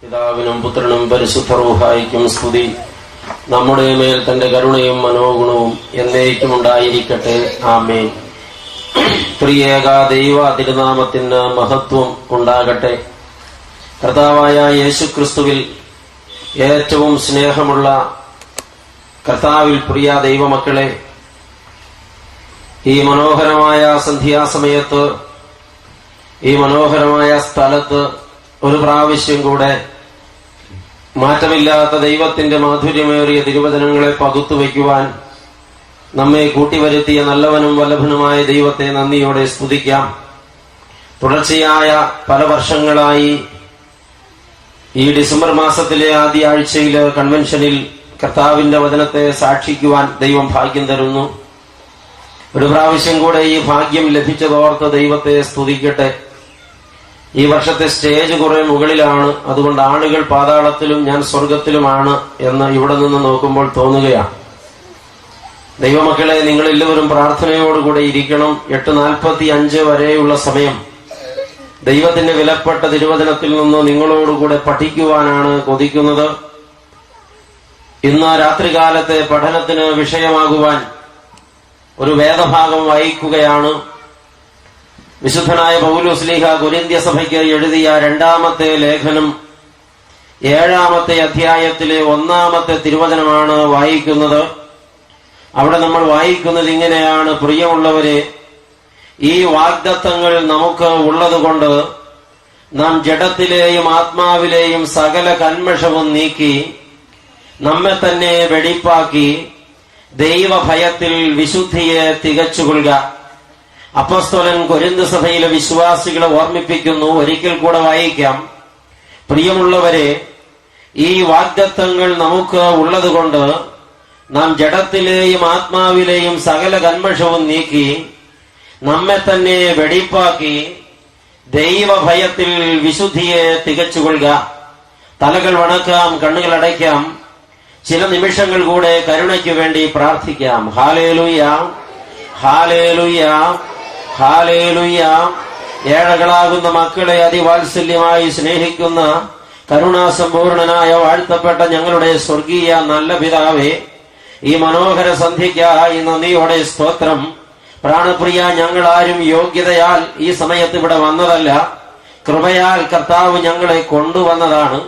പിതാവിനും പുത്രനും പരിശുദ്ധ റൂഹായിക്കും സ്തുതി. നമ്മുടെ മേൽ തന്റെ കരുണയും മനോഗുണവും എന്നേക്കും ഉണ്ടായിരിക്കട്ടെ. ആമേൻ. ത്രിയേക ദൈവ തിരുനാമത്തിന് മഹത്വം ഉണ്ടാകട്ടെ. കർത്താവായ യേശുക്രിസ്തുവിൽ ഏറ്റവും സ്നേഹമുള്ള കർത്താവിൽ പ്രിയ ദൈവമക്കളെ, ഈ മനോഹരമായ സന്ധ്യാസമയത്ത്, ഈ മനോഹരമായ സ്ഥലത്ത് ഒരു പ്രാവശ്യം കൂടെ മാറ്റമില്ലാത്ത ദൈവത്തിന്റെ മാധുര്യമേറിയ തിരുവചനങ്ങളെ പകുത്തുവയ്ക്കുവാൻ നമ്മെ കൂട്ടിവരുത്തിയ നല്ലവനും വല്ലഭനുമായ ദൈവത്തെ നന്ദിയോടെ സ്തുതിക്കാം. തുടർച്ചയായ പല വർഷങ്ങളായി ഈ ഡിസംബർ മാസത്തിലെ ആദ്യ ആഴ്ചയില് കൺവെൻഷനിൽ കർത്താവിന്റെ വചനത്തെ സാക്ഷിക്കുവാൻ ദൈവം ഭാഗ്യം തരുന്നു. ഒരു പ്രാവശ്യം കൂടെ ഈ ഭാഗ്യം ലഭിച്ചതോർത്ത് ദൈവത്തെ സ്തുതിക്കട്ടെ. ഈ വർഷത്തെ സ്റ്റേജ് കുറെ മുകളിലാണ്, അതുകൊണ്ട് ആളുകൾ പാതാളത്തിലും ഞാൻ സ്വർഗത്തിലുമാണ് എന്ന് ഇവിടെ നിന്ന് നോക്കുമ്പോൾ തോന്നുകയാണ്. ദൈവമക്കളെ, നിങ്ങളെല്ലാവരും പ്രാർത്ഥനയോടുകൂടെ ഇരിക്കണം. 8:45 വരെയുള്ള സമയം ദൈവത്തിന്റെ വിലപ്പെട്ട തിരുവചനത്തിൽ നിന്ന് നിങ്ങളോടുകൂടെ പഠിക്കുവാനാണ് കൊതിക്കുന്നത്. ഇന്ന് രാത്രികാലത്തെ പഠനത്തിന് വിഷയമാകുവാൻ ഒരു വേദഭാഗം വായിക്കുകയാണ്. വിശുദ്ധനായ പൗലോസ്ലീഹ കൊരിന്ത്യ സഭയ്ക്ക് എഴുതിയ 2-ാമത്തെ ലേഖനം 7-ാമത്തെ അധ്യായത്തിലെ 1-ാമത്തെ തിരുവചനമാണ് വായിക്കുന്നത്. അവിടെ നമ്മൾ വായിക്കുന്നത് ഇങ്ങനെയാണ്: പ്രിയമുള്ളവരെ, ഈ വാഗ്ദത്തങ്ങൾ നമുക്ക് ഉള്ളതുകൊണ്ട് നാം ജഡത്തിലെയും ആത്മാവിലെയും സകല കന്മഷവും നീക്കി നമ്മെ തന്നെ വെടിപ്പാക്കി ദൈവഭയത്തിൽ വിശുദ്ധിയെ തികച്ചുകൊള്ളുക. അപ്പോസ്തലൻ കൊരിന്ത് സഭയിലെ വിശ്വാസികളെ ഓർമ്മിപ്പിക്കുന്നു. ഒരിക്കൽ കൂടെ വായിക്കാം: പ്രിയമുള്ളവരെ, ഈ വാഗ്ദത്തങ്ങൾ നമുക്ക് ഉള്ളതുകൊണ്ട് നാം ജഡത്തിലെയും ആത്മാവിലെയും സകല കന്മഷവും നീക്കി നമ്മെ തന്നെ വെടിപ്പാക്കി ദൈവഭയത്തിൽ വിശുദ്ധിയെ തികച്ചുകൊള്ളുക. തലകൾ വണക്കാം, കണ്ണുകൾ അടയ്ക്കാം. ചില നിമിഷങ്ങൾ കൂടെ കരുണയ്ക്ക് വേണ്ടി പ്രാർത്ഥിക്കാം. Hallelujah, hallelujah, hallelujah. ഏഴകളാകുന്ന മക്കളെ അതിവാത്സല്യമായി സ്നേഹിക്കുന്ന കരുണാസമ്പൂർണനായ വാഴ്ത്തപ്പെട്ട ഞങ്ങളുടെ സ്വർഗീയ നല്ല പിതാവേ, ഈ മനോഹര സന്ധ്യയ്ക്കായി നന്ദിയോടെ സ്തോത്രം. പ്രാണപ്രിയ, ഞങ്ങളാരും യോഗ്യതയാൽ ഈ സമയത്ത് ഇവിടെ വന്നതല്ല. കൃപയാൽ കർത്താവ് ഞങ്ങളെ കൊണ്ടുവന്നതാണ്.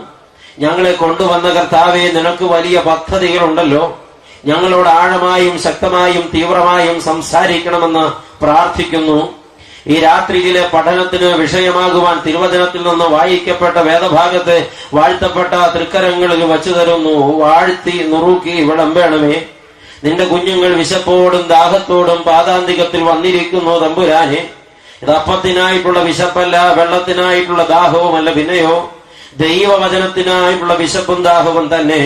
ഞങ്ങളെ കൊണ്ടുവന്ന കർത്താവെ, നിനക്ക് വലിയ പദ്ധതികളുണ്ടല്ലോ. ഞങ്ങളോട് ആഴമായും ശക്തമായും തീവ്രമായും സംസാരിക്കണമെന്ന് പ്രാർത്ഥിക്കുന്നു. ഈ രാത്രിയിലെ പഠനത്തിന് വിഷയമാകുവാൻ തിരുവചനത്തിൽ നിന്ന് വായിക്കപ്പെട്ട വേദഭാഗത്തെ വാഴ്ത്തപ്പെട്ട തൃക്കരങ്ങളിൽ വച്ചു തരുന്നു. വാഴ്ത്തി നുറുക്കി വിളമ്പേണമേ. നിന്റെ കുഞ്ഞുങ്ങൾ വിശപ്പോടും ദാഹത്തോടും പാതാന്തികത്തിൽ വന്നിരിക്കുന്നു തമ്പുരാനെ. ഇത് അപ്പത്തിനായിട്ടുള്ള വിശപ്പല്ല, വെള്ളത്തിനായിട്ടുള്ള ദാഹവുമല്ല, പിന്നെയോ ദൈവവചനത്തിനായിട്ടുള്ള വിശപ്പും ദാഹവും തന്നെ.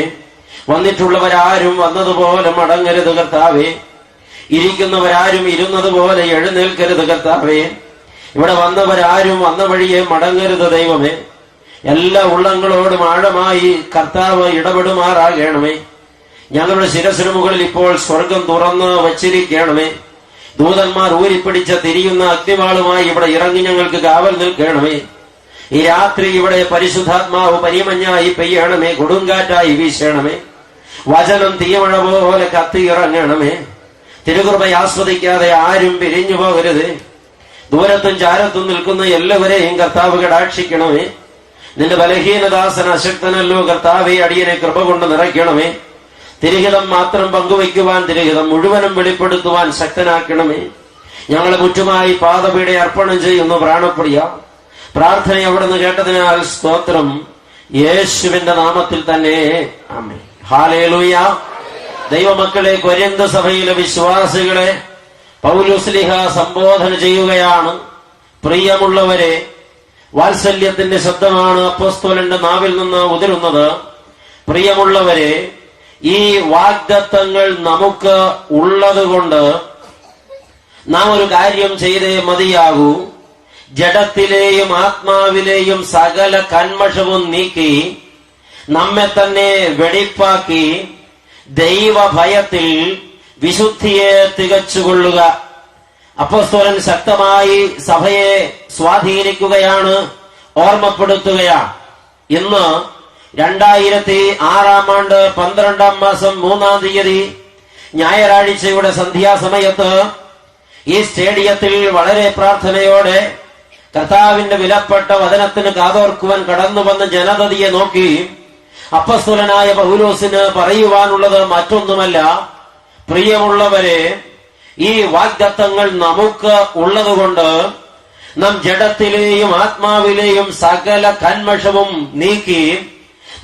വന്നിട്ടുള്ളവരാരും വന്നതുപോലെ മടങ്ങരുത് കർത്താവേ. ഇരിക്കുന്നവരാരും ഇരുന്നതുപോലെ എഴുന്നേൽക്കരുത് കർത്താവേ. ഇവിടെ വന്നവരാരും വന്ന വഴിയെ മടങ്ങരുത് ദൈവമേ. എല്ലാ ഉള്ളങ്ങളോടും ആഴമായി കർത്താവ് ഇടപെടുമാറാകണമേ. ഞങ്ങളുടെ ശിരസിന് മുകളിൽ ഇപ്പോൾ സ്വർഗം തുറന്ന് വച്ചിരിക്കണമേ. ദൂതന്മാർ ഊരിപ്പിടിച്ച തിരിയുന്ന അഗ്നിവാളുമായി ഇവിടെ ഇറങ്ങി ഞങ്ങൾക്ക് കാവൽ നിൽക്കണമേ. ഈ രാത്രി ഇവിടെ പരിശുദ്ധാത്മാവ് പരിമഞ്ഞായി പെയ്യണമേ, കൊടുങ്കാറ്റായി വീശണമേ. വചനം തീമഴ പോലെ കത്തി ഇറങ്ങണമേ. തിരുകൃപ ആസ്വദിക്കാതെ ആരും പിരിഞ്ഞു പോകരുത്. ദൂരത്തും ചാരത്തും നിൽക്കുന്ന എല്ലാവരെയും കർത്താവ് കടാക്ഷിക്കണമേ. നിന്റെ ബലഹീനദാസൻ അശക്തനല്ലോ കർത്താവെ, അടിയനെ കൃപ കൊണ്ട് നിറയ്ക്കണമേ. തിരുഹിതം മാത്രം പങ്കുവയ്ക്കുവാൻ, തിരുഹിതം മുഴുവനും വെളിപ്പെടുത്തുവാൻ ശക്തനാക്കണമേ. ഞങ്ങളെ മുറ്റുമായി പാദപീഠ അർപ്പണം ചെയ്യുന്നു പ്രാണപ്രിയ. പ്രാർത്ഥന അവിടുന്ന് കേട്ടതിനാൽ സ്തോത്രം. യേശുവിന്റെ നാമത്തിൽ തന്നെ ആമേൻ. ഹല്ലേലൂയ. ദൈവമക്കളെ, കൊരിന്ത് സഭയിലെ വിശ്വാസികളെ പൗലോസ്ലീഹ സംബോധന ചെയ്യുകയാണ്. പ്രിയമുള്ളവരെ, വാത്സല്യത്തിന്റെ ശബ്ദമാണ് അപ്പോസ്തലന്റെ നാവിൽ നിന്ന് ഉതിരുന്നത്. പ്രിയമുള്ളവരെ, ഈ വാഗ്ദത്തങ്ങൾ നമുക്ക് ഉള്ളതുകൊണ്ട് നാം ഒരു കാര്യം ചെയ്തേ മതിയാകൂ. ജഡത്തിലെയും ആത്മാവിലെയും സകല കന്മഷവും നീക്കി നമ്മെ തന്നെ വെടിപ്പാക്കി ദൈവഭയത്തിൽ വിശുദ്ധിയെ തികച്ചുകൊള്ളുക. അപ്പോസ്തലൻ ശക്തമായി സഭയെ സ്വാധീനിക്കുകയാണ്, ഓർമ്മപ്പെടുത്തുകയാണ്. ഇന്ന് 2006 12 മാസം 3 തീയതി ഞായറാഴ്ചയുടെ സന്ധ്യാസമയത്ത് ഈ സ്റ്റേഡിയത്തിൽ വളരെ പ്രാർത്ഥനയോടെ കർത്താവിന്റെ വിലപ്പെട്ട വചനത്തിന് കാതോർക്കുവാൻ കടന്നു വന്ന ജനതയെ നോക്കി അപ്പസ്തലനായ പൗലോസിന് പറയുവാനുള്ളത് മറ്റൊന്നുമല്ല, പ്രിയമുള്ളവരെ, ഈ വാഗ്ദത്തങ്ങൾ നമുക്ക് ഉള്ളതുകൊണ്ട് നാം ജഡത്തിലെയും ആത്മാവിലെയും സകല കന്മഷവും നീക്കി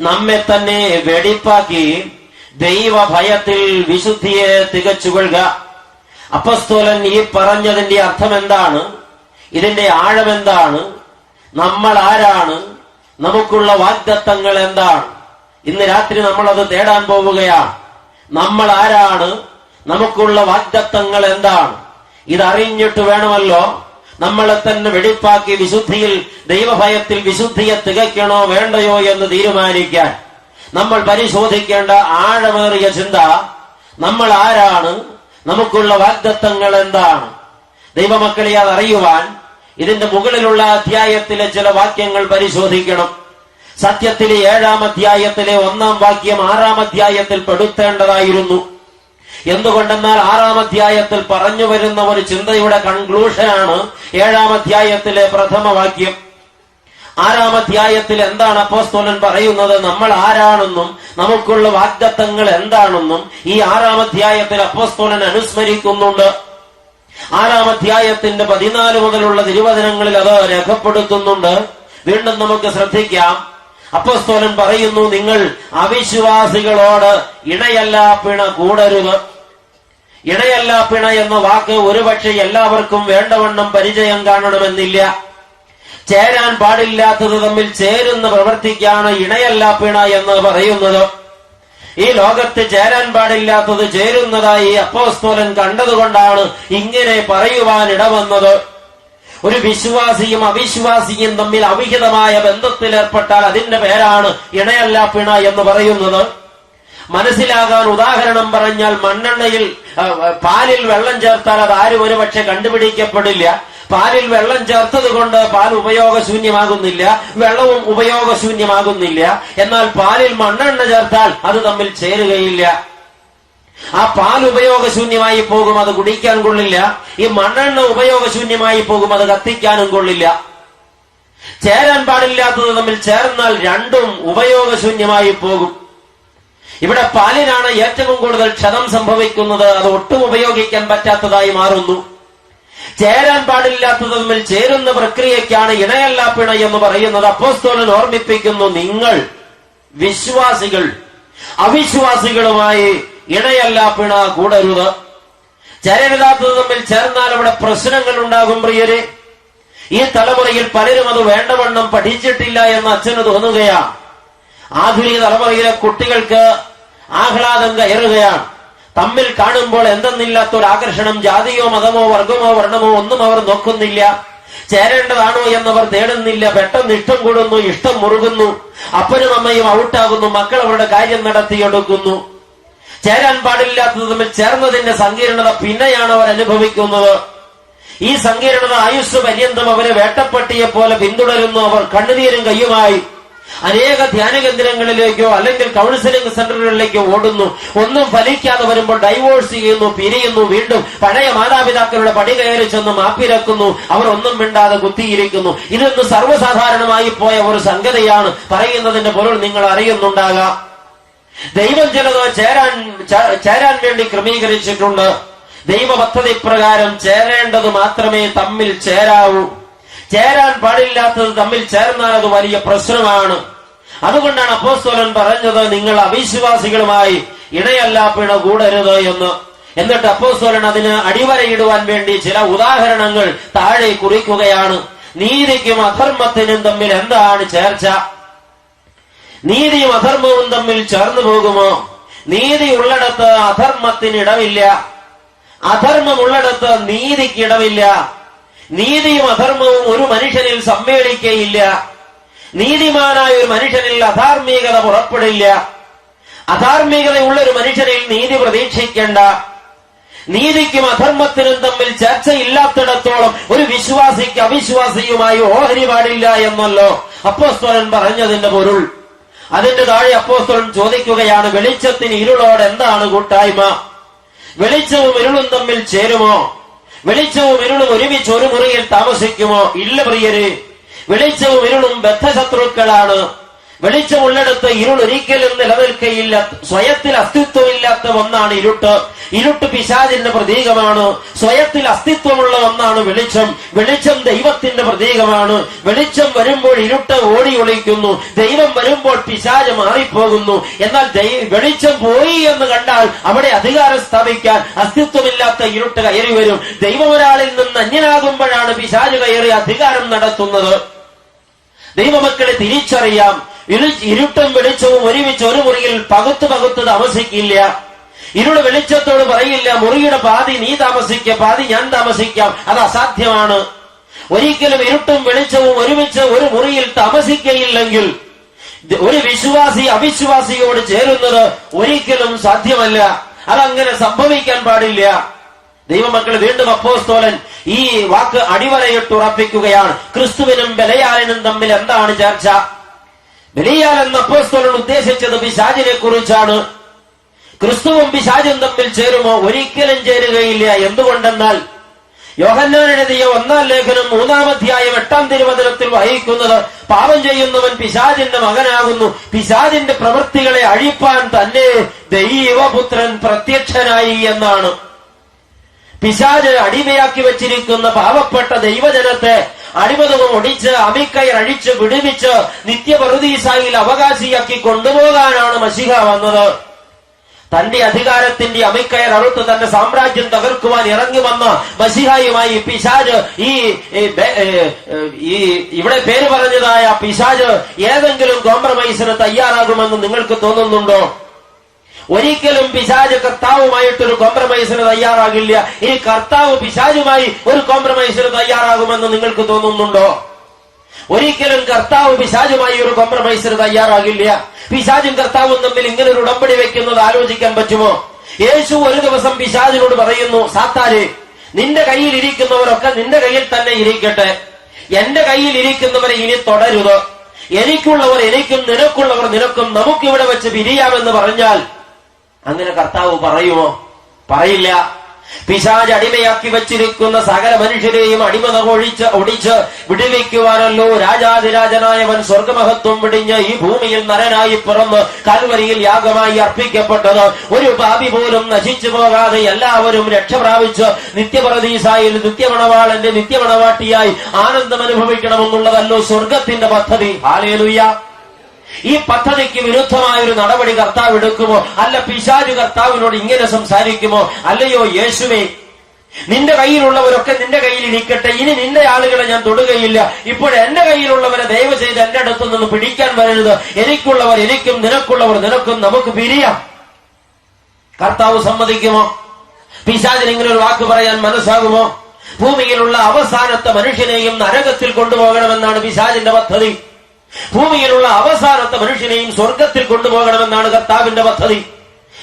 നമ്മെ തന്നെ വെടിപ്പാക്കി ദൈവഭയത്തിൽ വിശുദ്ധിയെ തികച്ചുകൊള്ളുക. അപ്പസ്തോലൻ ഈ പറഞ്ഞതിന്റെ അർത്ഥം എന്താണ്? ഇതിന്റെ ആഴമെന്താണ്? നമ്മൾ ആരാണ്? നമുക്കുള്ള വാഗ്ദത്തങ്ങൾ എന്താണ്? ഇന്ന് രാത്രി നമ്മളത് തേടാൻ പോവുകയാണ്. നമ്മൾ ആരാണ്? നമുക്കുള്ള വാഗ്ദത്തങ്ങൾ എന്താണ്? ഇതറിഞ്ഞിട്ട് വേണമല്ലോ നമ്മളെ തന്നെ വെടിപ്പാക്കി വിശുദ്ധിയിൽ, ദൈവഭയത്തിൽ വിശുദ്ധിയെ തികയ്ക്കണോ വേണ്ടയോ എന്ന് തീരുമാനിക്കാൻ നമ്മൾ പരിശോധിക്കേണ്ട ആഴമേറിയ ചിന്ത, നമ്മൾ ആരാണ്? നമുക്കുള്ള വാഗ്ദത്തങ്ങൾ എന്താണ്? ദൈവമക്കളെ അതറിയുവാൻ ഇതിന്റെ മുകളിലുള്ള അധ്യായത്തിലെ ചില വാക്യങ്ങൾ പരിശോധിക്കണം. സത്യത്തിലെ 7-ാം അധ്യായത്തിലെ 1-ാം വാക്യം 6-ാം അധ്യായത്തിൽ പെടുത്തേണ്ടതായിരുന്നു. എന്തുകൊണ്ടെന്നാൽ 6-ാം അധ്യായത്തിൽ പറഞ്ഞു വരുന്ന ഒരു ചിന്തയുടെ കൺക്ലൂഷനാണ് 7-ാം അധ്യായത്തിലെ പ്രഥമ വാക്യം. 6-ാം അധ്യായത്തിൽ എന്താണ് അപ്പോസ്തലൻ പറയുന്നത്? നമ്മൾ ആരാണെന്നും നമുക്കുള്ള വാഗ്ദത്തങ്ങൾ എന്താണെന്നും ഈ 6-ാം അധ്യായത്തിൽ അപ്പോസ്തലൻ അനുസ്മരിക്കുന്നുണ്ട്. 6-ാം അധ്യായത്തിന്റെ 14 മുതലുള്ള തിരുവചനങ്ങളിൽ അത് രേഖപ്പെടുത്തുന്നുണ്ട്. വീണ്ടും നമുക്ക് ശ്രദ്ധിക്കാം. അപ്പോസ്തലൻ പറയുന്നു, നിങ്ങൾ അവിശ്വാസികളോട് ഇണയല്ലാപ്പിണ കൂടരുത്. ഇണയല്ലാപ്പിണ എന്ന വാക്ക് ഒരുപക്ഷെ എല്ലാവർക്കും വേണ്ടവണ്ണം പരിചയം കാണണമെന്നില്ല. ചേരാൻ പാടില്ലാത്തത് തമ്മിൽ ചേരുന്ന പ്രവർത്തിക്കാണ് ഇണയല്ലാപ്പിണ എന്ന് പറയുന്നത്. ഈ ലോകത്ത് ചേരാൻ പാടില്ലാത്തത് ചേരുന്നതായി അപ്പോസ്തലൻ കണ്ടതുകൊണ്ടാണ് ഇങ്ങനെ പറയുവാൻ ഇടവന്നത്. ഒരു വിശ്വാസിയും അവിശ്വാസിയും തമ്മിൽ അവിഹിതമായ ബന്ധത്തിലേർപ്പെട്ടാൽ അതിന്റെ പേരാണ് ഇണയല്ലാപ്പിണ എന്ന് പറയുന്നത്. മനസ്സിലാകാൻ ഉദാഹരണം പറഞ്ഞാൽ, മണ്ണെണ്ണയിൽ പാലിൽ വെള്ളം ചേർത്താൽ അത് ആരും ഒരുപക്ഷെ കണ്ടുപിടിക്കപ്പെടില്ല. പാലിൽ വെള്ളം ചേർത്തത് കൊണ്ട് പാൽ ഉപയോഗശൂന്യമാകുന്നില്ല, വെള്ളവും ഉപയോഗശൂന്യമാകുന്നില്ല. എന്നാൽ പാലിൽ മണ്ണെണ്ണ ചേർത്താൽ അത് തമ്മിൽ ചേരുകയില്ല. ആ പാൽ ഉപയോഗശൂന്യമായി പോകും, അത് കുടിക്കാൻ കൊള്ളില്ല. ഈ മണ്ണെണ്ണ ഉപയോഗശൂന്യമായി പോകും, അത് കത്തിക്കാനും കൊള്ളില്ല. ചേരാൻ പാടില്ലാത്തത് തമ്മിൽ ചേർന്നാൽ രണ്ടും ഉപയോഗശൂന്യമായി പോകും. ഇവിടെ പാലിനാണ് ഏറ്റവും കൂടുതൽ ക്ഷതം സംഭവിക്കുന്നത്. അത് ഒട്ടും ഉപയോഗിക്കാൻ പറ്റാത്തതായി മാറുന്നു. ചേരാൻ പാടില്ലാത്തത് തമ്മിൽ ചേരുന്ന പ്രക്രിയയ്ക്കാണ് ഇണയല്ലാപ്പിണ എന്ന് പറയുന്നത്. അപ്പോസ്തലൻ ഓർമ്മിപ്പിക്കുന്നു, നിങ്ങൾ വിശ്വാസികൾ അവിശ്വാസികളുമായി ഇണയല്ലാപ്പിണ കൂടരുത്. ചേരരുതാത്തത് തമ്മിൽ ചേർന്നാൽ അവിടെ പ്രശ്നങ്ങൾ ഉണ്ടാകും. പ്രിയരെ, ഈ തലമുറയിൽ പലരും അത് വേണ്ടവണ്ണം പഠിച്ചിട്ടില്ല എന്ന് അച്ഛന് തോന്നുകയാണ്. ആധുനിക തലമുറയിലെ കുട്ടികൾക്ക് ആഹ്ലാദം കയറുകയാണ്. തമ്മിൽ കാണുമ്പോൾ എന്തെന്നില്ലാത്തൊരു ആകർഷണം. ജാതിയോ മതമോ വർഗമോ വർണ്ണമോ ഒന്നും അവർ നോക്കുന്നില്ല. ചേരേണ്ടതാണോ എന്നവർ തേടുന്നില്ല. പെട്ടെന്ന് ഇഷ്ടം കൂടുന്നു, ഇഷ്ടം മുറുകുന്നു. അപ്പനും അമ്മയും ഔട്ടാകുന്നു. മക്കൾ അവരുടെ കാര്യം നടത്തിയെടുക്കുന്നു. ചേരാൻ പാടില്ലാത്തത് തമ്മിൽ ചേർന്നതിന്റെ സങ്കീർണത പിന്നെയാണ് അവർ അനുഭവിക്കുന്നത്. ഈ സങ്കീർണത ആയുസ് പര്യന്തം അവരെ വേട്ടപ്പട്ടിയെ പോലെ പിന്തുടരുന്നു. അവർ കണ്ണുനീരും കയ്യുമായി അനേക ധ്യാന കേന്ദ്രങ്ങളിലേക്കോ അല്ലെങ്കിൽ കൗൺസിലിംഗ് സെന്ററുകളിലേക്കോ ഓടുന്നു. ഒന്നും ഫലിക്കാതെ വരുമ്പോൾ ഡൈവോഴ്സ് ചെയ്യുന്നു, പിരിയുന്നു. വീണ്ടും പഴയ മാതാപിതാക്കളുടെ പടി കയറി ചെന്ന് മാപ്പിരക്കുന്നു. അവർ ഒന്നും മിണ്ടാതെ കുത്തിയിരിക്കുന്നു. ഇതൊന്ന് സർവ്വസാധാരണമായി പോയ ഒരു സംഗതിയാണ്. പറയുന്നതിന്റെ പൊരുൾ നിങ്ങൾ അറിയുന്നുണ്ടാകാം. ദൈവം ചിലത് ചേരാൻ വേണ്ടി ക്രമീകരിച്ചിട്ടുണ്ട്. ദൈവ പദ്ധതി പ്രകാരം ചേരേണ്ടത് മാത്രമേ തമ്മിൽ ചേരാവൂ. ചേരാൻ പാടില്ലാത്തത് തമ്മിൽ ചേർന്നാൽ അത് വലിയ പ്രശ്നമാണ്. അതുകൊണ്ടാണ് അപ്പോസ്തലൻ പറഞ്ഞത്, നിങ്ങൾ അവിശ്വാസികളുമായി ഇണയല്ലാപ്പിണ കൂടരുത് എന്ന്. എന്നിട്ട് അപ്പോസ്തലൻ അതിന് അടിവരയിടുവാൻ വേണ്ടി ചില ഉദാഹരണങ്ങൾ താഴെ കുറിക്കുകയാണ്. നീതിക്കും അധർമ്മത്തിനും തമ്മിൽ എന്താണ് ചേർച്ച? നീതിയും അധർമ്മവും തമ്മിൽ ചേർന്നു പോകുമോ? നീതി ഉള്ളിടത്ത് അധർമ്മത്തിനിടമില്ല, അധർമ്മമുള്ളിടത്ത് നീതിക്കിടമില്ല. നീതിയും അധർമ്മവും ഒരു മനുഷ്യനിൽ സമ്മേളിക്കയില്ല. നീതിമാനായ ഒരു മനുഷ്യനിൽ അധാർമികത പുറപ്പെടില്ല. അധാർമികതയുള്ള ഒരു മനുഷ്യനിൽ നീതി പ്രതീക്ഷിക്കേണ്ട. നീതിക്കും അധർമ്മത്തിനും തമ്മിൽ ചർച്ചയില്ലാത്തിടത്തോളം ഒരു വിശ്വാസിക്ക് അവിശ്വാസിയുമായി ഓഹരി പാടില്ല എന്നല്ലോ അപ്പോസ്തലൻ പറഞ്ഞതിന്റെ പൊരുൾ. അതിന്റെ താഴെ അപ്പോസ്തലൻ ചോദിക്കുകയാണ്, വെളിച്ചത്തിന് ഇരുളോട് എന്താണ് കൂട്ടായ്മ? വെളിച്ചവും ഇരുളും തമ്മിൽ ചേരുമോ? വെളിച്ചവും ഇരുളും ഒരുമിച്ച് ഒരു മുറിയിൽ താമസിക്കുമോ? ഇല്ല പ്രിയരെ, വെളിച്ചവും ഇരുളും ബദ്ധശത്രുക്കളാണ്. വെളിച്ചമുള്ളിടത്ത് ഇരുൾ ഒരിക്കലും നിലനിൽക്കയില്ല. സ്വയത്തിൽ അസ്തിത്വമില്ലാത്ത ഒന്നാണ് ഇരുട്ട്. ഇരുട്ട് പിശാചിന്റെ പ്രതീകമാണ്. സ്വയത്തിൽ അസ്തിത്വമുള്ള ഒന്നാണ് വെളിച്ചം. വെളിച്ചം ദൈവത്തിന്റെ പ്രതീകമാണ്. വെളിച്ചം വരുമ്പോൾ ഇരുട്ട് ഓടി ഒളിക്കുന്നു, ദൈവം വരുമ്പോൾ പിശാച് മാറിപ്പോകുന്നു. എന്നാൽ വെളിച്ചം പോയി എന്ന് കണ്ടാൽ അവിടെ അധികാരം സ്ഥാപിക്കാൻ അസ്തിത്വമില്ലാത്ത ഇരുട്ട് കയറി വരും. ദൈവം ഒരാളിൽ നിന്ന് അന്യനാകുമ്പോഴാണ് പിശാച് കയറി അധികാരം നടത്തുന്നത്. ദൈവമക്കളെ തിരിച്ചറിയാം, ഇരുട്ടും വെളിച്ചവും ഒരുമിച്ച് ഒരു മുറിയിൽ പകുത്ത് താമസിക്കില്ല. ഇരുള് വെളിച്ചത്തോട് പറയില്ല, മുറിയുടെ പാതി നീ താമസിക്കുക, പാതി ഞാൻ താമസിക്കാം. അത് അസാധ്യമാണ്. ഒരിക്കലും ഇരുട്ടും വെളിച്ചവും ഒരുമിച്ച് ഒരു മുറിയിൽ താമസിക്കയില്ലെങ്കിൽ ഒരു വിശ്വാസി അവിശ്വാസിയോട് ചേരുന്നത് ഒരിക്കലും സാധ്യമല്ല. അതങ്ങനെ സംഭവിക്കാൻ പാടില്ല. ദൈവമക്കൾ, വീണ്ടും അപ്പോസ്തലൻ ഈ വാക്ക് അടിവരയിട്ട് ഉറപ്പിക്കുകയാണ്. ക്രിസ്തുവിനും ബെലയാലിനും തമ്മിൽ എന്താണ് ചർച്ച? ബെലയാൽ എന്ന അപ്പോസ്തലൻ ഉദ്ദേശിച്ചത് പിശാചിനെ കുറിച്ചാണ്. ക്രിസ്തുവും പിശാചും തമ്മിൽ ചേരുമോ? ഒരിക്കലും ചേരുകയില്ല. എന്തുകൊണ്ടെന്നാൽ യോഹന്നാൻ എഴുതിയ 1-ാം ലേഖനം 3-ാം അധ്യായം 8-ാം തിരുവചനത്തിൽ വഹിക്കുന്നത്, പാപം ചെയ്യുന്നവൻ പിശാചിന്റെ മകനാകുന്നു, പിശാചിന്റെ പ്രവൃത്തികളെ അഴിപ്പാൻ തന്നെ ദൈവപുത്രൻ പ്രത്യക്ഷനായി എന്നാണ്. പിശാച് അടിമയാക്കി വെച്ചിരിക്കുന്ന പാവപ്പെട്ട ദൈവജനത്തെ അടിമതവും ഒടിച്ച് അമിക്കയർ അഴിച്ച് വിടുവിച്ച് നിത്യപറുദീസായിൽ അവകാശിയാക്കി കൊണ്ടുപോകാനാണ് മശിഹ വന്നത്. തന്റെ അധികാരത്തിന്റെ അമിക്കയർ അറുത്ത് തന്റെ സാമ്രാജ്യം തകർക്കുവാൻ ഇറങ്ങി വന്ന മശിഹായുമായി പിശാച് ഇവിടെ പേര് പറഞ്ഞതായ പിശാച് ഏതെങ്കിലും കോംപ്രമൈസിന് തയ്യാറാകുമെന്ന് നിങ്ങൾക്ക് തോന്നുന്നുണ്ടോ? ഒരിക്കലും പിശാച് കർത്താവുമായിട്ടൊരു കോംപ്രമൈസിന് തയ്യാറാകില്ല. ഇനി കർത്താവ് പിശാചുമായി ഒരു കോംപ്രമൈസിന് തയ്യാറാകുമെന്ന് നിങ്ങൾക്ക് തോന്നുന്നുണ്ടോ? ഒരിക്കലും കർത്താവ് പിശാചുമായി ഒരു കോംപ്രമൈസിന് തയ്യാറാകില്ല. പിശാചും കർത്താവും തമ്മിൽ ഇങ്ങനെ ഒരു ഉടമ്പടി വെക്കുന്നത് ആലോചിക്കാൻ പറ്റുമോ? യേശു ഒരു ദിവസം പിശാചിനോട് പറയുന്നു, സാത്താനെ, നിന്റെ കയ്യിൽ ഇരിക്കുന്നവരൊക്കെ നിന്റെ കയ്യിൽ തന്നെ ഇരിക്കട്ടെ, എന്റെ കയ്യിൽ ഇരിക്കുന്നവരെ ഇനി തുടരുത്. എനിക്കുള്ളവർ എനിക്കും നിനക്കുള്ളവർ നിനക്കും, നമുക്കിവിടെ വെച്ച് പിരിയാമെന്ന് പറഞ്ഞാൽ അങ്ങനെ കർത്താവ് പറയുമോ? പറയില്ല. പിശാച് അടിമയാക്കി വച്ചിരിക്കുന്ന സകല മനുഷ്യരെയും അടിമത ഒടിച്ച് വിടുവിക്കുവാനല്ലോ രാജാതിരാജനായവൻ സ്വർഗമഹത്വം വിടിഞ്ഞ് ഈ ഭൂമിയിൽ നരനായി പിറന്ന് കൽവരിയിൽ യാഗമായി അർപ്പിക്കപ്പെട്ടത്. ഒരു പാപി പോലും നശിച്ചു പോകാതെ എല്ലാവരും രക്ഷ പ്രാപിച്ച് നിത്യപറദീസായിൽ നിത്യമണവാളന്റെ നിത്യമണവാട്ടിയായി ആനന്ദം അനുഭവിക്കണമെന്നുള്ളതല്ലോ സ്വർഗത്തിന്റെ പദ്ധതി. ഹല്ലേലൂയ. ഈ പദ്ധതിക്ക് വിരുദ്ധമായൊരു നടപടി കർത്താവ് എടുക്കുമോ? അല്ല, പിശാച് കർത്താവിനോട് ഇങ്ങനെ സംസാരിക്കുമോ? അല്ലയോ യേശുവേ, നിന്റെ കയ്യിലുള്ളവരൊക്കെ നിന്റെ കയ്യിൽ ഇരിക്കട്ടെ, ഇനി നിന്റെ ആളുകളെ ഞാൻ തൊടുകയില്ല. ഇപ്പോൾ എന്റെ കയ്യിലുള്ളവരെ ദയവ് ചെയ്ത് എന്റെ അടുത്തു നിന്ന് പിടിക്കാൻ വരരുത്. എനിക്കുള്ളവർ എനിക്കും നിനക്കുള്ളവർ നിനക്കും, നമുക്ക് പിരിയാം. കർത്താവ് സമ്മതിക്കുമോ? പിശാചിന് ഇങ്ങനെ ഒരു വാക്ക് പറയാൻ മനസ്സാകുമോ? ഭൂമിയിലുള്ള അവസാനത്തെ മനുഷ്യനെയും നരകത്തിൽ കൊണ്ടുപോകണമെന്നാണ് പിശാചിന്റെ പദ്ധതി. ഭൂമിയിലുള്ള അവസാനത്തെ മനുഷ്യനെയും സ്വർഗത്തിൽ കൊണ്ടുപോകണമെന്നാണ് കർത്താവിന്റെ പദ്ധതി.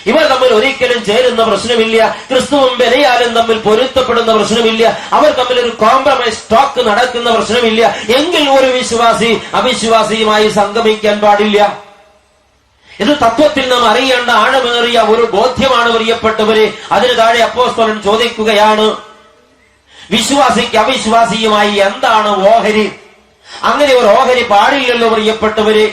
ഇവർ തമ്മിൽ ഒരിക്കലും ചേരുന്ന പ്രശ്നമില്ല. ക്രിസ്തുവും ബെലയാലും തമ്മിൽ പൊരുത്തപ്പെടുന്ന പ്രശ്നമില്ല. അവർ തമ്മിൽ ഒരു കോംപ്രമൈസ് ടോക്ക് നടക്കുന്ന പ്രശ്നമില്ല. എങ്കിൽ ഒരു വിശ്വാസി അവിശ്വാസിയുമായി സംഗമിക്കാൻ പാടില്ല. ഇത് തത്വത്തിൽ നാം അറിയേണ്ട ആഴമേറിയ ഒരു ബോധ്യമാണ് പ്രിയപ്പെട്ടവരെ. അതിന് താഴെ അപ്പോസ്തലൻ ചോദിക്കുകയാണ്, വിശ്വാസിക്ക് അവിശ്വാസിയുമായി എന്താണ് ഓഹരി? അങ്ങനെ ഒരു ഓഹരി പാടില്ലല്ലോ പ്രിയപ്പെട്ടവരെ.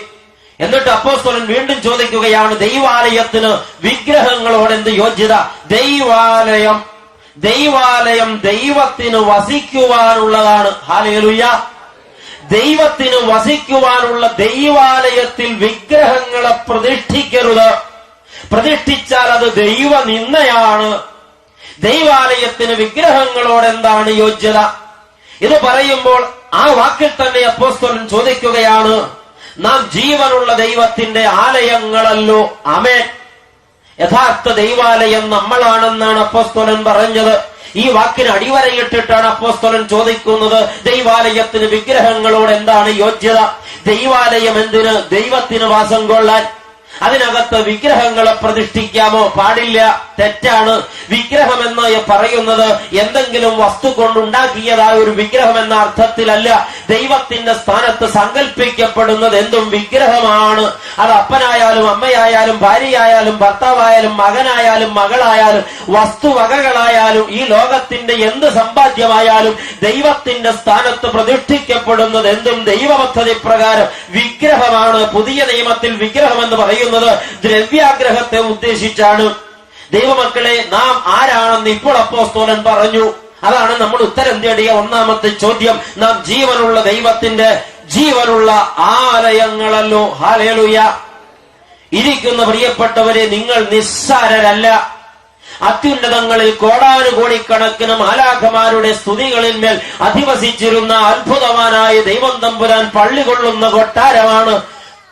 എന്നിട്ട് അപ്പോസ്തലൻ വീണ്ടും ചോദിക്കുകയാണ്, ദൈവാലയത്തിന് വിഗ്രഹങ്ങളോട് എന്ത് യോഗ്യത? ദൈവാലയം ദൈവത്തിന് വസിക്കുവാനുള്ളതാണ്. ഹല്ലേലൂയ. ദൈവത്തിന് വസിക്കുവാനുള്ള ദൈവാലയത്തിൽ വിഗ്രഹങ്ങളെ പ്രതിഷ്ഠിക്കരുത്. പ്രതിഷ്ഠിച്ചാൽ അത് ദൈവനിന്ദയാണ്. ദൈവാലയത്തിന് വിഗ്രഹങ്ങളോട് എന്താണ് യോഗ്യത? ഇത് പറയുമ്പോൾ ആ വാക്കിൽ തന്നെ അപ്പോസ്തലൻ ചോദിക്കുകയാണ്, നാം ജീവനുള്ള ദൈവത്തിന്റെ ആലയങ്ങളല്ലോ. ആമേൻ. യഥാർത്ഥ ദൈവാലയം നമ്മളാണെന്നാണ് അപ്പോസ്തലൻ പറഞ്ഞത്. ഈ വാക്കിന് അടിവരയിട്ടിട്ടാണ് അപ്പോസ്തലൻ ചോദിക്കുന്നത്, ദൈവാലയത്തിന് വിഗ്രഹങ്ങളോട് എന്താണ് യോഗ്യത? ദൈവാലയം എന്തിന്? ദൈവത്തിന് വാസം കൊള്ളാൻ. അതിനകത്ത് വിഗ്രഹങ്ങളെ പ്രതിഷ്ഠിക്കാമോ? പാടില്ല, തെറ്റാണ്. വിഗ്രഹം എന്ന് പറയുന്നത് എന്തെങ്കിലും വസ്തു കൊണ്ടുണ്ടാക്കിയതായ ഒരു വിഗ്രഹം എന്ന അർത്ഥത്തിലല്ല. ദൈവത്തിന്റെ സ്ഥാനത്ത് സങ്കല്പിക്കപ്പെടുന്നത് എന്തും വിഗ്രഹമാണ്. അത് അപ്പനായാലും അമ്മയായാലും ഭാര്യയായാലും ഭർത്താവായാലും മകനായാലും മകളായാലും വസ്തുവകകളായാലും ഈ ലോകത്തിന്റെ എന്ത് സമ്പാദ്യമായാലും ദൈവത്തിന്റെ സ്ഥാനത്ത് പ്രതിഷ്ഠിക്കപ്പെടുന്നത് എന്തും ദൈവപദ്ധതി പ്രകാരം വിഗ്രഹമാണ്. പുതിയ നിയമത്തിൽ വിഗ്രഹം എന്ന് പറയുന്നത് ദ്രവ്യാഗ്രഹത്തെ ഉദ്ദേശിച്ചാണ്. ദൈവമക്കളെ, നാം ആരാണെന്ന് ഇപ്പോൾ അപ്പോസ്തലൻ പറഞ്ഞു. അതാണ് നമ്മൾ ഉത്തരം തേടിയ ഒന്നാമത്തെ ചോദ്യം. നാം ജീവനുള്ള ദൈവത്തിന്റെ ജീവനുള്ള ആലയങ്ങളല്ലോ. ഹല്ലേലൂയ. ഇരിക്കുന്ന പ്രിയപ്പെട്ടവരെ, നിങ്ങൾ നിസ്സാരരല്ല. അത്യുന്നതങ്ങളിൽ കോടാനുകോടിക്കണക്കിന് മാലാഖമാരുടെ സ്തുതികളിന്മേൽ അധിവസിച്ചിരുന്ന അത്ഭുതവാനായ ദൈവം തമ്പുരാൻ പള്ളികൊള്ളുന്ന കൊട്ടാരമാണ്.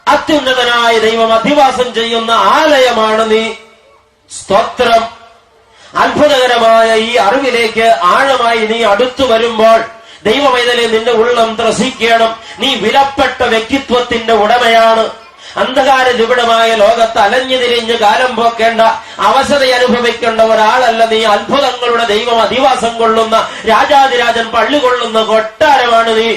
അത്യുന്നതനായ ദൈവം അധിവാസം ചെയ്യുന്ന ആലയമാണ് നീ. സ്തോത്രം. അത്ഭുതകരമായ ഈ അറിവിലേക്ക് ആഴമായി നീ അടുത്തു വരുമ്പോൾ ദൈവമൈതലെ നിന്റെ ഉള്ളം ത്രസിക്കണം. നീ വിലപ്പെട്ട വ്യക്തിത്വത്തിന്റെ ഉടമയാണ്. അന്ധകാര നിബിഡമായ ലോകത്ത് അലഞ്ഞു തിരിഞ്ഞ് കാലം പോക്കേണ്ട, അവശത അനുഭവിക്കേണ്ട ഒരാളല്ല നീ. അത്ഭുതങ്ങളുടെ ദൈവം അധിവാസം കൊള്ളുന്ന രാജാതിരാജൻ പള്ളി കൊള്ളുന്ന കൊട്ടാരമാണ് നീ.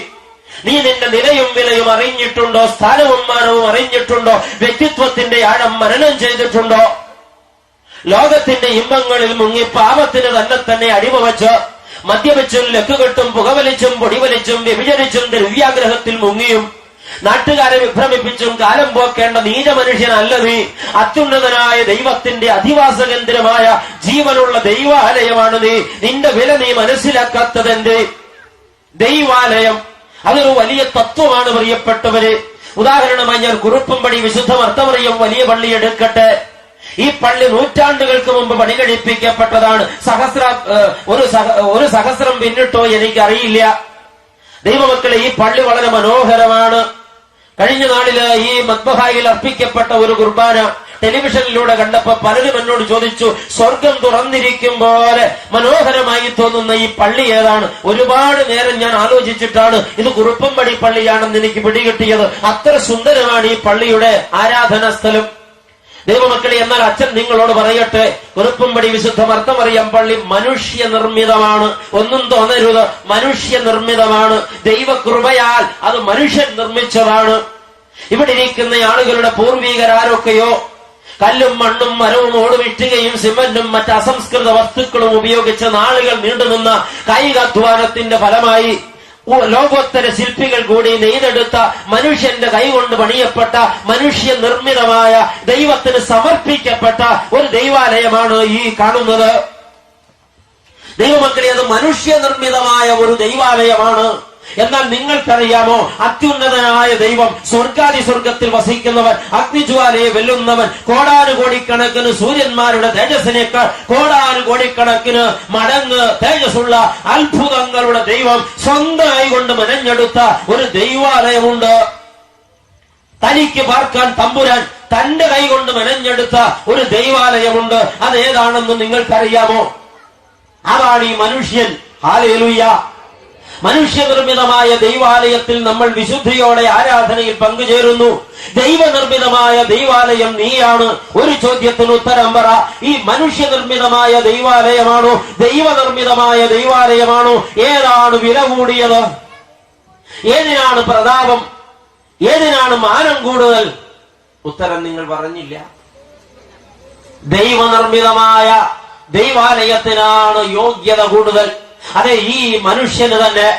നീ നിന്റെ നിലയും വിലയും അറിഞ്ഞിട്ടുണ്ടോ? സ്ഥാനവും മാനവും അറിഞ്ഞിട്ടുണ്ടോ? വ്യക്തിത്വത്തിന്റെ ആഴം മനനം ചെയ്തിട്ടുണ്ടോ? ലോകത്തിന്റെ ഇമ്പങ്ങളിൽ മുങ്ങി പാപത്തിന് തന്നെ അടിമവച്ച് മദ്യപിച്ചും ലക്കുകെട്ടും പുകവലിച്ചും പൊടിവലിച്ചും വ്യഭിചരിച്ചും ദ്രവ്യാഗ്രഹത്തിൽ മുങ്ങിയും നാട്ടുകാരെ വിഭ്രമിപ്പിച്ചും കാലം പോക്കേണ്ട നീച മനുഷ്യനല്ല നീ. അത്യുന്നതനായ ദൈവത്തിന്റെ അധിവാസ കേന്ദ്രമായ ജീവനുള്ള ദൈവാലയമാണ് നീ. നിന്റെ വില നീ മനസ്സിലാക്കാത്തതെന്റെ ദൈവാലയം. അതൊരു വലിയ തത്വമാണ് പ്രിയപ്പെട്ടവരെ. ഉദാഹരണമായി ഞാൻ കുറുപ്പുംപടി വിശുദ്ധ മർത്തമറിയം വലിയ പള്ളി എടുക്കട്ടെ. ഈ പള്ളി നൂറ്റാണ്ടുകൾക്ക് മുമ്പ് പണി കഴിപ്പിക്കപ്പെട്ടതാണ്. ഒരു സഹസ്രം പിന്നിട്ടോ എനിക്കറിയില്ല. ദൈവമക്കളെ, ഈ പള്ളി വളരെ മനോഹരമാണ്. കഴിഞ്ഞ നാളില് ഈ മദ്ബഹായിൽ അർപ്പിക്കപ്പെട്ട ഒരു കുർബാന ടെലിവിഷനിലൂടെ കണ്ടപ്പോ പലരും എന്നോട് ചോദിച്ചു, സ്വർഗം തുറന്നിരിക്കും പോലെ മനോഹരമായി തോന്നുന്ന ഈ പള്ളി ഏതാണ്? ഒരുപാട് നേരം ഞാൻ ആലോചിച്ചിട്ടാണ് ഇത് കുറുപ്പംപടി പള്ളിയാണെന്ന് എനിക്ക് പിടികിട്ടിയത്. അത്ര സുന്ദരമാണ് ഈ പള്ളിയുടെ ആരാധനാ സ്ഥലം. ദൈവമക്കളെ, എന്നാൽ അച്ഛൻ നിങ്ങളോട് പറയട്ടെ, കുറുപ്പംപടി വിശുദ്ധ മർത്തമറിയം പള്ളി മനുഷ്യ നിർമ്മിതമാണ്. ഒന്നും തോന്നരുത്, മനുഷ്യ നിർമ്മിതമാണ്. ദൈവകൃപയാൽ അത് മനുഷ്യൻ നിർമ്മിച്ചതാണ്. ഇവിടെ ഇരിക്കുന്ന ആളുകളുടെ പൂർവീകരാരൊക്കെയോ കല്ലും മണ്ണും മരവും ഓടും ഇട്ടുകയും സിമന്റും മറ്റ് അസംസ്കൃത വസ്തുക്കളും ഉപയോഗിച്ച് നാളുകൾ നീണ്ടുനിന്ന കായികാധ്വാനത്തിന്റെ ഫലമായി ലോകോത്തര ശില്പികൾ കൂടി നെയ്തെടുത്ത മനുഷ്യന്റെ കൈകൊണ്ട് പണിയപ്പെട്ട മനുഷ്യ നിർമ്മിതമായ ദൈവത്തിന് സമർപ്പിക്കപ്പെട്ട ഒരു ദൈവാലയമാണ് ഈ കാണുന്നത്. ദൈവമക്കളെ, അത് മനുഷ്യ നിർമ്മിതമായ ഒരു ദൈവാലയമാണ്. എന്നാൽ നിങ്ങൾക്കറിയാമോ, അത്യുന്നതനായ ദൈവം സ്വർഗാദി സ്വർഗത്തിൽ വസിക്കുന്നവൻ, അഗ്നിജ്വാലയെ വെല്ലുന്നവൻ, കോടാനുകോടിക്കണക്കിന് സൂര്യന്മാരുടെ തേജസ്സിനേക്കാൾ കോടാനുകോടിക്കണക്കിന് മടങ്ങ് തേജസ്സുള്ള അത്ഭുതങ്ങളുടെ ദൈവം സ്വന്തമായി കൊണ്ട് മെനഞ്ഞെടുത്ത ഒരു ദൈവാലയമുണ്ട്. തനിക്ക് പാർക്കാൻ തമ്പുരാൻ തന്റെ കൈ കൊണ്ട് മെനഞ്ഞെടുത്ത ഒരു ദൈവാലയമുണ്ട്. അതേതാണെന്ന് നിങ്ങൾക്കറിയാമോ? അതാണ് ഈ മനുഷ്യൻ. ഹല്ലേലൂയ. മനുഷ്യനിർമ്മിതമായ ദൈവാലയത്തിൽ നമ്മൾ വിശുദ്ധിയോടെ ആരാധനയിൽ പങ്കുചേരുന്നു. ദൈവനിർമ്മിതമായ ദൈവാലയം നീയാണ്. ഒരു ചോദ്യത്തിന് ഉത്തരം പറ. ഈ മനുഷ്യനിർമ്മിതമായ ദൈവാലയമാണോ ദൈവനിർമ്മിതമായ ദൈവാലയമാണോ? ഏതാണ് വില കൂടിയത്? ഏതിനാണ് പ്രതാപം? ഏതിനാണ് മാനം കൂടുതൽ? ഉത്തരം നിങ്ങൾ പറഞ്ഞില്ല. ദൈവനിർമ്മിതമായ ദൈവാലയത്തിനാണ് യോഗ്യത കൂടുതൽ. അതെ, ഈ മനുഷ്യന് തന്നെ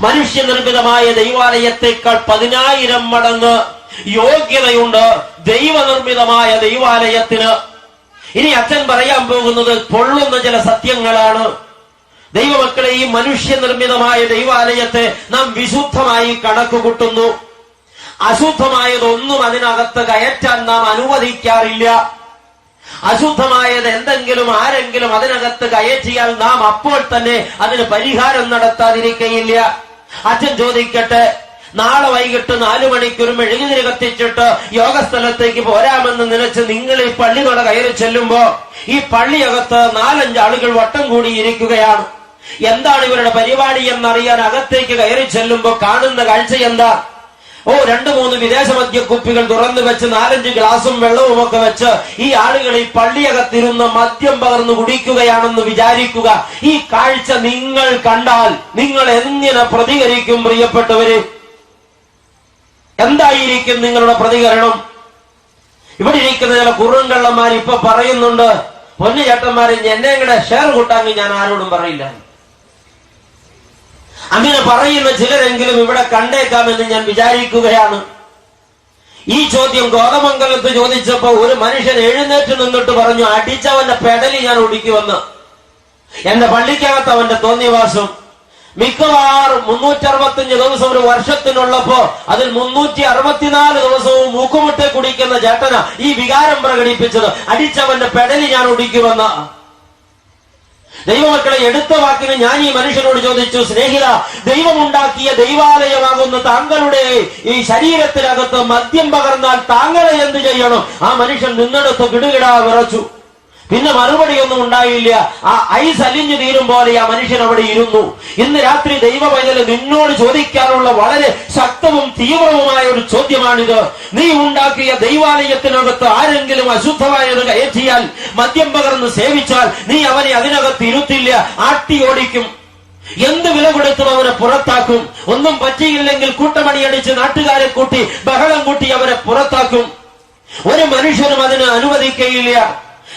മനുഷ്യനിർമ്മിതമായ ദൈവാലയത്തെക്കാൾ 10,000 മടങ്ങ് യോഗ്യതയുണ്ട് ദൈവനിർമ്മിതമായ ദൈവാലയത്തിന്. ഇനി അച്ഛൻ പറയാൻ പോകുന്നത് പൊള്ളുന്ന ചില സത്യങ്ങളാണ്. ദൈവമക്കളെ, ഈ മനുഷ്യനിർമ്മിതമായ ദൈവാലയത്തെ നാം വിശുദ്ധമായി കണക്കുകൂട്ടുന്നു. അശുദ്ധമായതൊന്നും അതിനകത്ത് കയറ്റാൻ നാം അനുവദിക്കാറില്ല. അശുദ്ധമായത് എന്തെങ്കിലും ആരെങ്കിലും അതിനകത്ത് കയറ്റിയാൽ നാം അപ്പോൾ തന്നെ അതിന് പരിഹാരം നടത്താതിരിക്കയില്ല. അച്ഛൻ ചോദിക്കട്ടെ, നാളെ വൈകിട്ട് 4 മണിക്കൊരു മെഴുകുതിരി കത്തിച്ചിട്ട് യോഗസ്ഥലത്തേക്ക് പോരാമെന്ന് നിലച്ച് നിങ്ങൾ ഈ പള്ളികളെ കയറി ചെല്ലുമ്പോ ഈ പള്ളിയകത്ത് 4-5 ആളുകൾ വട്ടം കൂടിയിരിക്കുകയാണ്. എന്താണ് ഇവരുടെ പരിപാടി എന്നറിയാൻ അകത്തേക്ക് കയറി ചെല്ലുമ്പോ കാണുന്ന കാഴ്ച എന്താ? 2-3 വിദേശ മദ്യക്കുപ്പികൾ തുറന്നു വെച്ച് 4-5 ഗ്ലാസും വെള്ളവും ഒക്കെ വെച്ച് ഈ ആളുകൾ ഈ പള്ളിയകത്തിരുന്ന് മദ്യം പകർന്നു കുടിക്കുകയാണെന്ന് വിചാരിക്കുക. ഈ കാഴ്ച നിങ്ങൾ കണ്ടാൽ നിങ്ങൾ എങ്ങനെ പ്രതികരിക്കും? പ്രിയപ്പെട്ടവര്, എന്തായിരിക്കും നിങ്ങളുടെ പ്രതികരണം? ഇവിടെ ഇരിക്കുന്ന ചില കുറുങ്കള്ളന്മാർ ഇപ്പൊ പറയുന്നുണ്ട്, പൊന്നു ചേട്ടന്മാരെ എന്നെ കൂടെ ഷെയർ കൂട്ടാമെങ്കിൽ ഞാൻ ആരോടും പറയില്ല. അങ്ങനെ പറയുന്ന ചിലരെങ്കിലും ഇവിടെ കണ്ടേക്കാമെന്ന് ഞാൻ വിചാരിക്കുകയാണ്. ഈ ചോദ്യം കോതമംഗലത്ത് ചോദിച്ചപ്പോ ഒരു മനുഷ്യൻ എഴുന്നേറ്റ് നിന്നിട്ട് പറഞ്ഞു, അടിച്ചവന്റെ പെടലി ഞാൻ ഒടിക്കുമെന്ന്. എന്റെ പള്ളിക്കകത്ത് അവന്റെ തോന്നിവാസം. മിക്കവാറും 365 ദിവസം ഒരു വർഷത്തിനുള്ളപ്പോ അതിൽ 364 ദിവസവും മൂക്കുമുട്ടെ കുടിക്കുന്ന ചേട്ടന ഈ വികാരം പ്രകടിപ്പിച്ചത്, അടിച്ചവന്റെ പെടലി ഞാൻ ഒടിക്കുമെന്ന്. ദൈവമക്കളെ, എടുത്ത വാക്കിന് ഞാൻ ഈ മനുഷ്യനോട് ചോദിച്ചു, സ്നേഹിത, ദൈവമുണ്ടാക്കിയ ദൈവാലയമാകുന്ന താങ്കളുടെ ഈ ശരീരത്തിനകത്ത് മദ്യം പകർന്നാൽ താങ്കളെ എന്ത് ചെയ്യണം? ആ മനുഷ്യൻ നിന്നെടുത്ത് കിടുകിടാ വിറച്ചു. പിന്നെ മറുപടിയൊന്നും ഉണ്ടായില്ല. ആ ഐസ് അലിഞ്ഞു തീരും പോലെ ആ മനുഷ്യൻ അവിടെ ഇരുന്നു. ഇന്ന് രാത്രി ദൈവ പൈതൽ നിന്നോട് ചോദിക്കാനുള്ള വളരെ ശക്തവും തീവ്രവുമായ ഒരു ചോദ്യമാണിത്. നീ ഉണ്ടാക്കിയ ദൈവാലയത്തിനകത്ത് ആരെങ്കിലും അശുദ്ധമായത് കയറ്റിയാൽ, മദ്യം പകർന്ന് സേവിച്ചാൽ, നീ അവനെ അതിനകത്ത് ഇരുത്തില്ല, ആട്ടി ഓടിക്കും. എന്ത് വില കൊടുത്തും അവനെ പുറത്താക്കും. ഒന്നും പറ്റിയില്ലെങ്കിൽ കൂട്ടമണിയടിച്ച് നാട്ടുകാരെ കൂട്ടി ബഹളം കൂട്ടി അവരെ പുറത്താക്കും. ഒരു മനുഷ്യനും അതിന് അനുവദിക്കയില്ല.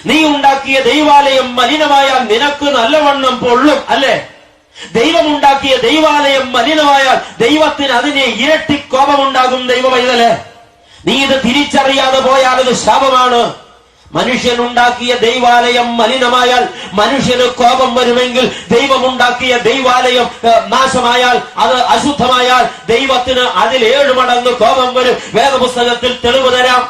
നീ ഉണ്ടാക്കിയ ദൈവാലയം മലിനമായാൽ നിനക്ക് നല്ലവണ്ണം പൊള്ളും, അല്ലേ? ദൈവമുണ്ടാക്കിയ ദൈവാലയം മലിനമായാൽ ദൈവത്തിന് അതിനെ ഇരട്ടി കോപമുണ്ടാകും. ദൈവമൈതലേ, നീ ഇത് തിരിച്ചറിയാതെ പോയാൽ അത് ശാപമാണ്. മനുഷ്യനുണ്ടാക്കിയ ദൈവാലയം മലിനമായാൽ മനുഷ്യന് കോപം വരുമെങ്കിൽ, ദൈവമുണ്ടാക്കിയ ദൈവാലയം നാശമായാൽ, അത് അശുദ്ധമായാൽ ദൈവത്തിന് അതിൽ 7 മടങ്ങ് കോപം വരും. വേദപുസ്തകത്തിൽ തെളിവ് തരാം.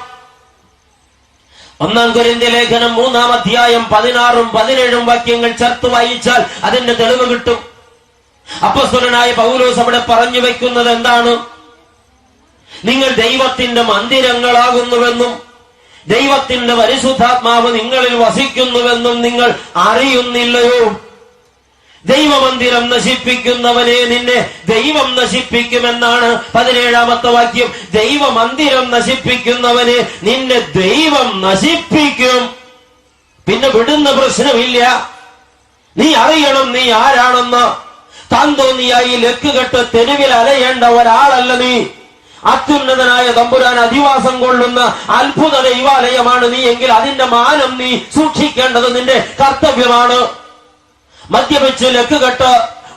1 കൊരിന്ത്യ ലേഖനം 3-ാം അധ്യായം 16-ഉം 17-ഉം വാക്യങ്ങൾ ചേർത്ത് വായിച്ചാൽ അതിന്റെ തെളിവ് കിട്ടും. അപ്പോസ്തലനായ പൗലോസ് അവിടെ പറഞ്ഞു വെക്കുന്നത് എന്താണ്? നിങ്ങൾ ദൈവത്തിന്റെ മന്ദിരങ്ങളാകുന്നുവെന്നും ദൈവത്തിന്റെ പരിശുദ്ധാത്മാവ് നിങ്ങളിൽ വസിക്കുന്നുവെന്നും നിങ്ങൾ അറിയുന്നില്ലയോ? ദൈവമന്ദിരം നശിപ്പിക്കുന്നവനെ നിന്നെ ദൈവം നശിപ്പിക്കുമെന്നാണ് 17-ാമത്തെ വാക്യം. ദൈവമന്ദിരം നശിപ്പിക്കുന്നവനെ നിന്നെ ദൈവം നശിപ്പിക്കും. പിന്നെ വിടുന്ന പ്രശ്നമില്ല. നീ അറിയണം നീ ആരാണെന്ന്. താൻ തോന്നിയായി ലക്കുകെട്ട് തെരുവിൽ അലയേണ്ട ഒരാളല്ല നീ. അത്യുന്നതനായ തമ്പുരാൻ അധിവാസം കൊള്ളുന്ന അത്ഭുത ദൈവാലയമാണ് നീ എങ്കിൽ അതിന്റെ മാനം നീ സൂക്ഷിക്കേണ്ടത് നിന്റെ കർത്തവ്യമാണ്. മദ്യപിച്ച് ലക്കുകെട്ട്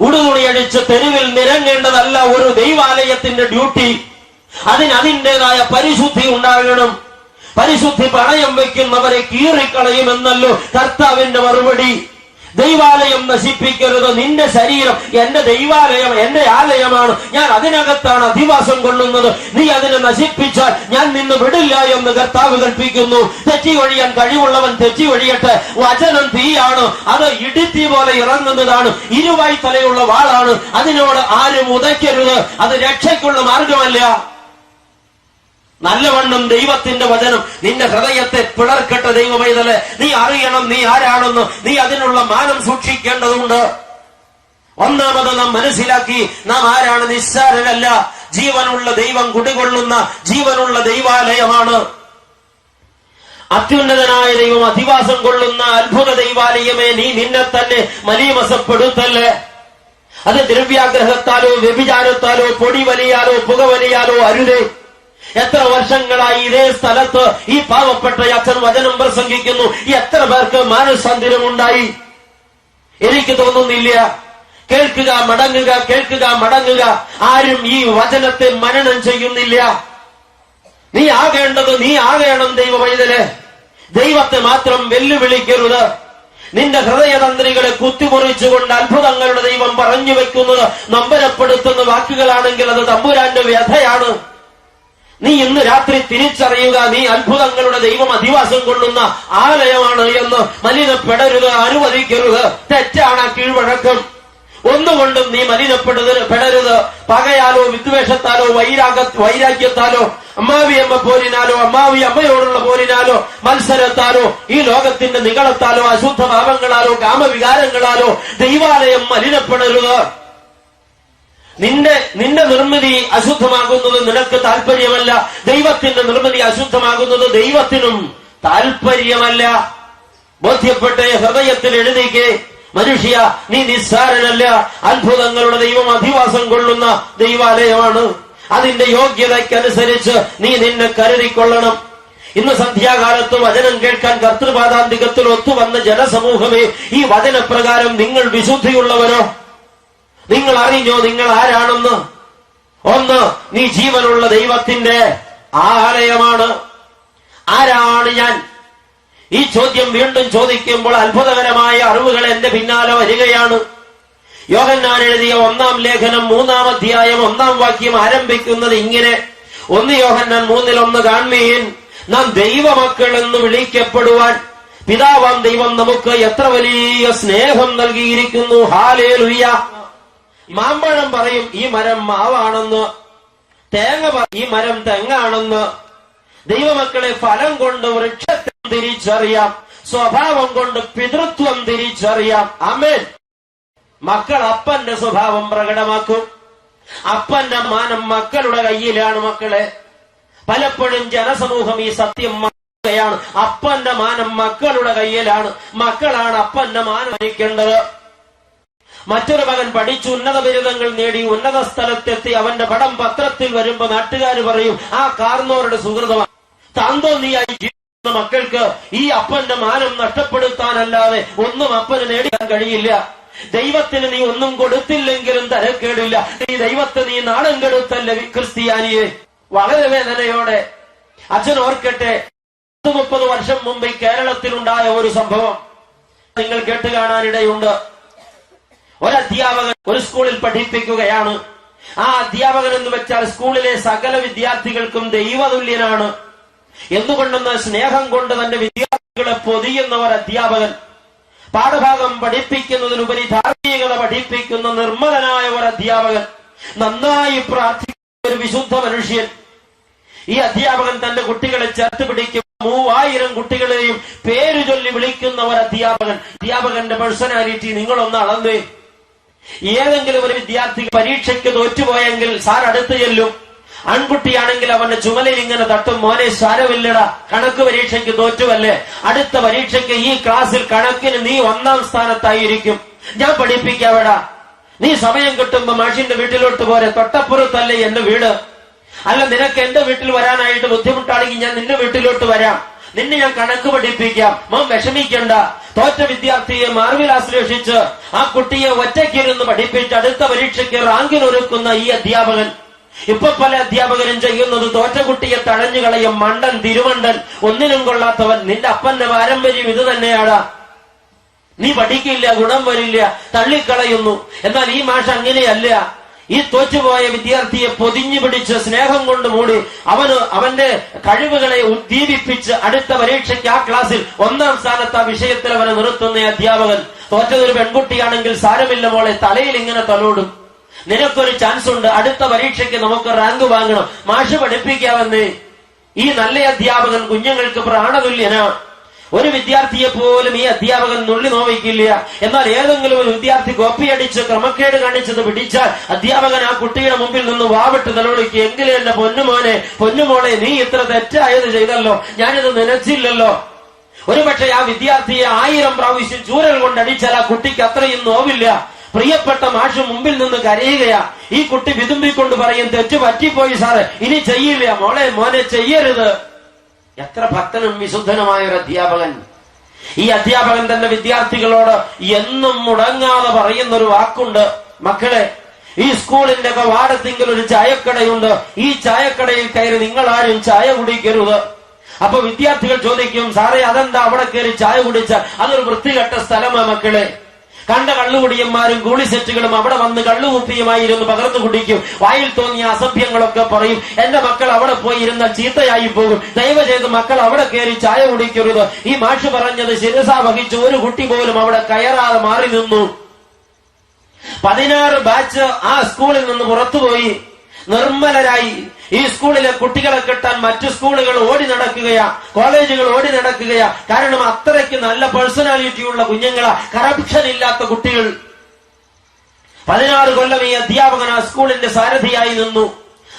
ഉടുതുണിയടിച്ച് തെരുവിൽ നിരങ്ങേണ്ടതല്ല ഒരു ദൈവാലയത്തിന്റെ ഡ്യൂട്ടി. അതിൻ്റെതായ പരിശുദ്ധി ഉണ്ടാകണം. പരിശുദ്ധി പണയം വയ്ക്കുന്നവരെ കീറിക്കളയുമെന്നല്ലോ കർത്താവിന്റെ മറുപടി. ദൈവാലയം നശിപ്പിക്കരുത്. നിന്റെ ശരീരം എന്റെ ദൈവാലയം, എന്റെ ആലയമാണ്. ഞാൻ അതിനകത്താണ് അധിവാസം കൊള്ളുന്നത്. നീ അതിനെ നശിപ്പിച്ചാൽ ഞാൻ നിന്നെ വിടില്ല എന്ന് കർത്താവ് കൽപ്പിക്കുന്നു. തെറ്റി ഒഴിയാൻ കഴിവുള്ളവൻ തെറ്റി ഒഴിയട്ടെ. വചനം തീയാണ്, അത് ഇടിത്തീ പോലെ ഇറങ്ങുന്നതാണ്. ഇരുവായി തലയുള്ള വാളാണ്. അതിനോട് ആരും ഉതയ്ക്കരുത്. അത് രക്ഷയ്ക്കുള്ള മാർഗമല്ല. നല്ലവണ്ണം ദൈവത്തിന്റെ വചനം നിന്റെ ഹൃദയത്തെ പിളർക്കട്ടെ. ദൈവമൈതലേ, നീ അറിയണം നീ ആരാണെന്ന്. നീ അതിനുള്ള മാനം സൂക്ഷിക്കേണ്ടതുണ്ട്. ഒന്നാമത് നാം മനസ്സിലാക്കി, നാം ആരാണ്? നിസ്സാരരല്ല. ജീവനുള്ള ദൈവം കുടികൊള്ളുന്ന ജീവനുള്ള ദൈവാലയമാണ്. അത്യുന്നതനായ ദൈവം അധിവാസം കൊള്ളുന്ന അത്ഭുത ദൈവാലയമേ, നീ നിന്നെ തന്നെ മലീമസപ്പെടുത്തല്ലേ. അത് ദ്രവ്യാഗ്രഹത്താലോ വ്യഭിചാരത്താലോ പൊടി വലിയാലോ പുകവലിയാലോ അരുതേ. എത്ര വർഷങ്ങളായി ഇതേ സ്ഥലത്ത് ഈ പാവപ്പെട്ട അച്ഛൻ വചനം പ്രസംഗിക്കുന്നു. എത്ര പേർക്ക് മാനസാന്തരമുണ്ടായി? എനിക്ക് തോന്നുന്നില്ല. കേൾക്കുക, മടങ്ങുക, കേൾക്കുക, മടങ്ങുക. ആരും ഈ വചനത്തെ മനനം ചെയ്യുന്നില്ല. നീ ആകേണ്ടത് നീ ആകണം. ദൈവമൈതലേ, ദൈവത്തെ മാത്രം വെല്ലുവിളിക്കരുത്. നിന്റെ ഹൃദയതന്ത്രികളെ കുത്തിമുറിച്ചുകൊണ്ട് അത്ഭുതങ്ങളുടെ ദൈവം പറഞ്ഞു വെക്കുന്നത് നമ്പരപ്പെടുത്തുന്ന വാക്കുകളാണെങ്കിൽ അത് തമ്പുരാന്റെ വ്യഥയാണ്. നീ ഇന്ന് രാത്രി തിരിച്ചറിയുക, നീ അത്ഭുതങ്ങളുടെ ദൈവം അധിവാസം കൊള്ളുന്ന ആലയമാണ് എന്ന്. മലിനപ്പെടരുത്, അനുവദിക്കരുത്. തെറ്റാണ് കീഴ്വഴക്കം. ഒന്നുകൊണ്ടും നീ മലിനപ്പെടരുത്. പകയാലോ വിദ്വേഷത്താലോ വൈരാഗ്യത്താലോ അമ്മാവിയമ്മ പോരിനാലോ അമ്മാവി അമ്മയോടുള്ള പോരിനാലോ മത്സരത്താലോ ഈ ലോകത്തിന്റെ നികളത്താലോ അശുദ്ധ ഭാവങ്ങളാലോ കാമവികാരങ്ങളാലോ ദൈവാലയം മലിനപ്പെടരുത്. നിന്റെ നിർമ്മിതി അശുദ്ധമാകുന്നത് നിനക്ക് താല്പര്യമല്ല. ദൈവത്തിന്റെ നിർമ്മിതി അശുദ്ധമാകുന്നത് ദൈവത്തിനും താല്പര്യമല്ല. ബോധ്യപ്പെട്ട് ഹൃദയത്തിൽ എഴുതിക്ക്, മനുഷ്യ നീ നിസ്സാരനല്ല. അത്ഭുതങ്ങളുടെ ദൈവം അധിവാസം കൊള്ളുന്ന ദൈവാലയമാണ്. അതിന്റെ യോഗ്യതയ്ക്കനുസരിച്ച് നീ നിന്നെ കരുതിക്കൊള്ളണം. ഇന്ന് സന്ധ്യാകാലത്ത് വചനം കേൾക്കാൻ കർത്തൃപാദാന്തികത്തിൽ ഒത്തുവന്ന ജനസമൂഹമേ, ഈ വചനപ്രകാരം നിങ്ങൾ വിശുദ്ധിയുള്ളവരോ? നിങ്ങൾ അറിഞ്ഞോ നിങ്ങൾ ആരാണെന്ന്? ഒന്ന്, നീ ജീവനുള്ള ദൈവത്തിന്റെ ആലയമാണ്. ആരാണ് ഞാൻ? ഈ ചോദ്യം വീണ്ടും ചോദിക്കുമ്പോൾ അത്ഭുതകരമായ അറിവുകൾ എന്റെ പിന്നാലെ വരികയാണ്. യോഹന്നാൻ എഴുതിയ 1-ാം ലേഖനം 3-ാം അധ്യായം 1-ാം വാക്യം ആരംഭിക്കുന്നത് ഇങ്ങനെ: 1 യോഹന്നാൻ 3:1 കാൺമീൻ, നാം ദൈവമക്കൾ എന്ന് വിളിക്കപ്പെടുവാൻ പിതാവാം ദൈവം നമുക്ക് എത്ര വലിയ സ്നേഹം നൽകിയിരിക്കുന്നു. ഹല്ലേലൂയ. മാമ്പഴം പറയും ഈ മരം മാവാണെന്ന്, തേങ്ങ പറയും ഈ മരം തെങ്ങാണെന്ന്. ദൈവമക്കളെ ഫലം കൊണ്ട് വൃക്ഷത്തെ തിരിച്ചറിയാം, സ്വഭാവം കൊണ്ട് പിതൃത്വം തിരിച്ചറിയാം. ആമേൻ. മക്കൾ അപ്പന്റെ സ്വഭാവം പ്രകടമാക്കും. അപ്പന്റെ മാനം മക്കളുടെ കയ്യിലാണ്. മക്കളെ, പലപ്പോഴും ജനസമൂഹം ഈ സത്യം മറക്കുകയാണ്. അപ്പന്റെ മാനം മക്കളുടെ കയ്യിലാണ്. മക്കളാണ് അപ്പന്റെ മാനം വഹിക്കേണ്ടത്. മറ്റൊരു മകൻ പഠിച്ചു ഉന്നത ബിരുദങ്ങൾ നേടി ഉന്നത സ്ഥലത്തെത്തി അവന്റെ പടം പത്രത്തിൽ വരുമ്പോ നാട്ടുകാർ പറയും ആ കാർന്നോരുടെ സുഹൃതമാണ്. താന്തോന്നിയായി ജീവിക്കുന്ന മക്കൾക്ക് ഈ അപ്പന്റെ മാനം നഷ്ടപ്പെടുത്താനല്ലാതെ ഒന്നും അപ്പന് നേടിക്കാൻ കഴിയില്ല. ദൈവത്തിന് നീ ഒന്നും കൊടുത്തില്ലെങ്കിലും തരക്കേടില്ല. ഈ ദൈവത്തെ നീ നാണം കെടുത്തല്ലേ ക്രിസ്ത്യാനിയെ. വളരെ വേദനയോടെ അച്ഛൻ ഓർക്കട്ടെ, 30 വർഷം മുമ്പ് ഈ കേരളത്തിലുണ്ടായ ഒരു സംഭവം നിങ്ങൾ കേട്ട് കാണാനിടയുണ്ട്. ഒരധ്യാപകൻ ഒരു സ്കൂളിൽ പഠിപ്പിക്കുകയാണ്. ആ അധ്യാപകൻ എന്ന് വെച്ചാൽ സ്കൂളിലെ സകല വിദ്യാർത്ഥികൾക്കും ദൈവതുല്യനാണ്. എന്തുകൊണ്ടെന്ന് സ്നേഹം കൊണ്ട് തന്റെ വിദ്യാർത്ഥികളെ പൊതിയുന്ന ഒരു അധ്യാപകൻ, പാഠഭാഗം പഠിപ്പിക്കുന്നതിനുപരി ധാർമ്മികത പഠിപ്പിക്കുന്ന നിർമ്മലനായ ഒരു അധ്യാപകൻ, നന്നായി പ്രാർത്ഥിക്കുന്ന ഒരു വിശുദ്ധ മനുഷ്യൻ. ഈ അധ്യാപകൻ തന്റെ കുട്ടികളെ ചേർത്ത് പിടിക്കും. 3000 കുട്ടികളെയും പേര് ചൊല്ലി വിളിക്കുന്ന ഒരു അധ്യാപകൻ. അധ്യാപകന്റെ പേഴ്സണാലിറ്റി നിങ്ങളൊന്ന് അളന്നേ. ഏതെങ്കിലും ഒരു വിദ്യാർത്ഥി പരീക്ഷയ്ക്ക് തോറ്റുപോയെങ്കിൽ സാർ അടുത്ത് ചെല്ലും. ആൺകുട്ടിയാണെങ്കിൽ അവന്റെ ചുമലിൽ ഇങ്ങനെ തട്ടും, മോനെ സാരമില്ലടാ, കണക്ക് പരീക്ഷയ്ക്ക് തോറ്റുവല്ലേ, അടുത്ത പരീക്ഷയ്ക്ക് ഈ ക്ലാസ്സിൽ കണക്കിന് നീ 1-ാം സ്ഥാനത്തായിരിക്കും, ഞാൻ പഠിപ്പിക്കാവടാ, നീ സമയം കിട്ടുമ്പോ മാഷിന്റെ വീട്ടിലോട്ട് പോരെ, തൊട്ടപ്പുറത്തല്ലേ എന്റെ വീട്, അല്ല നിനക്ക് എന്റെ വീട്ടിൽ വരാനായിട്ട് ബുദ്ധിമുട്ടാണെങ്കിൽ ഞാൻ നിന്റെ വീട്ടിലോട്ട് വരാം, നിന്നെ ഞാൻ കണക്ക് പഠിപ്പിക്കാം, മോൻ വിഷമിക്കണ്ട. തോറ്റ വിദ്യാർത്ഥിയെ മാർവിൽ ആശ്ലേഷിച്ച് ആ കുട്ടിയെ ഒറ്റയ്ക്കിരുന്ന് പഠിപ്പിച്ച് അടുത്ത പരീക്ഷയ്ക്ക് റാങ്കിനൊരുക്കുന്ന ഈ അധ്യാപകൻ, ഇപ്പൊ പല അധ്യാപകരും ചെയ്യുന്നത് തോറ്റ കുട്ടിയെ തഴഞ്ഞു കളയും. മണ്ടൻ, തിരുമണ്ടൻ, ഒന്നിനും കൊള്ളാത്തവൻ, നിന്റെ അപ്പന്റെ പാരമ്പര്യം ഇത് തന്നെയാടാ, നീ പഠിക്കില്ല, ഗുണം വരില്ല, തള്ളിക്കളയുന്നു. എന്നാൽ ഈ മാഷ് അങ്ങനെയല്ല. ഈ തോറ്റുപോയ വിദ്യാർത്ഥിയെ പൊതിഞ്ഞു പിടിച്ച് സ്നേഹം കൊണ്ട് മൂടി അവന്റെ കഴിവുകളെ ഉദ്ദീപിപ്പിച്ച് അടുത്ത പരീക്ഷയ്ക്ക് ആ ക്ലാസ്സിൽ 1-ാം സ്ഥാനത്ത് ആ വിഷയത്തിൽ അവനെ നിർത്തുന്ന അധ്യാപകൻ. തോറ്റതൊരു പെൺകുട്ടിയാണെങ്കിൽ സാരമില്ല മോളെ, തലയിൽ ഇങ്ങനെ തലോടും, നിനക്കൊരു ചാൻസ് ഉണ്ട്, അടുത്ത പരീക്ഷയ്ക്ക് നമുക്ക് റാങ്ക് വാങ്ങണം, മാഷ് പഠിപ്പിക്കാമെന്ന്. ഈ നല്ല അധ്യാപകൻ കുഞ്ഞുങ്ങൾക്ക് പ്രാണതുല്യനാ. ഒരു വിദ്യാർത്ഥിയെ പോലും ഈ അധ്യാപകൻ നുള്ളി നോവിക്കില്ല. എന്നാൽ ഏതെങ്കിലും ഒരു വിദ്യാർത്ഥി കോപ്പിയടിച്ച് ക്രമക്കേട് കാണിച്ചത് പിടിച്ചാൽ അധ്യാപകൻ ആ കുട്ടിയുടെ മുമ്പിൽ നിന്ന് വാവിട്ട് നിലവിളിക്കുക, എങ്കിലും എന്റെ പൊന്നുമോനെ, പൊന്നുമോളെ, നീ ഇത്ര തെറ്റായത് ചെയ്തല്ലോ, ഞാനിത് നനച്ചില്ലല്ലോ. ഒരുപക്ഷെ ആ വിദ്യാർത്ഥിയെ 1000 പ്രാവശ്യം ചൂരൽ കൊണ്ടടിച്ചാൽ ആ കുട്ടിക്ക് അത്രയും നോവില്ല. പ്രിയപ്പെട്ട മാഷ് മുമ്പിൽ നിന്ന് കരയുകയാ. ഈ കുട്ടി വിതുമ്പിക്കൊണ്ട് പറയും, തെറ്റ് പറ്റിപ്പോയി സാറ്, ഇനി ചെയ്യില്ല, മോളെ മോനെ ചെയ്യരുത്. എത്ര ഭക്തനും വിശുദ്ധനുമായ ഒരു അധ്യാപകൻ. ഈ അധ്യാപകൻ തന്റെ വിദ്യാർത്ഥികളോട് എന്നും മുടങ്ങാതെ പറയുന്ന ഒരു വാക്കുണ്ട്, മക്കളെ, ഈ സ്കൂളിന്റെ കവാടത്തിങ്കിൽ ഒരു ചായക്കടയുണ്ട്, ഈ ചായക്കടയിൽ കയറി നിങ്ങൾ ആരും ചായ കുടിക്കരുത്. അപ്പൊ വിദ്യാർത്ഥികൾ ചോദിക്കും, സാറേ അതെന്താ അവിടെ കയറി ചായ കുടിച്ചാൽ? അതൊരു വൃത്തികെട്ട സ്ഥലമാ മക്കളെ. കണ്ട കള്ളുകുടിയന്മാരും ഗൂളിസെറ്റുകളും അവിടെ വന്ന് കള്ളുകുപ്പിയുമായിരുന്നു പകർന്നു കുടിക്കും, വായിൽ തോന്നിയ അസഭ്യങ്ങളൊക്കെ പറയും. എന്റെ മക്കൾ അവിടെ പോയി ഇരുന്നാൽ ചീത്തയായി പോകും, ദയവ് ചെയ്ത് മക്കൾ അവിടെ കയറി ചായ കുടിക്കരുത്. ഈ മാഷ് പറഞ്ഞത് ശിരസാ വഹിച്ച് ഒരു കുട്ടി പോലും അവിടെ കയറാതെ മാറി നിന്നു. 16 ബാച്ച് ആ സ്കൂളിൽ നിന്ന് പുറത്തുപോയി നിർമ്മലരായി. ഈ സ്കൂളിലെ കുട്ടികളെ കിട്ടാൻ മറ്റു സ്കൂളുകൾ ഓടി നടക്കുകയാ, കോളേജുകൾ ഓടി നടക്കുകയാ. കാരണം അത്രയ്ക്ക് നല്ല പേഴ്സണാലിറ്റി ഉള്ള കുഞ്ഞുങ്ങളാ, കറപ്ഷൻ ഇല്ലാത്ത കുട്ടികൾ. 16 കൊല്ലം ഈ അധ്യാപകൻ ആ സ്കൂളിന്റെ സാരഥിയായി നിന്നു.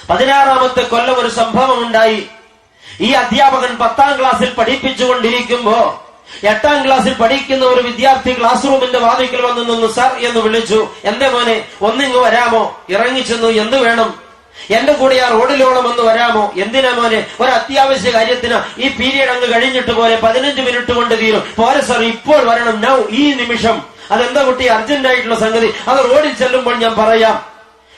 16ാമത്തെ കൊല്ലം ഒരു സംഭവം ഉണ്ടായി. ഈ അധ്യാപകൻ 10ാം ക്ലാസ്സിൽ പഠിപ്പിച്ചുകൊണ്ടിരിക്കുമ്പോ 8ാം ക്ലാസ്സിൽ പഠിക്കുന്ന ഒരു വിദ്യാർത്ഥി ക്ലാസ് റൂമിന്റെ വാതിക്കൽ വന്ന് നിന്നു. സർ എന്ന് വിളിച്ചു. എന്റെ മോനെ ഒന്നിങ്ങ് വരാമോ? ഇറങ്ങിച്ചെന്നു. എന്ത് വേണം? എന്റെ കൂടെ ആ റോഡിലോളം ഒന്ന് വരാമോ? എന്തിനാ മോനെ? ഒരു അത്യാവശ്യ കാര്യത്തിന്. ഈ പീരീഡ് അങ്ങ് കഴിഞ്ഞിട്ട് പോലെ 15 മിനിറ്റ് കൊണ്ട് തീരും. പോരെ സർ, ഇപ്പോൾ വരണം, നൗ, ഈ നിമിഷം. അതെന്താ കുട്ടി, അർജന്റ് ആയിട്ടുള്ള സംഗതി? അത് റോഡിൽ ചെല്ലുമ്പോൾ ഞാൻ പറയാം.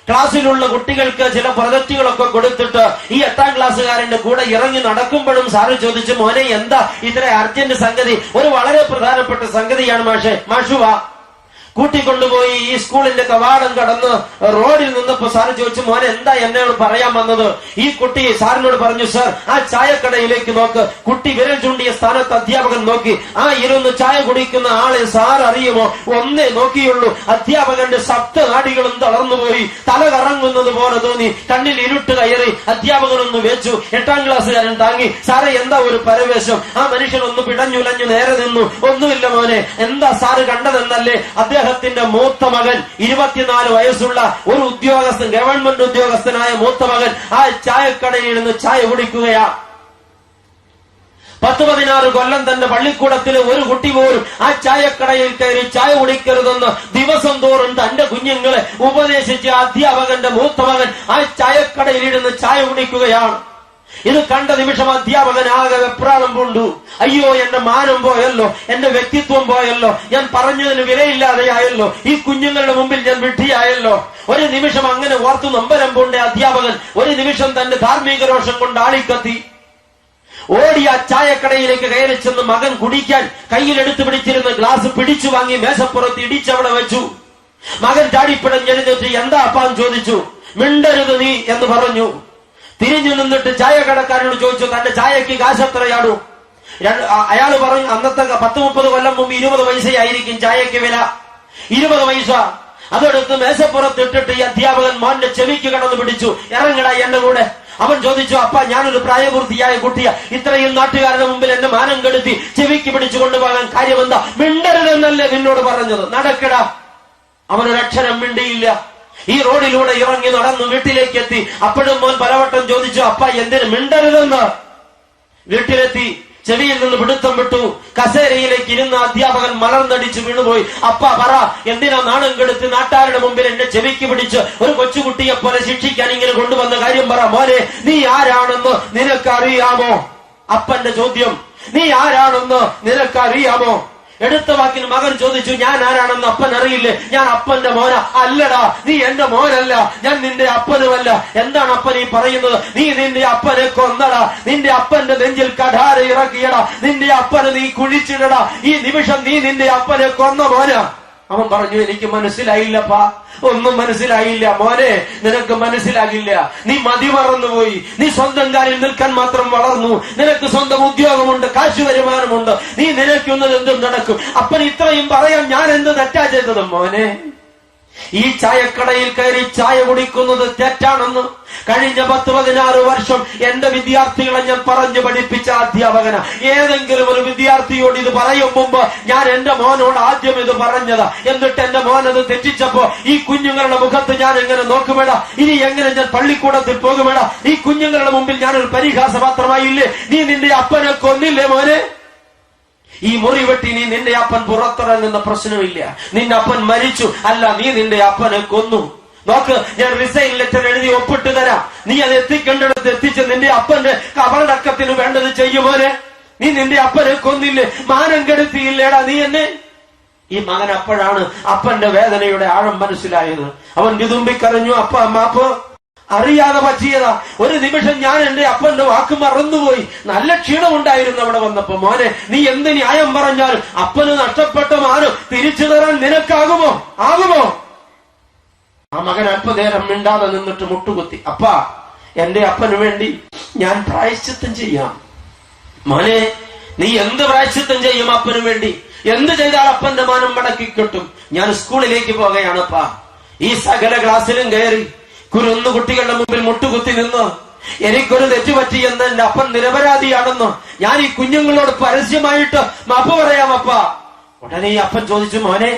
ക്ലാസ്സിലുള്ള കുട്ടികൾക്ക് ചില പ്രൊജക്റ്റുകളൊക്കെ കൊടുത്തിട്ട് ഈ 8ാം ക്ലാസ്സുകാരന്റെ കൂടെ ഇറങ്ങി നടക്കുമ്പോഴും സാറ് ചോദിച്ചു, മോനെ എന്താ ഇത്ര അർജന്റ് സംഗതി? ഒരു വളരെ പ്രധാനപ്പെട്ട സംഗതിയാണ് മാഷെ. മാഷുവാ. കൂട്ടിക്കൊണ്ടുപോയി ഈ സ്കൂളിന്റെ കവാടം കടന്ന് റോഡിൽ നിന്നപ്പോ സാറ് ചോദിച്ചു, മോനെ എന്താ എന്നോട് പറയാൻ വന്നത്? ഈ കുട്ടി സാറിനോട് പറഞ്ഞു, സർ ആ ചായക്കടയിലേക്ക് നോക്ക്. കുട്ടി വിരൽ ചൂണ്ടിയ സ്ഥാനത്ത് അധ്യാപകൻ നോക്കി. ആ ഇരുന്ന് ചായ കുടിക്കുന്ന ആളെ സാർ അറിയുമോ? ഒന്നേ നോക്കിയുള്ളൂ. അധ്യാപകന്റെ സപ്തനാടികളും തളർന്നുപോയി. തല കറങ്ങുന്നത് പോലെ തോന്നി. കണ്ണിൽ ഇരുട്ട് കയറി. അധ്യാപകനൊന്ന് വെച്ചു. 8ാം ക്ലാസ്സുകാരൻ താങ്ങി. സാറേ എന്താ ഒരു പരവേശം? ആ മനുഷ്യൻ ഒന്ന് പിടഞ്ഞുലഞ്ഞു നേരെ നിന്നു. ഒന്നുമില്ല മോനെ. എന്താ സാറ് കണ്ടതെന്നല്ലേ? അദ്ദേഹത്തിന്റെ മൂത്ത മകൻ, 24 വയസ്സുള്ള ഒരു ഉദ്യോഗസ്ഥൻ, ഗവൺമെന്റ് ഉദ്യോഗസ്ഥനായ മൂത്ത മകൻ ആ ചായക്കടയിൽ നിന്ന് ചായ കുടിക്കുകയാ. 10-16 കൊല്ലം തന്റെ പള്ളിക്കൂടത്തിലെ ഒരു കുട്ടി പോലും ആ ചായക്കടയിൽ കയറി ചായ കുടിക്കരുതെന്ന് ദിവസം തോറും തന്റെ കുഞ്ഞുങ്ങളെ ഉപദേശിച്ച അധ്യാപകന്റെ മൂത്ത മകൻ ആ ചായക്കടയിൽ ഇരുന്ന് ചായ കുടിക്കുകയാണ്. ഇത് കണ്ട നിമിഷം അധ്യാപകൻ ആകെ വെപ്രാളം പൂണ്ടു. അയ്യോ, എന്റെ മാനം പോയല്ലോ, എന്റെ വ്യക്തിത്വം പോയല്ലോ, ഞാൻ പറഞ്ഞതിന് വിലയില്ലാതെയായല്ലോ, ഈ കുഞ്ഞുങ്ങളുടെ മുമ്പിൽ ഞാൻ വിഡ്ഢിയായല്ലോ. ഒരു നിമിഷം അങ്ങനെ ഓർത്തു നമ്പരം പൂണ്ട അധ്യാപകൻ ഒരു നിമിഷം തന്റെ ധാർമ്മിക രോഷം കൊണ്ട് ആളിക്കത്തി. ഓടി ആ ചായക്കടയിലേക്ക് കയറി ചെന്ന് മകൻ കുടിക്കാൻ കയ്യിലെടുത്ത് പിടിച്ചിരുന്ന ഗ്ലാസ് പിടിച്ചു വാങ്ങി മേശപ്പുറത്ത് ഇടിച്ചവിടെ വെച്ചു. മകൻ ചാടിപ്പിടഞ്ഞെഴുന്നേറ്റ് എന്താ അപ്പാൻ ചോദിച്ചു. മിണ്ടരുത് നീ എന്ന് പറഞ്ഞു. തിരിഞ്ഞു നിന്നിട്ട് ചായക്കടക്കാരനോട് ചോദിച്ചു, തന്റെ ചായക്ക് കാശ് എത്രയാണു? അയാള് പറഞ്ഞു, അന്നത്തെ 10-30 കൊല്ലം മുമ്പ് 20 പൈസയായിരിക്കും ചായക്ക് വില. 20 പൈസ. അതെടുത്ത് മേശപ്പുറത്ത് ഇട്ടിട്ട് ഈ അധ്യാപകൻ മോന്റെ ചെവിക്ക് കടന്നു പിടിച്ചു. ഇറങ്ങടാ എന്റെ കൂടെ. അവൻ ചോദിച്ചു, അപ്പ ഞാനൊരു പ്രായപൂർത്തിയായ കുട്ടിയാ, ഇത്രയും നാട്ടുകാരുടെ മുമ്പിൽ എന്നെ മാനം കെടുത്തി ചെവിക്ക് പിടിച്ചു കൊണ്ടുപോകാൻ കാര്യമെന്താ? മിണ്ടരുതെന്നല്ലേ നിന്നോട് പറഞ്ഞത്? നടക്കടാ. അവനൊരക്ഷരം മിണ്ടിയില്ല. ഈ റോഡിലൂടെ ഇറങ്ങി നടന്നു വീട്ടിലേക്ക് എത്തി. അപ്പോഴും മോൻ പലവട്ടം ചോദിച്ചു, അപ്പ എന്തിന് മിണ്ടരുതെന്ന്? വീട്ടിലെത്തി. ചെവിയിൽ നിന്ന് പിടുത്തം വിട്ടു. കസേരയിലേക്ക് ഇരുന്ന അധ്യാപകൻ മലർന്നടിച്ച് വീണുപോയി. അപ്പ പറ, എന്തിനാ നാണം കെടുത്ത് നാട്ടാരുടെ മുമ്പിൽ എന്റെ ചെവിക്ക് പിടിച്ച് ഒരു കൊച്ചുകുട്ടിയെ പോലെ ശിക്ഷിക്കാൻ ഇങ്ങനെ കൊണ്ടുവന്ന കാര്യം പറ. മോനെ, നീ ആരാണെന്ന് നിനക്കറിയാമോ? അപ്പന്റെ ചോദ്യം. നീ ആരാണെന്ന് നിനക്കറിയാമോ? എടുത്ത വാക്കിന് മകൻ ചോദിച്ചു, ഞാൻ ആരാണെന്ന് അപ്പൻ അറിയില്ലേ? ഞാൻ അപ്പന്റെ മോന. അല്ലടാ, നീ എന്റെ മോനല്ല, ഞാൻ നിന്റെ അപ്പനുമല്ല. എന്താണ് അപ്പൻ ഈ പറയുന്നത്? നീ നിന്റെ അപ്പനെ കൊന്നടാ, നിന്റെ അപ്പന്റെ നെഞ്ചിൽ കഠാര ഇറക്കിയടാ, നിന്റെ അപ്പനെ നീ കുഴിച്ചിടടാ. ഈ നിമിഷം നീ നിന്റെ അപ്പനെ കൊന്ന മോന. അവൻ പറഞ്ഞു, എനിക്ക് മനസ്സിലായില്ലപ്പാ, ഒന്നും മനസ്സിലായില്ല. മോനെ, നിനക്ക് മനസ്സിലാകില്ല. നീ മതി മറന്നുപോയി. നീ സ്വന്തം കാലിൽ നിൽക്കാൻ മാത്രം വളർന്നു. നിനക്ക് സ്വന്തം ഉദ്യോഗമുണ്ട്, കാശ് വരുമാനമുണ്ട്. നീ നിനക്കുന്നത് എന്തും നടക്കും. അപ്പൻ ഇത്രയും പറയാൻ ഞാൻ എന്ത് തെറ്റാ ചെയ്തത്? മോനെ, ഈ ചായക്കടയിൽ കയറി ചായ കുടിക്കുന്നത് തെറ്റാണെന്ന് കഴിഞ്ഞ 10-16 വർഷം എന്റെ വിദ്യാർത്ഥികളെ ഞാൻ പറഞ്ഞു പഠിപ്പിച്ച അധ്യാപകന. ഏതെങ്കിലും ഒരു വിദ്യാർത്ഥിയോട് ഇത് പറയും മുമ്പ് ഞാൻ എന്റെ മോനോട് ആദ്യം ഇത് പറഞ്ഞതാ. എന്നിട്ട് എന്റെ മോൻ അത് തെറ്റിച്ചപ്പോ ഈ കുഞ്ഞുങ്ങളുടെ മുഖത്ത് ഞാൻ എങ്ങനെ നോക്കുമേടാ? ഇനി എങ്ങനെ ഞാൻ പള്ളിക്കൂടത്തിൽ പോകുമേടാ? ഈ കുഞ്ഞുങ്ങളുടെ മുമ്പിൽ ഞാനൊരു പരിഹാസപാത്രമായില്ലേ? നീ നിന്റെ അപ്പനെ കൊന്നില്ലേ മോനെ? ഈ മുറിവെട്ടി നീ നിന്റെ അപ്പൻ പുറത്തിറങ്ങുന്ന പ്രശ്നമില്ല. നിന്റെ അപ്പൻ മരിച്ചു, അല്ല നീ നിന്റെ അപ്പനെ കൊന്നു. നോക്ക്, ഞാൻ റിസൈൻ ലെറ്റർ എഴുതി ഒപ്പിട്ട് തരാം. നീ അത് എത്തിക്കേണ്ടിടത്ത് എത്തിച്ച് നിന്റെ അപ്പന്റെ കബറടക്കത്തിന് വേണ്ടത് ചെയ്യുമോനെ? നീ നിന്റെ അപ്പനെ കൊന്നില്ലേ? മാനം കെടുത്തിയില്ലേടാ നീ എന്നെ? ഈ മകൻ അപ്പോഴാണ് അപ്പന്റെ വേദനയുടെ ആഴം മനസ്സിലായത്. അവൻ വിതുമ്പിക്കരഞ്ഞു, അപ്പ മാപ്പ്, അറിയാതെ പറ്റിയതാ. ഒരു നിമിഷം ഞാൻ എന്റെ അപ്പന്റെ വാക്ക് മറന്നുപോയി. നല്ല ക്ഷീണമുണ്ടായിരുന്നു അവിടെ വന്നപ്പോ. മോനെ, നീ എന്ത് ന്യായം പറഞ്ഞാലും അപ്പന് നഷ്ടപ്പെട്ട മാനം തിരിച്ചു തരാൻ നിനക്കാകുമോ? ആകുമോ? ആ മകൻ അല്പനേരം മിണ്ടാതെ നിന്നിട്ട് മുട്ടുകുത്തി. അപ്പാ, എന്റെ അപ്പന് വേണ്ടി ഞാൻ പ്രായശ്ചിത്തം ചെയ്യാം. മോനെ, നീ എന്ത് പ്രായശ്ചിത്തം ചെയ്യും അപ്പന് വേണ്ടി? എന്ത് ചെയ്താൽ അപ്പന്റെ മാനം മടക്കി കിട്ടും? ഞാൻ സ്കൂളിലേക്ക് പോകുകയാണപ്പാ. ഈ സകല ക്ലാസ്സിലും കയറി കുരുന്നു കുട്ടികളുടെ മുമ്പിൽ മുട്ടുകുത്തി നിന്ന് എനിക്കൊരു തെറ്റുപറ്റി എന്ന് എന്റെ അപ്പൻ നിരപരാധിയാണെന്ന് ഞാൻ ഈ കുഞ്ഞുങ്ങളോട് പരസ്യമായിട്ട് മാപ്പ് പറയാമപ്പാ. ഉടനെ ഈ അപ്പൻ ചോദിച്ചു, മോനെ,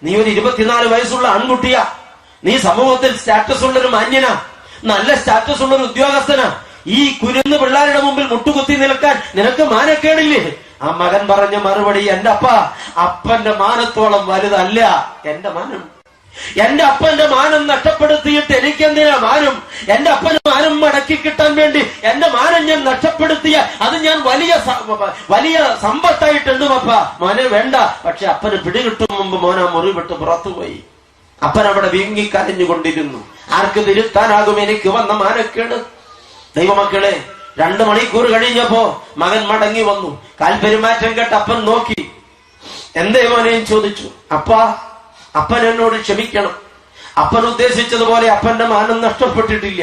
നീ ഒരു 24 വയസ്സുള്ള ആൺകുട്ടിയാ, നീ സമൂഹത്തിൽ സ്റ്റാറ്റസ് ഉള്ളൊരു മാന്യനാ, നല്ല സ്റ്റാറ്റസ് ഉള്ളൊരു ഉദ്യോഗസ്ഥനാ. ഈ കുരുന്ന് പിള്ളേരുടെ മുമ്പിൽ മുട്ടുകുത്തി നിൽക്കാൻ നിനക്ക് മാനക്കേടില്ലേ? ആ മകൻ പറഞ്ഞ മറുപടി, എന്റെ അപ്പന്റെ മാനത്തോളം വലുതല്ല എന്റെ മാനം. എന്റെ അപ്പന്റെ മാനം നഷ്ടപ്പെടുത്തിയിട്ട് എനിക്കെന്തിനാ മാനം? എന്റെ അപ്പന് മാനം മടക്കി കിട്ടാൻ വേണ്ടി എന്റെ മാനം ഞാൻ നഷ്ടപ്പെടുത്തിയ അത് ഞാൻ വലിയ സമ്പത്തായിട്ടുണ്ട് അപ്പ. മോനെ വേണ്ട. പക്ഷെ അപ്പന് പിടികിട്ടും മുമ്പ് മോനെ മുറി വിട്ട് പുറത്തുപോയി. അപ്പൻ അവിടെ വീങ്ങിക്കരഞ്ഞുകൊണ്ടിരുന്നു. ആർക്ക് തിരുത്താനാകും എനിക്ക് വന്ന മാനക്കേട്? ദൈവമക്കളെ, 2 മണിക്കൂർ കഴിഞ്ഞപ്പോ മകൻ മടങ്ങി വന്നു. കാൽപെരുമാറ്റം കേട്ട് അപ്പൻ നോക്കി. എന്തേ മോനെയും ചോദിച്ചു. അപ്പൻ എന്നോട് ക്ഷമിക്കണം. അപ്പൻ ഉദ്ദേശിച്ചതുപോലെ അപ്പന്റെ മാനം നഷ്ടപ്പെട്ടിട്ടില്ല.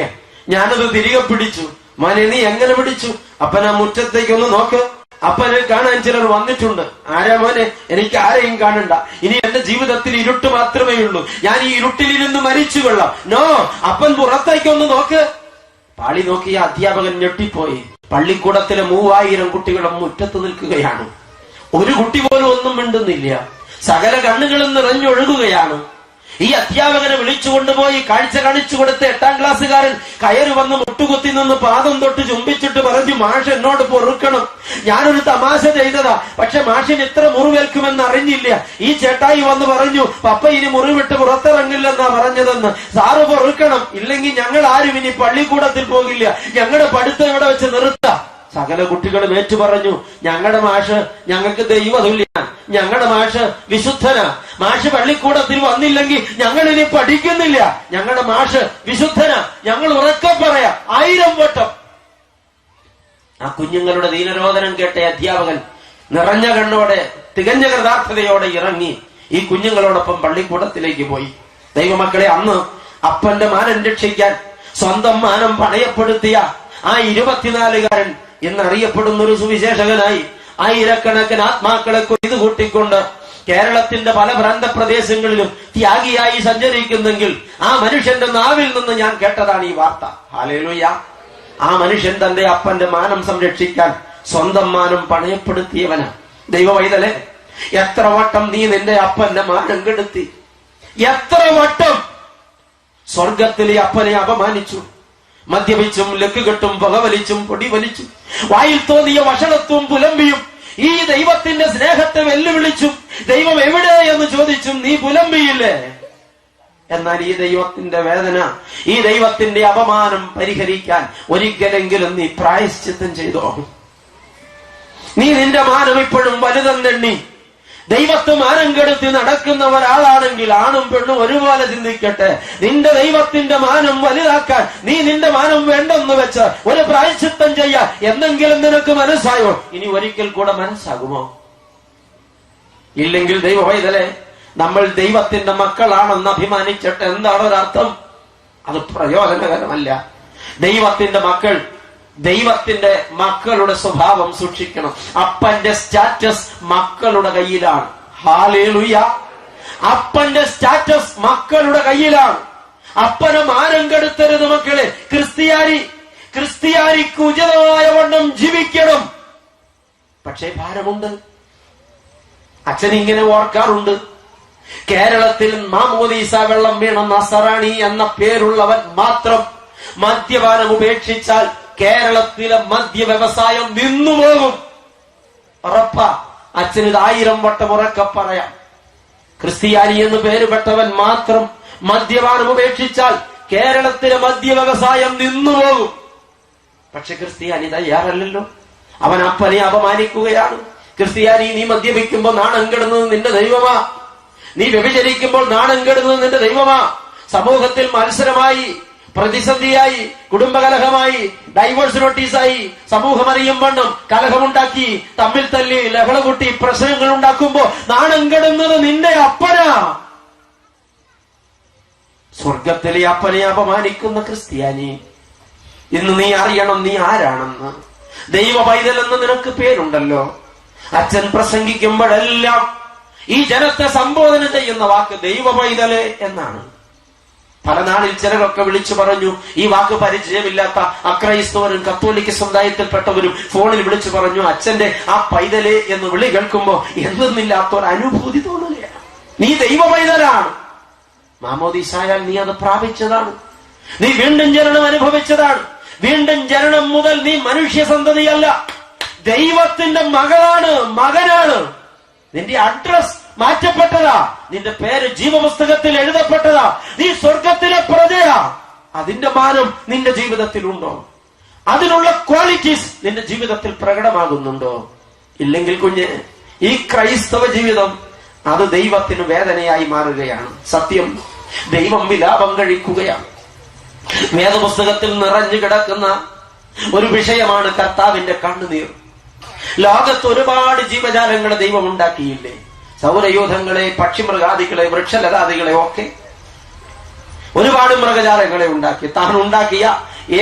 ഞാനത് തിരികെ പിടിച്ചു. മോനെ നീ എങ്ങനെ പിടിച്ചു? അപ്പൻ ആ മുറ്റത്തേക്കൊന്ന് നോക്ക്. അപ്പനെ കാണാൻ ചിലർ വന്നിട്ടുണ്ട്. ആരാ മോനെ? എനിക്ക് ആരെയും കാണണ്ട. ഇനി എന്റെ ജീവിതത്തിൽ ഇരുട്ട് മാത്രമേ ഉള്ളൂ. ഞാൻ ഈ ഇരുട്ടിലിരുന്ന് മരിച്ചു കൊള്ളാം. നോ, അപ്പൻ പുറത്തേക്കൊന്ന് നോക്ക്. പാളി നോക്കിയ അധ്യാപകൻ ഞെട്ടിപ്പോയി. പള്ളിക്കൂടത്തിലെ 3000 കുട്ടികളും മുറ്റത്ത് നിൽക്കുകയാണ്. ഒരു കുട്ടി പോലും ഒന്നും മിണ്ടുന്നില്ല. സകല കണ്ണുകളും നിറഞ്ഞൊഴുകുകയാണ്. ഈ അധ്യാപകനെ വിളിച്ചുകൊണ്ടുപോയി കാഴ്ച കാണിച്ചു കൊടുത്ത 8ാം ക്ലാസ്സുകാരൻ കയറി വന്ന് മുട്ടുകുത്തി നിന്ന് പാദം തൊട്ട് ചുംബിച്ചിട്ട് പറഞ്ഞു, മാഷ് എന്നോട് പൊറുക്കണം, ഞാനൊരു തമാശ ചെയ്തതാ. പക്ഷെ മാഷിന് ഇത്ര മുറിവേൽക്കുമെന്ന് അറിഞ്ഞില്ല. ഈ ചേട്ടായി വന്ന് പറഞ്ഞു, പപ്പ ഇനി മുറിവിട്ട് പുറത്തിറങ്ങില്ലെന്നാ പറഞ്ഞതെന്ന്. സാറ് പൊറുക്കണം, ഇല്ലെങ്കിൽ ഞങ്ങൾ ആരും ഇനി പള്ളിക്കൂടത്തിൽ പോകില്ല. ഞങ്ങളുടെ പഠിത്തം ഇവിടെ വെച്ച് നിർത്താം. സകല കുട്ടികളും ഏറ്റു പറഞ്ഞു, ഞങ്ങളുടെ മാഷ് ഞങ്ങൾക്ക് ദൈവതുല്യനാണ്, ഞങ്ങളുടെ മാഷ് വിശുദ്ധനാ. മാഷ് പള്ളിക്കൂടത്തിൽ വന്നില്ലെങ്കിൽ ഞങ്ങൾ ഇനി പഠിക്കുന്നില്ല. ഞങ്ങളുടെ മാഷ് വിശുദ്ധനാ, ഞങ്ങൾ ഉറക്കെ പറയാം 1000 വട്ടം. ആ കുഞ്ഞുങ്ങളുടെ ദീനരോധനം കേട്ട അധ്യാപകൻ നിറഞ്ഞ കണ്ണോടെ തികഞ്ഞ കൃതാർത്ഥതയോടെ ഇറങ്ങി ഈ കുഞ്ഞുങ്ങളോടൊപ്പം പള്ളിക്കൂടത്തിലേക്ക് പോയി. ദൈവമക്കളെ, അന്ന് അപ്പന്റെ മാനം രക്ഷിക്കാൻ സ്വന്തം മാനം പണയപ്പെടുത്തിയ ആ 24കാരൻ എന്നറിയപ്പെടുന്ന ഒരു സുവിശേഷകനായി ആയിരക്കണക്കിന് ആത്മാക്കളെ കൊയ്തു കൂട്ടിക്കൊണ്ട് കേരളത്തിന്റെ പല പ്രാന്തപ്രദേശങ്ങളിലും ത്യാഗിയായി സഞ്ചരിക്കുന്നെങ്കിൽ ആ മനുഷ്യന്റെ നാവിൽ നിന്ന് ഞാൻ കേട്ടതാണ് ഈ വാർത്ത. ഹല്ലേലൂയ! ആ മനുഷ്യൻ തന്റെ അപ്പന്റെ മാനം സംരക്ഷിക്കാൻ സ്വന്തം മാനം പണയപ്പെടുത്തിയവനാ. ദൈവവൈതലേ, എത്ര വട്ടം നീ നിന്റെ അപ്പന്റെ മാനം കെടുത്തി? എത്ര വട്ടം സ്വർഗത്തിലെ അപ്പനെ അപമാനിച്ചു? മദ്യപിച്ചും ലക്കുകെട്ടും പുകവലിച്ചും പൊടി വലിച്ചും വായിൽ തോന്നിയ വഷളത്വം പുലമ്പിയും ഈ ദൈവത്തിന്റെ സ്നേഹത്തെ വെല്ലുവിളിച്ചും ദൈവം എവിടെ എന്ന് ചോദിച്ചും നീ പുലമ്പിയില്ലേ? എന്നാൽ ഈ ദൈവത്തിന്റെ വേദന, ഈ ദൈവത്തിന്റെ അപമാനം പരിഹരിക്കാൻ ഒരിക്കലെങ്കിലും നീ പ്രായശ്ചിത്തം ചെയ്തോ? നീ നിന്റെ മാനം ഇപ്പോഴും വലുതെന്നെണ്ണി ദൈവത്തെ മാനം കെടുത്തി നടക്കുന്ന ഒരാളാണെങ്കിൽ ആണും പെണ്ണും ഒരുപോലെ ചിന്തിക്കട്ടെ. നിന്റെ ദൈവത്തിന്റെ മാനം വലുതാക്കാൻ നീ നിന്റെ മാനം വേണ്ടെന്ന് വെച്ച് ഒരു പ്രായശ്ചിത്തം ചെയ്യാ. എന്നെങ്കിലും നിനക്ക് മനസ്സായോ? ഇനി ഒരിക്കൽ കൂടെ മനസ്സാകുമോ? ഇല്ലെങ്കിൽ ദൈവവൈതലേ, നമ്മൾ ദൈവത്തിന്റെ മക്കളാണെന്ന് അഭിമാനിച്ചിട്ട് എന്താണ് ഒരർത്ഥം? അത് പ്രയോജനകരമല്ല. ദൈവത്തിന്റെ മക്കളുടെ സ്വഭാവം സൂക്ഷിക്കണം. അപ്പന്റെ സ്റ്റാറ്റസ് മക്കളുടെ കയ്യിലാണ്. ഹല്ലേലൂയ! അപ്പന്റെ സ്റ്റാറ്റസ് മക്കളുടെ കയ്യിലാണ്. അപ്പനെ മാനം കെടുത്തരുത് മക്കളെ. ക്രിസ്ത്യാനിക്ക് ഉചിതമായ വണ്ണം ജീവിക്കണം. പക്ഷേ ഭാരമുണ്ട്. അച്ഛൻ ഇങ്ങനെ ഓർക്കാറുണ്ട്, കേരളത്തിൽ മാമോദീസ വെള്ളം വീണ നസറാണി എന്ന പേരുള്ളവൻ മാത്രം മദ്യപാനം ഉപേക്ഷിച്ചാൽ കേരളത്തിലെ മദ്യ വ്യവസായം നിന്നുപോകും. ഉറപ്പാ. അച്ഛനിത് 1000 വട്ടം ഉറക്കെ പറയാം. ക്രിസ്ത്യാനി എന്ന് പേരുപെട്ടവൻ മാത്രം മദ്യപാനം ഉപേക്ഷിച്ചാൽ കേരളത്തിലെ മദ്യ വ്യവസായം നിന്നുപോകും. പക്ഷെ ക്രിസ്ത്യാനി തയ്യാറല്ലല്ലോ. അവൻ അപ്പനെ അപമാനിക്കുകയാണ്. ക്രിസ്ത്യാനി, നീ മദ്യപിക്കുമ്പോൾ നാണം കെടുന്നത് നിന്റെ ദൈവമാ. നീ വ്യഭിചരിക്കുമ്പോൾ നാണം കെടുന്നത് നിന്റെ ദൈവമാ. സമൂഹത്തിൽ മത്സരമായി, പ്രതിസന്ധിയായി, കുടുംബകലഹമായി, ഡൈവേഴ്സ് നോട്ടീസായി, സമൂഹം അറിയും വണ്ണം കലഹമുണ്ടാക്കി, തമ്മിൽ തല്ലി, ലഹള കൂട്ടി പ്രശ്നങ്ങൾ ഉണ്ടാക്കുമ്പോ നാണം കെടുന്നത് നിന്റെ അപ്പനാ. സ്വർഗത്തിലെ അപ്പനെ അപമാനിക്കുന്ന ക്രിസ്ത്യാനി, ഇന്ന് നീ അറിയണം നീ ആരാണെന്ന്. ദൈവ പൈതലെന്ന് നിനക്ക് പേരുണ്ടല്ലോ. അച്ഛൻ പ്രസംഗിക്കുമ്പോഴെല്ലാം ഈ ജനത്തെ സംബോധന ചെയ്യുന്ന വാക്ക് ദൈവ പൈതല് എന്നാണ്. പല നാളിൽ ചിലരൊക്കെ വിളിച്ചു പറഞ്ഞു, ഈ വാക്ക് പരിചയമില്ലാത്ത അക്രൈസ്തവരും കത്തോലിക്ക സമുദായത്തിൽപ്പെട്ടവരും ഫോണിൽ വിളിച്ചു പറഞ്ഞു, അച്ഛന്റെ ആ പൈതലെ എന്ന് വിളി കേൾക്കുമ്പോ എന്തെന്നില്ലാത്ത ഒരു അനുഭൂതി തോന്നുകയാണ്. നീ ദൈവ പൈതലാണ്. മാമോദീസായാൽ നീ അത് പ്രാപിച്ചതാണ്. നീ വീണ്ടും ജനനം അനുഭവിച്ചതാണ്. വീണ്ടും ജനനം മുതൽ നീ മനുഷ്യ സന്തതിയല്ല, ദൈവത്തിന്റെ മകളാണ്, മകനാണ്. നിന്റെ അഡ്രസ് മാറ്റപ്പെട്ടതാ. നിന്റെ പേര് ജീവപുസ്തകത്തിൽ എഴുതപ്പെട്ടതാ. നീ സ്വർഗത്തിലെ പ്രജയാ. അതിന്റെ മാനം നിന്റെ ജീവിതത്തിലുണ്ടോ? അതിനുള്ള ക്വാളിറ്റീസ് നിന്റെ ജീവിതത്തിൽ പ്രകടമാകുന്നുണ്ടോ? ഇല്ലെങ്കിൽ കുഞ്ഞ്, ഈ ക്രൈസ്തവ ജീവിതം അത് ദൈവത്തിന് വേദനയായി മാറുകയാണ്. സത്യം, ദൈവം വിലാപം കഴിക്കുകയാണ്. വേദപുസ്തകത്തിൽ നിറഞ്ഞു കിടക്കുന്ന ഒരു വിഷയമാണ് കർത്താവിന്റെ കണ്ണുനീർ. ലോകത്ത് ഒരുപാട് ജീവജാലങ്ങളെ ദൈവം ഉണ്ടാക്കിയില്ലേ? സൗരയൂഥങ്ങളെ, പക്ഷിമൃഗാദികളെ, വൃക്ഷലതാദികളെ ഒക്കെ ഒരുപാട് മൃഗജാലങ്ങളെ ഉണ്ടാക്കി. താൻ ഉണ്ടാക്കിയ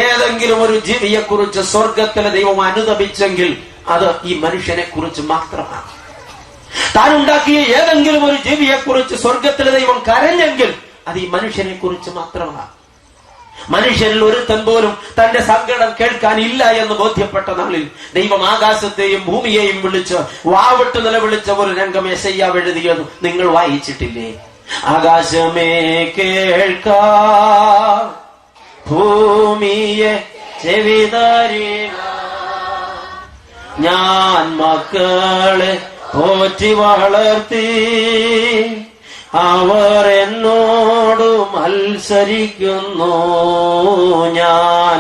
ഏതെങ്കിലും ഒരു ജീവിയെ കുറിച്ച് സ്വർഗത്തിലെ ദൈവം അനുതപിച്ചെങ്കിൽ അത് ഈ മനുഷ്യനെ കുറിച്ച് മാത്രമാണ്. താൻ ഉണ്ടാക്കിയ ഏതെങ്കിലും ഒരു ജീവിയെ കുറിച്ച് സ്വർഗത്തിലെ ദൈവം കരഞ്ഞെങ്കിൽ അത് ഈ മനുഷ്യനെ കുറിച്ച് മാത്രമാണ്. മനുഷ്യരിൽ ഒരുത്തൻ പോലും തന്റെ സങ്കടം കേൾക്കാനില്ല എന്ന് ബോധ്യപ്പെട്ട നാളിൽ ദൈവം ആകാശത്തെയും ഭൂമിയെയും വിളിച്ച് വാവിട്ട് നിലവിളിച്ച ഒരു രംഗം യെശയ്യാവ് എഴുതിയത് നിങ്ങൾ വായിച്ചിട്ടില്ലേ? ആകാശമേ കേൾക്കാ, ഭൂമിയെ ചെവിതരിക, ഞാൻ മക്കളെ പോറ്റി വളർത്തി, അവർ എന്നോട് മത്സരിക്കുന്നു, ഞാൻ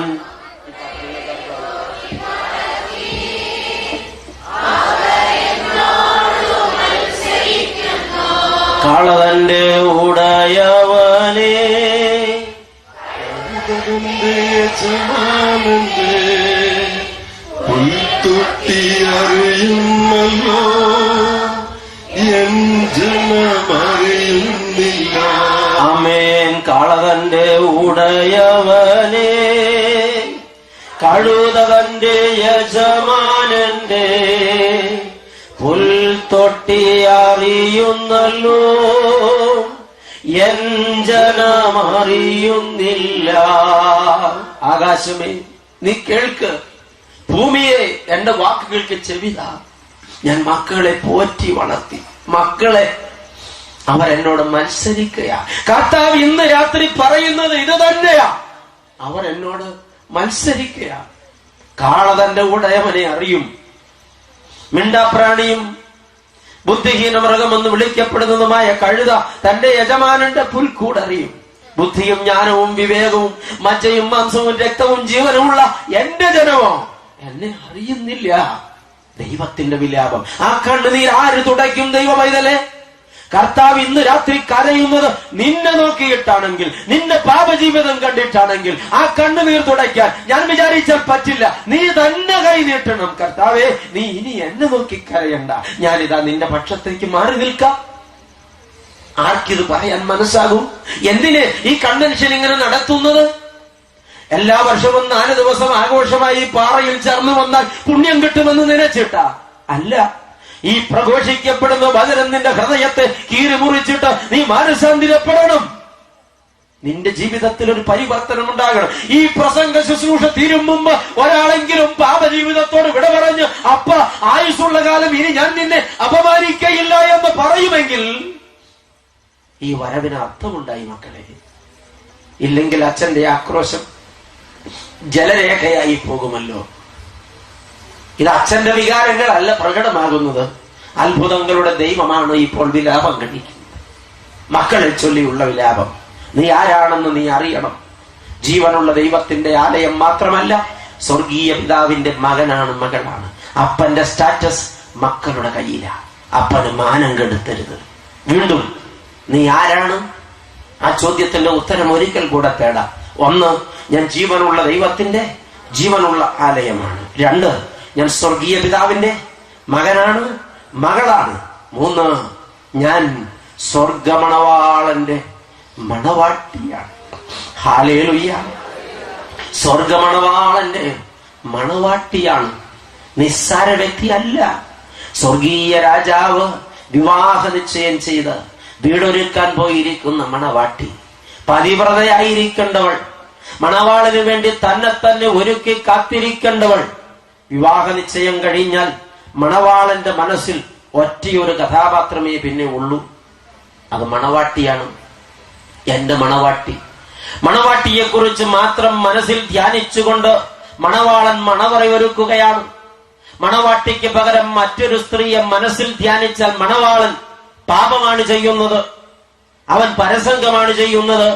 കളതന്റെ ഉടയവനെ, പുൽത്തൊട്ടി അറിയുന്നല്ലോ, എൻ ജനമറിയുന്നില്ല. ആമേൻ. കളതന്റെ ഉടയവനെ, കഴുതവന്റെ യജമാനന്റെ, പുൽത്തൊട്ടി അറിയുന്നല്ലോ, എൻ ജനമറിയുന്നില്ല. ആകാശമേ നീ കേൾക്ക്, ഭൂമിയെ എന്റെ വാക്കുകൾക്ക് ചെവിതാ. ഞാൻ മക്കളെ പോറ്റി വളർത്തി, മക്കളെ അവരെന്നോട് മത്സരിക്കയാ. കർത്താവ് ഇന്ന് രാത്രി പറയുന്നത് ഇത് തന്നെയാ. അവർ എന്നോട് മത്സരിക്കയാ. കാള തന്റെ ഉടയവനെ അറിയും. മിണ്ടാപ്രാണിയും ബുദ്ധിഹീന മൃഗമെന്ന് വിളിക്കപ്പെടുന്നതുമായ കഴുത തന്റെ യജമാനന്റെ പുൽക്കൂടറിയും. ബുദ്ധിയും ജ്ഞാനവും വിവേകവും മജ്ജയും മാംസവും രക്തവും ജീവനുമുള്ള എന്റെ ജനമോ എന്നെ അറിയുന്നില്ല. ദൈവത്തിന്റെ വിലാപം. ആ കണ്ണുനീർ ആര് തുടയ്ക്കും? ദൈവ പൈതലേ, കർത്താവ് ഇന്ന് രാത്രി കരയുന്നത് നിന്നെ നോക്കിയിട്ടാണെങ്കിൽ, നിന്റെ പാപജീവിതം കണ്ടിട്ടാണെങ്കിൽ ആ കണ്ണുനീർ തുടയ്ക്കാൻ ഞാൻ വിചാരിച്ചാൽ പറ്റില്ല. നീ തന്നെ കൈ നീട്ടണം. കർത്താവേ, നീ ഇനി എന്നെ നോക്കി കരയണ്ട, ഞാനിതാ നിന്റെ പക്ഷത്തേക്ക് മാറി നിൽക്കാം. ആർക്കിത് പറയാൻ മനസ്സാകും? എന്തിന് ഈ കൺവെൻഷൻ ഇങ്ങനെ നടത്തുന്നത്? എല്ലാ വർഷവും 4 ദിവസം ആഘോഷമായി പാറയിൽ ചേർന്ന് വന്നാൽ പുണ്യം കിട്ടുമെന്ന് നിലച്ചിട്ടാ അല്ല. ഈ പ്രഘോഷിക്കപ്പെടുന്ന വചനം നിന്റെ ഹൃദയത്തെ കീറി മുറിച്ചിട്ട് നീ മാനസാന്തരപ്പെടണം. നിന്റെ ജീവിതത്തിൽ ഒരു പരിവർത്തനം ഉണ്ടാകണം. ഈ പ്രസംഗ ശുശ്രൂഷ തീരും മുമ്പ് ഒരാളെങ്കിലും പാപജീവിതത്തോട് വിട പറഞ്ഞ് അപ്പ ആയുസ്സുള്ള കാലം ഇനി ഞാൻ നിന്നെ അപമാനിക്കയില്ല എന്ന് പറയുമെങ്കിൽ ഈ വരവിന് അർത്ഥമുണ്ടായി മക്കളെ. ഇല്ലെങ്കിൽ അച്ഛന്റെ ആക്രോശം ജലരേഖയായി പോകുമല്ലോ. ഇത് അച്ഛന്റെ വികാരങ്ങളല്ല പ്രകടമാകുന്നത്. അത്ഭുതങ്ങളുടെ ദൈവമാണ് ഇപ്പോൾ വിലാപം കഴിക്കുന്നത്. മക്കളെ ചൊല്ലിയുള്ള വിലാപം. നീ ആരാണെന്ന് നീ അറിയണം. ജീവനുള്ള ദൈവത്തിന്റെ ആലയം മാത്രമല്ല, സ്വർഗീയ പിതാവിന്റെ മകനാണ്, മകളാണ്. അപ്പന്റെ സ്റ്റാറ്റസ് മക്കളുടെ കയ്യിലാണ്. അപ്പന് മാനം കെടുത്തരുത്. വീണ്ടും നീ ആരാണ്? ആ ചോദ്യത്തിന്റെ ഉത്തരം ഒരിക്കൽ കൂടെ തേടാം. 1, ഞാൻ ജീവനുള്ള ദൈവത്തിന്റെ ജീവനുള്ള ആലയമാണ്. 2, ഞാൻ സ്വർഗീയ പിതാവിന്റെ മകനാണ്, മകളാണ്. 3, ഞാൻ സ്വർഗമണവാളന്റെ മണവാട്ടിയാണ്. ഹല്ലേലൂയ. സ്വർഗമണവാളന്റെ മണവാട്ടിയാണ്. നിസ്സാര വ്യക്തിയല്ല. സ്വർഗീയ രാജാവ് വിവാഹ നിശ്ചയം ചെയ്ത് വീടൊരുക്കാൻ പോയിരിക്കുന്ന മണവാട്ടി, പതിവ്രതയായിരിക്കേണ്ടവൾ, മണവാളിനു വേണ്ടി തന്നെ ഒരുക്കി കാത്തിരിക്കേണ്ടവൾ. വിവാഹ നിശ്ചയം കഴിഞ്ഞാൽ മണവാളന്റെ മനസ്സിൽ ഒറ്റയൊരു കഥാപാത്രമേ പിന്നെ ഉള്ളൂ. അത് മണവാട്ടിയാണ്. എന്റെ മണവാട്ടി. മണവാട്ടിയെ കുറിച്ച് മാത്രം മനസ്സിൽ ധ്യാനിച്ചുകൊണ്ട് മണവാളൻ മണവറയൊരുക്കുകയാണ്. മണവാട്ടിക്ക് പകരം മറ്റൊരു സ്ത്രീയെ മനസ്സിൽ ധ്യാനിച്ചാൽ മണവാളൻ പാപമാണ് ചെയ്യുന്നത്, അവൻ പരസംഗമാണ് ചെയ്യുന്നത്.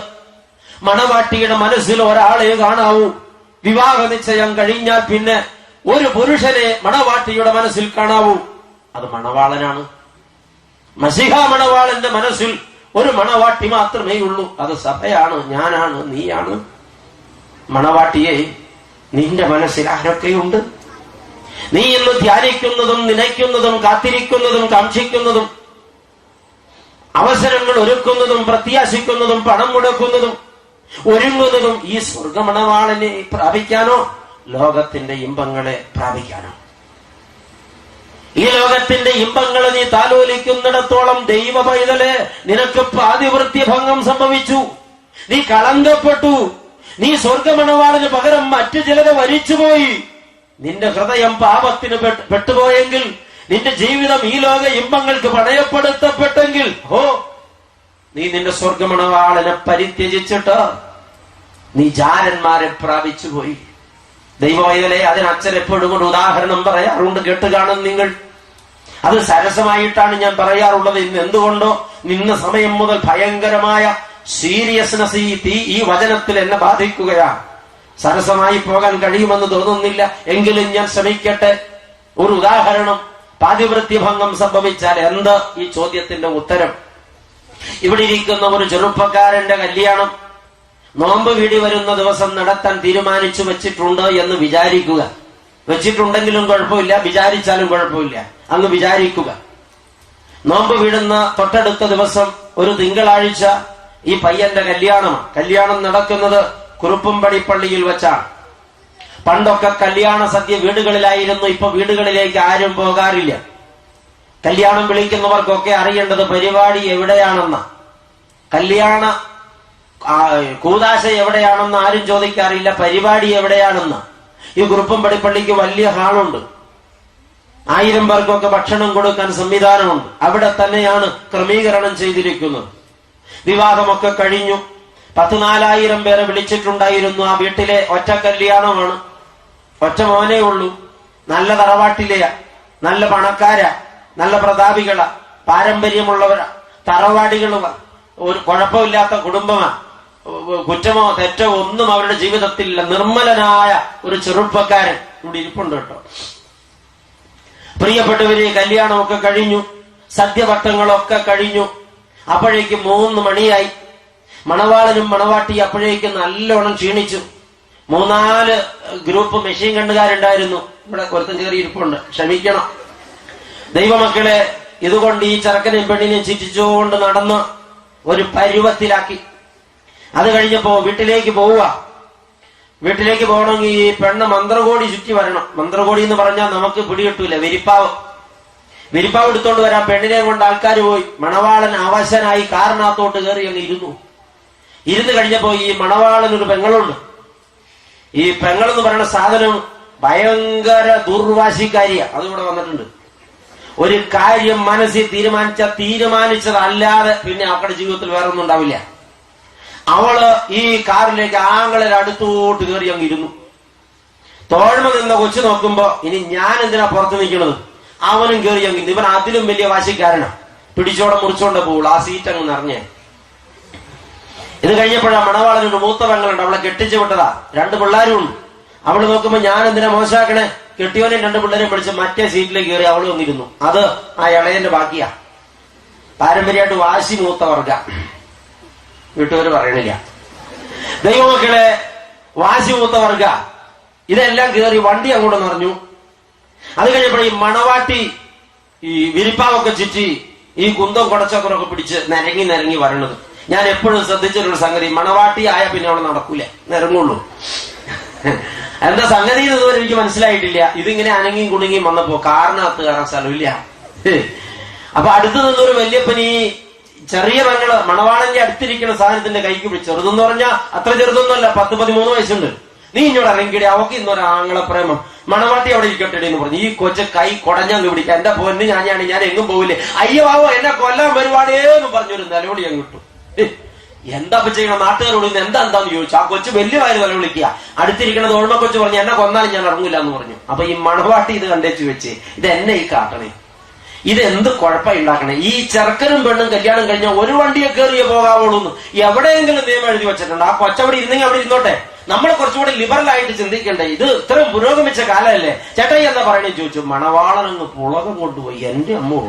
മണവാട്ടിയുടെ മനസ്സിൽ ഒരാളെ കാണാവൂ. വിവാഹ നിശ്ചയം കഴിഞ്ഞാൽ പിന്നെ ഒരു പുരുഷനെ മണവാട്ടിയുടെ മനസ്സിൽ കാണാവൂ, അത് മണവാളനാണ്. മസിഹ മണവാളന്റെ മനസ്സിൽ ഒരു മണവാട്ടി മാത്രമേ ഉള്ളൂ, അത് സഭയാണ്, ഞാനാണ്, നീയാണ്. മണവാട്ടിയെ നിന്റെ മനസ്സിൽ ആരൊക്കെയുണ്ട്? നീ ഇന്ന് ധ്യാനിക്കുന്നതും നനയ്ക്കുന്നതും കാത്തിരിക്കുന്നതും കാക്ഷിക്കുന്നതും അവസരങ്ങൾ ഒരുക്കുന്നതും പ്രത്യാശിക്കുന്നതും പണം മുടക്കുന്നതും ഒരുങ്ങുന്നതും ഈ സ്വർഗമണവാളനെ പ്രാപിക്കാനോ ലോകത്തിന്റെ ഇമ്പങ്ങളെ പ്രാപിക്കാനോ? ഈ ലോകത്തിന്റെ ഇമ്പങ്ങളെ നീ താലോലിക്കുന്നിടത്തോളം ദൈവ പൈതലെ നിനക്ക് പാതിവൃത്യഭംഗം സംഭവിച്ചു. നീ കളങ്കപ്പെട്ടു. നീ സ്വർഗമണവാളിന് പകരം മറ്റു ചിലരെ വരിച്ചുപോയി. നിന്റെ ഹൃദയം പാപത്തിന് പെട്ടുപോയെങ്കിൽ, നിന്റെ ജീവിതം ഈ ലോക ഇമ്പങ്ങൾക്ക് പണയപ്പെടുത്തപ്പെട്ടെങ്കിൽ, നീ നിന്റെ സ്വർഗമണവാളനെ പരിത്യജിച്ചിട്ട് നീ ജാരന്മാരെ പ്രാപിച്ചുപോയി. ദൈവവൈതലെ അതിന് അച്ഛൻ എപ്പോഴും കൊണ്ട് ഉദാഹരണം പറയാറുണ്ട്, കേട്ട് കാണും നിങ്ങൾ. അത് സരസമായിട്ടാണ് ഞാൻ പറയാറുള്ളത്. ഇന്ന് എന്തുകൊണ്ടോ നിന്ന സമയം മുതൽ ഭയങ്കരമായ സീരിയസ്നെസ് ഈ വചനത്തിൽ എന്നെ ബാധിക്കുകയാണ്. സരസമായി പോകാൻ കഴിയുമെന്ന് തോന്നുന്നില്ല, എങ്കിലും ഞാൻ ശ്രമിക്കട്ടെ. ഒരു ഉദാഹരണം, പാതിവൃത്യഭംഗം സംഭവിച്ചാൽ എന്ത്? ഈ ചോദ്യത്തിന്റെ ഉത്തരം, ഇവിടെ ഇരിക്കുന്ന ഒരു ചെറുപ്പക്കാരന്റെ കല്യാണം നോമ്പ് വീടി വരുന്ന ദിവസം നടത്താൻ തീരുമാനിച്ചു വെച്ചിട്ടുണ്ട് എന്ന് വിചാരിക്കുക. വെച്ചിട്ടുണ്ടെങ്കിലും കുഴപ്പമില്ല, വിചാരിച്ചാലും കുഴപ്പമില്ല, അങ്ങ് വിചാരിക്കുക. നോമ്പ് വീടുന്ന തൊട്ടടുത്ത ദിവസം ഒരു തിങ്കളാഴ്ച ഈ പയ്യന്റെ കല്യാണമാണ്. കല്യാണം നടക്കുന്നത് കുറുപ്പുംപടി പള്ളിയിൽ വെച്ചാണ്. പണ്ടൊക്കെ കല്യാണ സദ്യ വീടുകളിലായിരുന്നു, ഇപ്പൊ വീടുകളിലേക്ക് ആരും പോകാറില്ല. കല്യാണം വിളിക്കുന്നവർക്കൊക്കെ അറിയേണ്ടത് പരിപാടി എവിടെയാണെന്ന, കല്യാണ കൂതാശ എവിടെയാണെന്ന് ആരും ചോദിക്കാറില്ല, പരിപാടി എവിടെയാണെന്ന്. ഈ കുറുപ്പുംപടി പള്ളിക്ക് വലിയ ഹാളുണ്ട്, 1000 പേർക്കൊക്കെ ഭക്ഷണം കൊടുക്കാൻ സംവിധാനമുണ്ട്. അവിടെ തന്നെയാണ് ക്രമീകരണം ചെയ്തിരിക്കുന്നത്. വിവാഹമൊക്കെ കഴിഞ്ഞു. 14,000 പേരെ വിളിച്ചിട്ടുണ്ടായിരുന്നു. ആ വീട്ടിലെ ഒറ്റ കല്യാണമാണ്, ഒറ്റ മോനേ ഉള്ളൂ. നല്ല തറവാട്ടിലെയാ, നല്ല പണക്കാരാ, നല്ല പ്രതാപികളാ, പാരമ്പര്യമുള്ളവരാ, തറവാടികളുമാ, ഒരു കുഴപ്പമില്ലാത്ത കുടുംബമാ. കുറ്റമോ തെറ്റോ ഒന്നും അവരുടെ ജീവിതത്തിലില്ല. നിർമ്മലനായ ഒരു ചെറുപ്പക്കാരൻ ഇവിടെ ഇരിപ്പുണ്ട് കേട്ടോ. പ്രിയപ്പെട്ടവരെ, കല്യാണമൊക്കെ കഴിഞ്ഞു, സദ്യവട്ടങ്ങളൊക്കെ കഴിഞ്ഞു. അപ്പോഴേക്ക് 3 മണിയായി. മണവാളനും മണവാട്ടി അപ്പോഴേക്ക് നല്ലോണം ക്ഷീണിച്ചു. 3-4 ഗ്രൂപ്പ് മെഷീൻ കണ്ണുകാരുണ്ടായിരുന്നു. ഇവിടെ ഒരുത്തൻ കയറി ഇരിപ്പുണ്ട്, ക്ഷമിക്കണം ദൈവമക്കളെ. ഇതുകൊണ്ട് ഈ ചെറുക്കനെയും പെണ്ണിനെയും ചിറ്റിച്ചുകൊണ്ട് നടന്ന് ഒരു പരുവത്തിലാക്കി. അത് കഴിഞ്ഞപ്പോ വീട്ടിലേക്ക് പോവുക. വീട്ടിലേക്ക് പോകണമെങ്കിൽ ഈ പെണ്ണ് മന്ത്രകോടി ചുറ്റി വരണം. മന്ത്രകോടി എന്ന് പറഞ്ഞാൽ നമുക്ക് പിടികിട്ടൂല. വിരിപ്പാവ് എടുത്തോണ്ട് വരാൻ പെണ്ണിനെ കൊണ്ട് ആൾക്കാർ പോയി. മണവാളൻ അവശനായി കാറിനകത്തോട്ട് കയറി അങ്ങ് ഇരുന്ന് കഴിഞ്ഞപ്പോ ഈ മണവാളൻ ഒരു പെങ്ങളുണ്ട്. ഈ പെങ്ങളെന്ന് പറയുന്ന സാധനം ഭയങ്കര ദുർവാശിക്കാരിയാ. അതിവിടെ വന്നിട്ടുണ്ട്. ഒരു കാര്യം മനസ്സിൽ തീരുമാനിച്ചതല്ലാതെ പിന്നെ അവരുടെ ജീവിതത്തിൽ വേറെ ഒന്നും ഉണ്ടാവില്ല. അവള് ഈ കാറിലേക്ക് ആങ്ങളെ അടുത്തോട്ട് കയറി അങ്ങ് ഇരുന്നു. തോഴ്മ നിന്ന കൊച്ചു നോക്കുമ്പോ ഇനി ഞാൻ എന്തിനാ പുറത്ത് നിൽക്കുന്നത്, അവനും കയറി അങ്ങ്. ഇവൻ അതിലും വലിയ വാശിക്കാരനാ. പിടിച്ചോടെ മുറിച്ചോണ്ട് പോകുള്ളൂ. ആ സീറ്റ് അങ്ങ് നിറഞ്ഞേ. ഇത് കഴിഞ്ഞപ്പോഴാ മണവാളനൊരു മൂത്ത പെങ്ങളുണ്ട്, അവളെ കെട്ടിച്ചു വിട്ടതാ. 2 പിള്ളേരും ഉണ്ട്. അവള് നോക്കുമ്പോ ഞാൻ എന്തിനാ മോശമാക്കണേ, കെട്ടിയോനെയും 2 പിള്ളേരെയും പിടിച്ച് മറ്റേ സീറ്റിലേക്ക് കയറി അവള് വന്നിരുന്നു. അത് ആ ഇളയന്റെ ബാക്കിയാ. പാരമ്പര്യമായിട്ട് വാശി മൂത്ത വർഗ, വീട്ടുകാര് പറയണില്ല. ദൈവമക്കളെ, വാശി മൂത്ത വർഗ. ഇതെല്ലാം കയറി വണ്ടി അങ്ങോട്ട് നിറഞ്ഞു. അത് കഴിഞ്ഞപ്പോൾ ഈ മണവാട്ടി ഈ വിരിപ്പാവൊക്കെ ചുറ്റി ഈ കുന്തം കുടച്ചക്കറൊക്കെ പിടിച്ച് നിരങ്ങി വരണത്. ഞാൻ എപ്പോഴും ശ്രദ്ധിച്ചിട്ടുള്ള സംഗതി, മണവാട്ടി ആയ പിന്നെ അവിടെ നടക്കൂല, നിരങ്ങുള്ളൂ. എന്താ സംഗതി ഇതുവരെ എനിക്ക് മനസ്സിലായിട്ടില്ല. ഇതിങ്ങനെ അനങ്ങിയും കുണുങ്ങിയും വന്നപ്പോ കാറിനകത്ത് കയറാൻ സ്ഥലമില്ല. അപ്പൊ അടുത്ത് നിന്നൊരു വല്യപ്പനി ചെറിയ പെങ്ങള് മണവാളന്റെ അടുത്തിരിക്കുന്ന സാധനത്തിന്റെ കൈക്ക് പിടിച്ചു. ചെറുതെന്ന് പറഞ്ഞാൽ അത്ര ചെറുതൊന്നുമല്ല, 10-13 വയസ്സുണ്ട്. നീ ഇങ്ങോട്ട് ഇറങ്ങിക്കടി, അവക്ക് ഇന്നൊരാങ്ങളെ പ്രേമം, മണവാട്ടി അവിടെ ഇരിക്കട്ടെ എന്ന് പറഞ്ഞു. ഈ കൊച്ചു കൈ കുടഞ്ഞങ്ങ് പിടിക്കാം. എന്റെ പൊന്ന് ഞാൻ എങ്ങും പോവില്ലേ, അയ്യോ ആവോ എന്നെ കൊല്ലാൻ വരുവാടേന്ന് പറഞ്ഞൊരു നിലവിളി അങ്ങ് കിട്ടും. എന്താ ചെയ്യണം? നാട്ടുകാരോട് ഇന്ന് എന്താന്ന് ചോദിച്ചു. ആ കൊച്ചു വലിയ വാരി തല വിളിക്കുക. അടുത്തിരിക്കണത് ഓൾമ കൊച്ചു പറഞ്ഞു, എന്നെ കൊന്നാലും ഞാൻ ഇറങ്ങൂല എന്ന് പറഞ്ഞു. അപ്പൊ ഈ മണവാട്ടി ഇത് കണ്ടേച്ചു വെച്ച്, ഇത് എന്നെ ഈ കാട്ടണേ, ഇത് എന്ത് കുഴപ്പമായി ഉണ്ടാക്കണേ? ഈ ചെറുക്കനും പെണ്ണും കല്യാണം കഴിഞ്ഞാൽ ഒരു വണ്ടിയെ കയറിയേ പോകാവുള്ളൂ എന്ന് എവിടെയെങ്കിലും നിയമം എഴുതി വെച്ചിട്ടുണ്ട്. ആ കൊച്ചവിടെ ഇരുന്നെങ്കിൽ അവിടെ ഇരുന്നോട്ടെ. നമ്മൾ കുറച്ചുകൂടി ലിബറൽ ആയിട്ട് ചിന്തിക്കണ്ടേ? ഇത് ഇത്രയും പുരോഗമിച്ച കാലമല്ലേ? ചേട്ടായി എന്താ പറയണേ ചോദിച്ചു. മണവാളനങ്ങ് പുളകം കൊണ്ടുപോയി. എന്റെ അമ്മോ,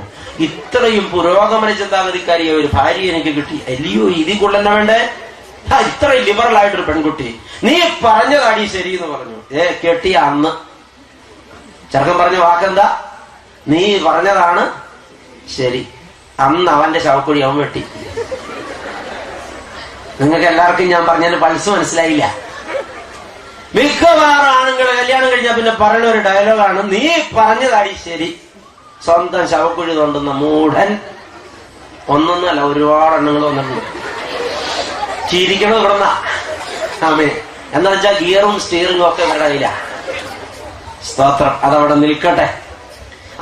ഇത്രയും പുരോഗമന ചിന്താഗതിക്കാരിയ ഒരു ഭാര്യ എനിക്ക് കിട്ടി. അല്ലയോ, ഇതിൽ കൊള്ളന്നെ വേണ്ടേ? ഇത്രയും ലിബറൽ ആയിട്ടൊരു പെൺകുട്ടി. നീ പറഞ്ഞതാടി ശരി എന്ന് പറഞ്ഞു. കെട്ടിയ അന്ന് ചെറുക്കൻ പറഞ്ഞ വാക്കെന്താ? നീ പറഞ്ഞതാണ് ശരി. അന്ന് അവന്റെ ശവക്കുഴി അവൻ വെട്ടി. നിങ്ങൾക്ക് എല്ലാവർക്കും ഞാൻ പറഞ്ഞതിന് പൾസ് മനസ്സിലായില്ല. മിക്കവാറും ആണുങ്ങളെ കല്യാണം കഴിഞ്ഞാൽ പിന്നെ പറയുന്ന ഒരു ഡയലോഗാണ്, നീ പറഞ്ഞതാടി ശരി. സ്വന്തം ശവക്കുഴി തോണ്ടുന്ന മൂഢൻ. ഒന്നൊന്നല്ല, ഒരുപാട് എണ്ണങ്ങൾ വന്നിട്ടുണ്ട്. ചിരിക്കണത് ഇവിടുന്ന ആമേ. എന്താ വെച്ചാൽ ഗിയറും സ്റ്റീറിംഗും ഒക്കെ ഇവരുടെ കയ്യില. സ്തോത്രം, അതവിടെ നിൽക്കട്ടെ.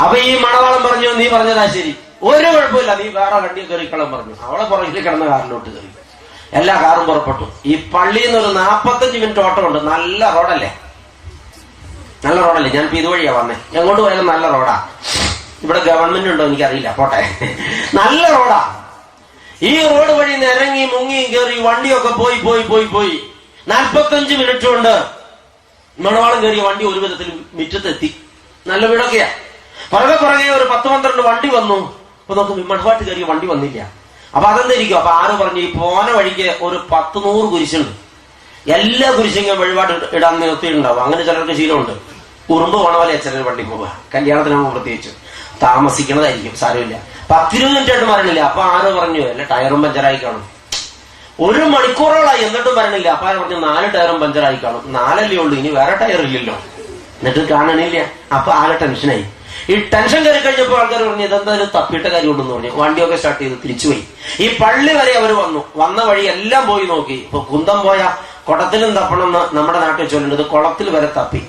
അപ്പൊ ഈ മണവാളം പറഞ്ഞു, നീ പറഞ്ഞതാ ശരി, ഒരു കുഴപ്പമില്ല, നീ വേറെ വണ്ടി കയറിക്കളം പറഞ്ഞു. അവളെ പുറകിൽ കിടന്ന കാറിലോട്ട് കയറി. എല്ലാ കാറും പുറപ്പെട്ടു. ഈ പള്ളിയിൽ നിന്ന് ഒരു 45 മിനിറ്റ് ഓട്ടമുണ്ട്. നല്ല റോഡല്ലേ, നല്ല റോഡല്ലേ. ഞാൻ ഇതുവഴിയാ വന്നേ. എങ്ങോട്ട് പോയാലും നല്ല റോഡാ. ഇവിടെ ഗവൺമെന്റ് ഉണ്ടോ എനിക്കറിയില്ല, പോട്ടെ. നല്ല റോഡാ. ഈ റോഡ് വഴി നിരങ്ങി മുങ്ങിയും കയറി വണ്ടിയൊക്കെ പോയി പോയി പോയി പോയി 45 മിനിറ്റ് കൊണ്ട് മണവാളം കയറിയ വണ്ടി ഒരു വിധത്തിൽ മുറ്റത്തെത്തി. നല്ല വീടൊക്കെയാ. പുറകെ ഒരു 10-12 വണ്ടി വന്നു. അപ്പൊ നമുക്ക് മണവാട്ട് കയറിയ വണ്ടി വന്നില്ല. അപ്പൊ അതെന്തായിരിക്കും? അപ്പൊ ആര് പറഞ്ഞു, ഈ പോന വഴിക്ക് ഒരു 10-100 കുരിശുണ്ട്. എല്ലാ കുരിശിങ്ങനെ വഴിപാട് ഇടാൻ നിർത്തിയിട്ടുണ്ടാവും. അങ്ങനെ ചിലർക്ക് ശീലമുണ്ട്. ഉറുമ്പ് പോണ പോലെ ചിലർ വണ്ടി പോവുക. കല്യാണത്തിനാകുമ്പോൾ പ്രത്യേകിച്ച് താമസിക്കണതായിരിക്കും, സാരമില്ല. 10-20 മിനിറ്റ് ആയിട്ട് മരണില്ല. അപ്പൊ ആരോ പറഞ്ഞു, അല്ല ടയറും പഞ്ചറായി കാണും. 1 മണിക്കൂറോളായി എന്നിട്ടും വരണില്ല. അപ്പൊ ആര് പറഞ്ഞു, 4 ടയറും പഞ്ചറായി കാണും. 4 ഉള്ളൂ, ഇനി വേറെ ടയർ ഇല്ലല്ലോ. എന്നിട്ട് കാണണില്ല. അപ്പൊ ആകെ ടെൻഷനായി. ഈ ടെൻഷൻ കയറി കഴിഞ്ഞപ്പോൾ ആൾക്കാർ പറഞ്ഞു, ഇതെന്തായാലും തപ്പിയിട്ട കാര്യം ഉണ്ടെന്ന് പറഞ്ഞു. വണ്ടിയൊക്കെ സ്റ്റാർട്ട് ചെയ്ത് തിരിച്ചുപോയി. ഈ പള്ളി വരെ അവർ വന്നു. വന്ന വഴി എല്ലാം പോയി നോക്കി. ഇപ്പൊ കുന്തം പോയ കുടത്തിലും തപ്പണമെന്ന് നമ്മുടെ നാട്ടിൽ ചൊല്ലുന്നത്. കുളത്തിൽ വരെ തപ്പി.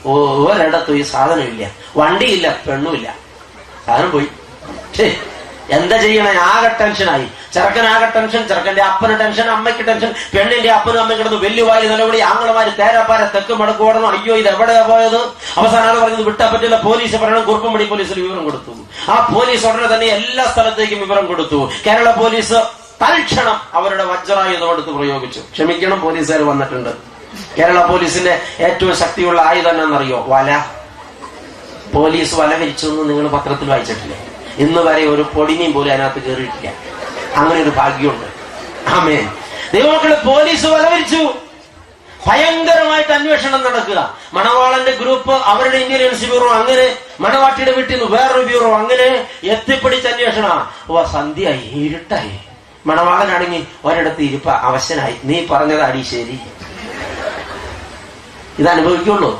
ഒരിടത്തും ഈ സാധനമില്ല, വണ്ടിയില്ല, പെണ്ണുമില്ല. സാധനം പോയി. എന്താ ചെയ്യണേ? ആകെ ടെൻഷനായി. ചെറുക്കൻ ആകെ ടെൻഷൻ, ചെറുക്കന്റെ അപ്പന് ടെൻഷൻ, അമ്മയ്ക്ക് ടെൻഷൻ, പെണ്ണിന്റെ അപ്പനും അമ്മയും കിടന്ന് വെല്ലുവായി നിലവിളി. ആങ്ങളമാര് തേരാപ്പാര തെക്ക് മടക്ക് ഓടണം. അയ്യോ, ഇത് എവിടെയാ പോയത്? അവസാനം ആൾ പറഞ്ഞത് വിട്ടാ പറ്റില്ല, പോലീസ് പറയണം. കുറുപ്പുംപടി പോലീസിൽ വിവരം കൊടുത്തു. ആ പോലീസ് ഉടനെ തന്നെ എല്ലാ സ്ഥലത്തേക്കും വിവരം കൊടുത്തു. കേരള പോലീസ് തൽക്ഷണം അവരുടെ വജ്രായുധം എടുത്ത് പ്രയോഗിച്ചു. ക്ഷമിക്കണം, പോലീസുകാർ വന്നിട്ടുണ്ട്. കേരള പോലീസിന്റെ ഏറ്റവും ശക്തിയുള്ള ആയുധം എന്നറിയോ? വല. പോലീസ് വല വിരിച്ചു എന്ന് നിങ്ങൾ പത്രത്തിൽ വായിച്ചിട്ടില്ലേ? ഇന്ന് വരെ ഒരു പൊടിനെയും പോലും അതിനകത്ത് കയറിയിട്ടില്ല. അങ്ങനെ ഒരു ഭാഗ്യമുണ്ട്. ആമേൻ. ദൈവമക്കളെ, പോലീസ് വലവരിച്ചു. ഭയങ്കരമായിട്ട് അന്വേഷണം നടക്കുക. മണവാളന്റെ ഗ്രൂപ്പ്, അവരുടെ ഇന്റലിജൻസ് ബ്യൂറോ, അങ്ങനെ മണവാട്ടിയുടെ വീട്ടിൽ നിന്ന് വേറൊരു ബ്യൂറോ, അങ്ങനെ എത്തിപ്പിടിച്ച അന്വേഷണ. സന്ധ്യയായി, ഇരുട്ടായി. മണവാളനാണെങ്കിൽ ഒരിടത്ത് ഇരിപ്പ, അവശനായി. നീ പറഞ്ഞതാടി ശരി. ഇതനുഭവിക്കുള്ളൂ.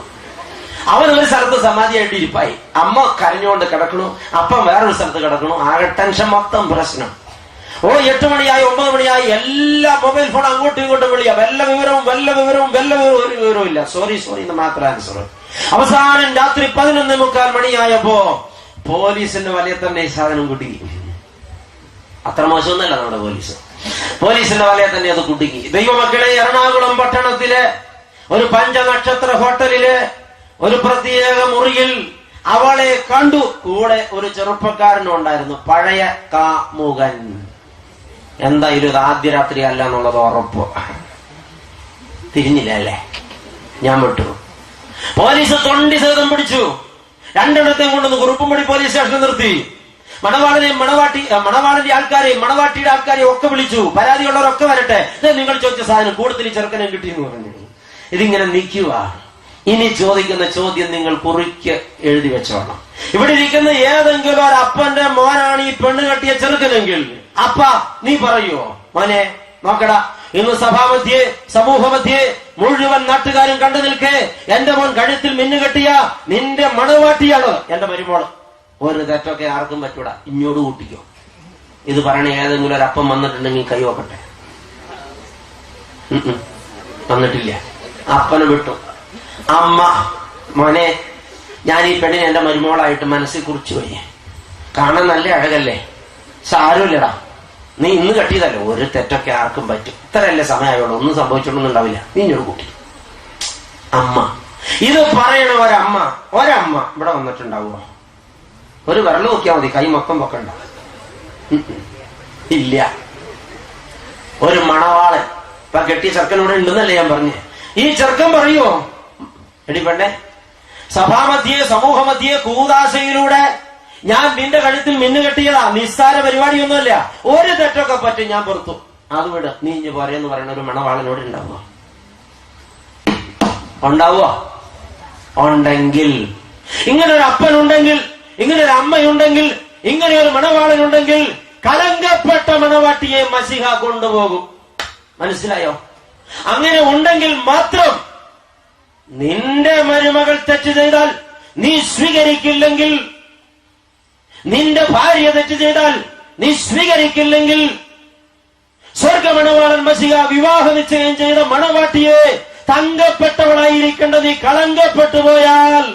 അവൻ ഒരു സ്ഥലത്ത് സമാധിയായിട്ട് ഇരിപ്പായി. അമ്മ കരഞ്ഞുകൊണ്ട് കിടക്കണു, അപ്പം വേറൊരു സ്ഥലത്ത് കിടക്കണു. ആകെ ടെൻഷൻ, മൊത്തം പ്രശ്നം. 8 മണിയായി, 9 മണിയായി, എല്ലാ മൊബൈൽ ഫോൺ അങ്ങോട്ടും ഇങ്ങോട്ടും വിളിയാ. വല്ല വിവരവും ഒരു വിവരവും ഇല്ല. സോറി എന്ന് മാത്രം ആൻസർ. അവസാനം രാത്രി 11:45 മണിയായപ്പോ പോലീസിന്റെ വലയെ തന്നെ ഈ സാധനം കുടുങ്ങി. അത്ര മോശമൊന്നല്ല നമ്മുടെ പോലീസിന്റെ വലയെ തന്നെ അത് കുടുങ്ങി. ദൈവമക്കളെ, എറണാകുളം പട്ടണത്തിലെ ഒരു 5 നക്ഷത്ര ഹോട്ടലില് ഒരു പ്രത്യേക മുറിയിൽ അവളെ കണ്ടു. കൂടെ ഒരു ചെറുപ്പക്കാരനും ഉണ്ടായിരുന്നു, പഴയ കാമുകൻ. എന്തായാലും ഇത് ആദ്യ രാത്രി അല്ല എന്നുള്ളത് ഉറപ്പ്. തിരിഞ്ഞില്ല അല്ലേ? ഞാൻ വിട്ടു. പോലീസ് തൊണ്ടി സേതം പിടിച്ചു. 2 കൊണ്ടുവന്ന് കുറുപ്പുംപടി പോലീസ് സ്റ്റേഷനിൽ നിർത്തി. മണവാളനെയും മണവാളന്റെ ആൾക്കാരെയും മണവാട്ടിയുടെ ആൾക്കാരെയും ഒക്കെ വിളിച്ചു. പരാതിയുള്ളവരൊക്കെ വരട്ടെ, നിങ്ങൾ ചോദിച്ച സാധനം കൂടുതൽ ചെറുക്കനെ കിട്ടിയെന്ന് പറഞ്ഞു. ഇതിങ്ങനെ നിൽക്കുക. ഇനി ചോദിക്കുന്ന ചോദ്യം നിങ്ങൾ കുറിക്ക് എഴുതി വെച്ചോണം. ഇവിടെ ഇരിക്കുന്ന ഏതെങ്കിലും ഒരു അപ്പന്റെ മോനാണ് ഈ പെണ്ണ് കെട്ടിയ ചെറുക്കനെങ്കിൽ, അപ്പ നീ പറയുവോ? മോനെ നോക്കടാ, ഇന്ന് സഭാമധ്യേ സമൂഹമധ്യേ മുഴുവൻ നാട്ടുകാരും കണ്ടു നിൽക്കേ, എന്റെ മോൻ കഴുത്തിൽ മിന്നുകെട്ടിയ നിന്റെ മണവാട്ടിയാണ് എന്റെ മരുമോള്. ഒരു തെറ്റൊക്കെ ആർക്കും പറ്റൂടാ, ഇങ്ങോട്ട് കൂട്ടിക്കോ. ഇത് പറയണ ഏതെങ്കിലും ഒരു അപ്പം വന്നിട്ടുണ്ടെങ്കിൽ കൈ നോക്കട്ടെ. വന്നിട്ടില്ല. അപ്പനെ വിട്ടു. അമ്മ, മോനെ, ഞാൻ ഈ പെണ്ണിനെ എന്റെ മരുമോളായിട്ട് മനസ്സിൽ കുറിച്ചു പോയി. കാണാൻ നല്ല അഴകല്ലേ, സാരമില്ലടാ, നീ ഇന്ന് കെട്ടിയതല്ലേ, ഒരു തെറ്റൊക്കെ ആർക്കും പറ്റും, ഇത്രയല്ലേ സമയമായുള്ളൂ, ഒന്നും സംഭവിച്ചൊന്നും ഉണ്ടാവില്ല, നീ ഒരു കുട്ടി. അമ്മ ഇത് പറയണ ഒരമ്മ ഇവിടെ വന്നിട്ടുണ്ടാവുമോ? ഒരു വിരൽ നോക്കിയാൽ മതി, കൈ മൊത്തം പൊക്കണ്ട. ഇല്ല. ഒരു മണവാളൻ ഇപ്പൊ കെട്ടിയ ചെറുക്കനോട് ഉണ്ടെന്നല്ലേ ഞാൻ പറഞ്ഞേ. ഈ ചെറുക്കൻ പറയുമോ, എടി പെണ്ണെ, സഭാമധ്യേ സമൂഹമധ്യേ കൂദാശയിലൂടെ ഞാൻ നിന്റെ കഴുത്തിൽ മിന്നു കെട്ടിയതാ, നിസ്സാര പരിപാടിയൊന്നുമല്ല, ഒരു തെറ്റൊക്കെ പറ്റും, ഞാൻ പുറത്തു, അത് വിട്, നീ ഇഞ്ഞ് പോരെന്ന് പറയുന്ന ഒരു മണവാളനോട് ഉണ്ടാവുമോ? ഉണ്ടാവുമോ? ഉണ്ടെങ്കിൽ, ഇങ്ങനെ ഒരു അപ്പനുണ്ടെങ്കിൽ, ഇങ്ങനെ ഒരു അമ്മയുണ്ടെങ്കിൽ, ഇങ്ങനെ ഒരു മണവാളനുണ്ടെങ്കിൽ കലങ്കപ്പെട്ട മണവാട്ടിയെ മസിഹ കൊണ്ടുപോകും. മനസ്സിലായോ? അങ്ങനെ ഉണ്ടെങ്കിൽ മാത്രം നിന്റെ മരുമകൾ തെറ്റ് ചെയ്താൽ നീ സ്വീകരിക്കില്ലെങ്കിൽ, നിന്റെ ഭാര്യ തെറ്റ് ചെയ്താൽ നീ സ്വീകരിക്കില്ലെങ്കിൽ, സ്വർഗമണവാളൻ മസിഹ വിവാഹ നിശ്ചയം ചെയ്ത മണവാട്ടിയെ തങ്കപ്പെട്ടവളായിരിക്കേണ്ട നീ കളങ്കപ്പെട്ടു പോയാൽ,